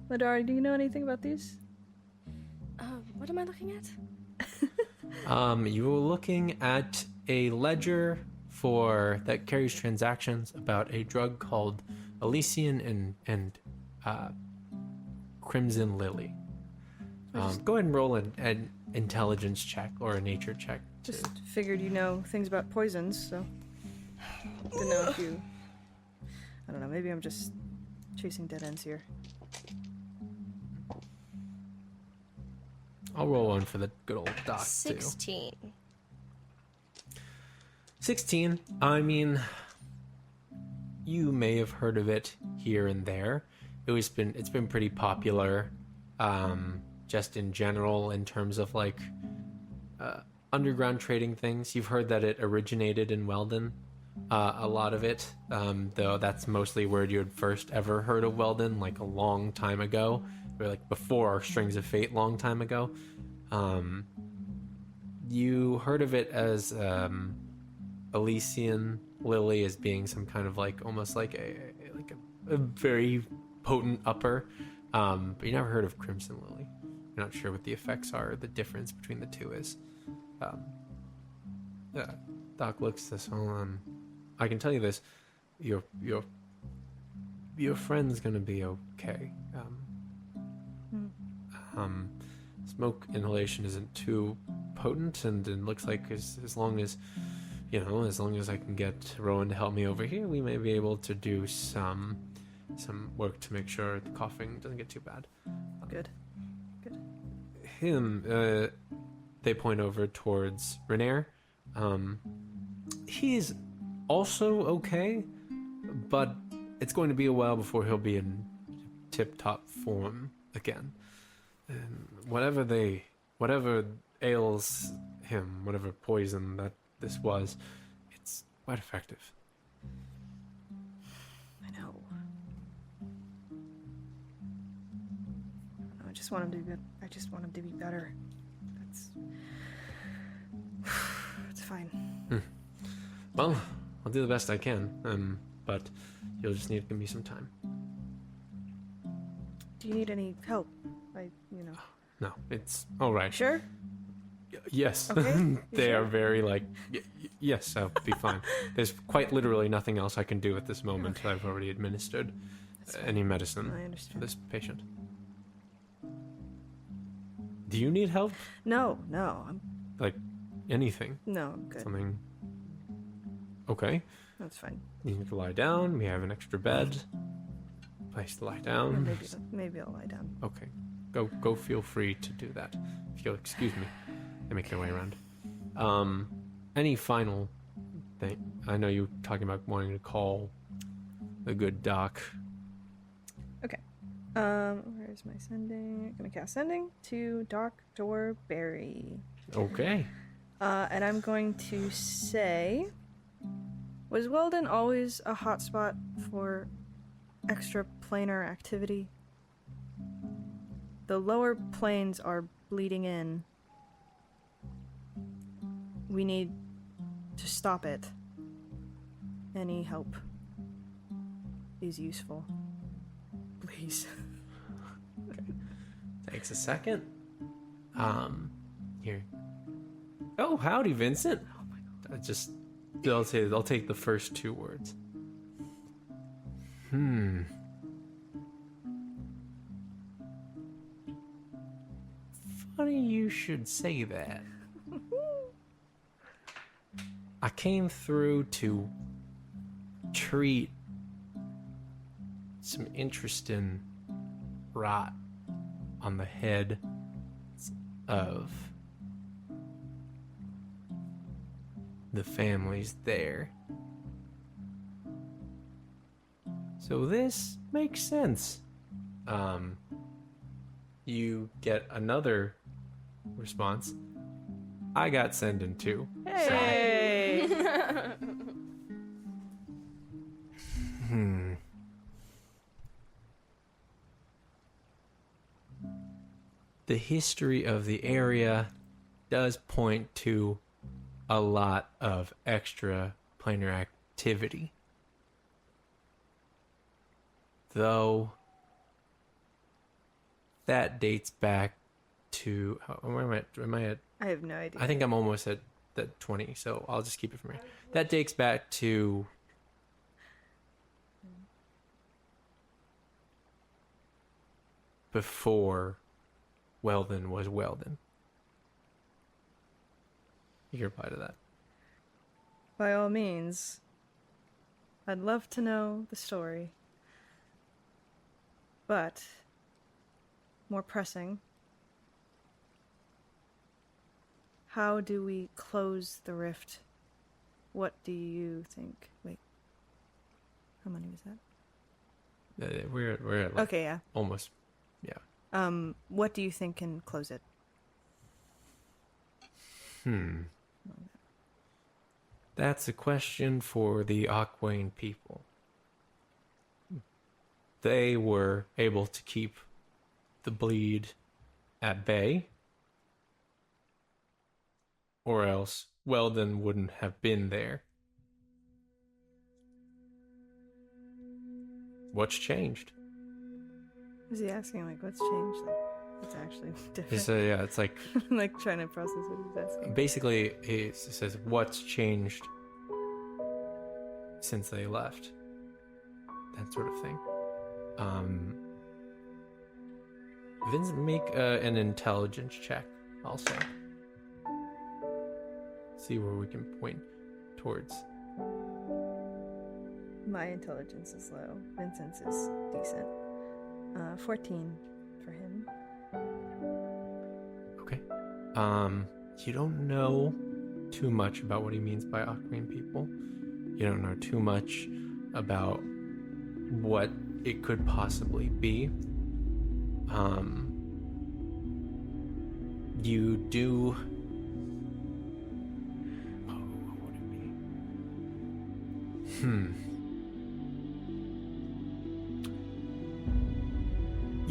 Lidara, do you know anything about these? What am I looking at? You were looking at a ledger that carries transactions about a drug called Elysian and Crimson Lily. Go ahead and roll an intelligence check or a nature check. Just figured you know things about poisons, so didn't know if you... I don't know, maybe I'm just chasing dead ends here. I'll roll one for the good old doc, 16. too. 16. I mean, you may have heard of it here and there. It's been pretty popular, just in general in terms of like underground trading things. You've heard that it originated in Weldon, a lot of it, though that's mostly where you had first ever heard of Weldon, like a long time ago, or like before Strings of Fate, long time ago. You heard of it as Elysian Lily as being some kind of like almost like a very potent upper, but you never heard of Crimson Lily. You're not sure what the effects are, or the difference between the two is. Doc looks this all on. I can tell you this: your friend's gonna be okay. Smoke inhalation isn't too potent, and it looks like as long as I can get Rowan to help me over here, we may be able to do some work to make sure the coughing doesn't get too bad. Good. They point over towards Renair. He's also okay, but it's going to be a while before he'll be in tip-top form again. And whatever ails him, whatever poison that this was, it's quite effective. I know. I just want him to be good. I just want him to be better. It's fine. Well, I'll do the best I can, but you'll just need to give me some time. Do you need any help? No, it's all right. Sure? Yes. Okay. They are very yes, I'll be fine. There's quite literally nothing else I can do at this moment. Okay. I've already administered any medicine for this patient. Do you need help? No. Like anything? No, I'm good. Something? Okay. That's fine. You need to lie down. We have an extra bed. Place to lie down. Maybe I'll lie down. Okay. Go feel free to do that. If you'll excuse me. They make their way around. Any final thing? I know you were talking about wanting to call the good doc. Okay. Where's my sending? I'm gonna cast sending to Dr. Barry. Okay. And I'm going to say, was Weldon always a hotspot for extraplanar activity? The lower planes are bleeding in. We need to stop it. Any help is useful. Please. Okay. Takes a second. Here. Oh, howdy, Vincent. Oh my God. I'll take the first two words. Funny you should say that. I came through to treat some interesting rot on the head of the families there. So this makes sense. You get another response. I got sending too. Hey! The history of the area does point to a lot of extra planar activity. Though that dates back to where am I at? I have no idea. I think I'm almost at the 20, so I'll just keep it from here. That dates back to before Weldon was Weldon. You can reply to that. By all means. I'd love to know the story. But, more pressing, how do we close the rift? What do you think? Wait. How many was that? We're at like Okay, yeah. almost, yeah. What do you think can close it? That's a question for the Aquane people. They were able to keep the bleed at bay, or else Weldon wouldn't have been there. What's changed? Is he asking, like, what's changed? Like, it's actually different. It's like... like, trying to process what he's asking. Basically, it says, what's changed since they left. That sort of thing. Vincent, make an intelligence check also. See where we can point towards. My intelligence is low. Vincent's is decent. 14 for him. Okay. You don't know too much about what he means by Aquarian people. You don't know too much about what it could possibly be. You do... Oh, what would it be?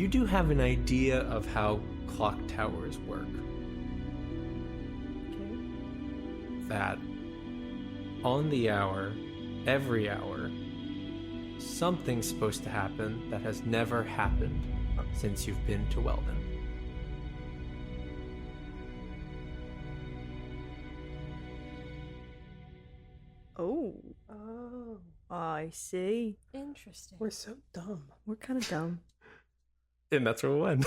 You do have an idea of how clock towers work. Okay. That on the hour, every hour, something's supposed to happen that has never happened since you've been to Weldon. Oh, Oh, I see. Interesting. we're so dumb. We're kind of dumb. And that's where we'll end.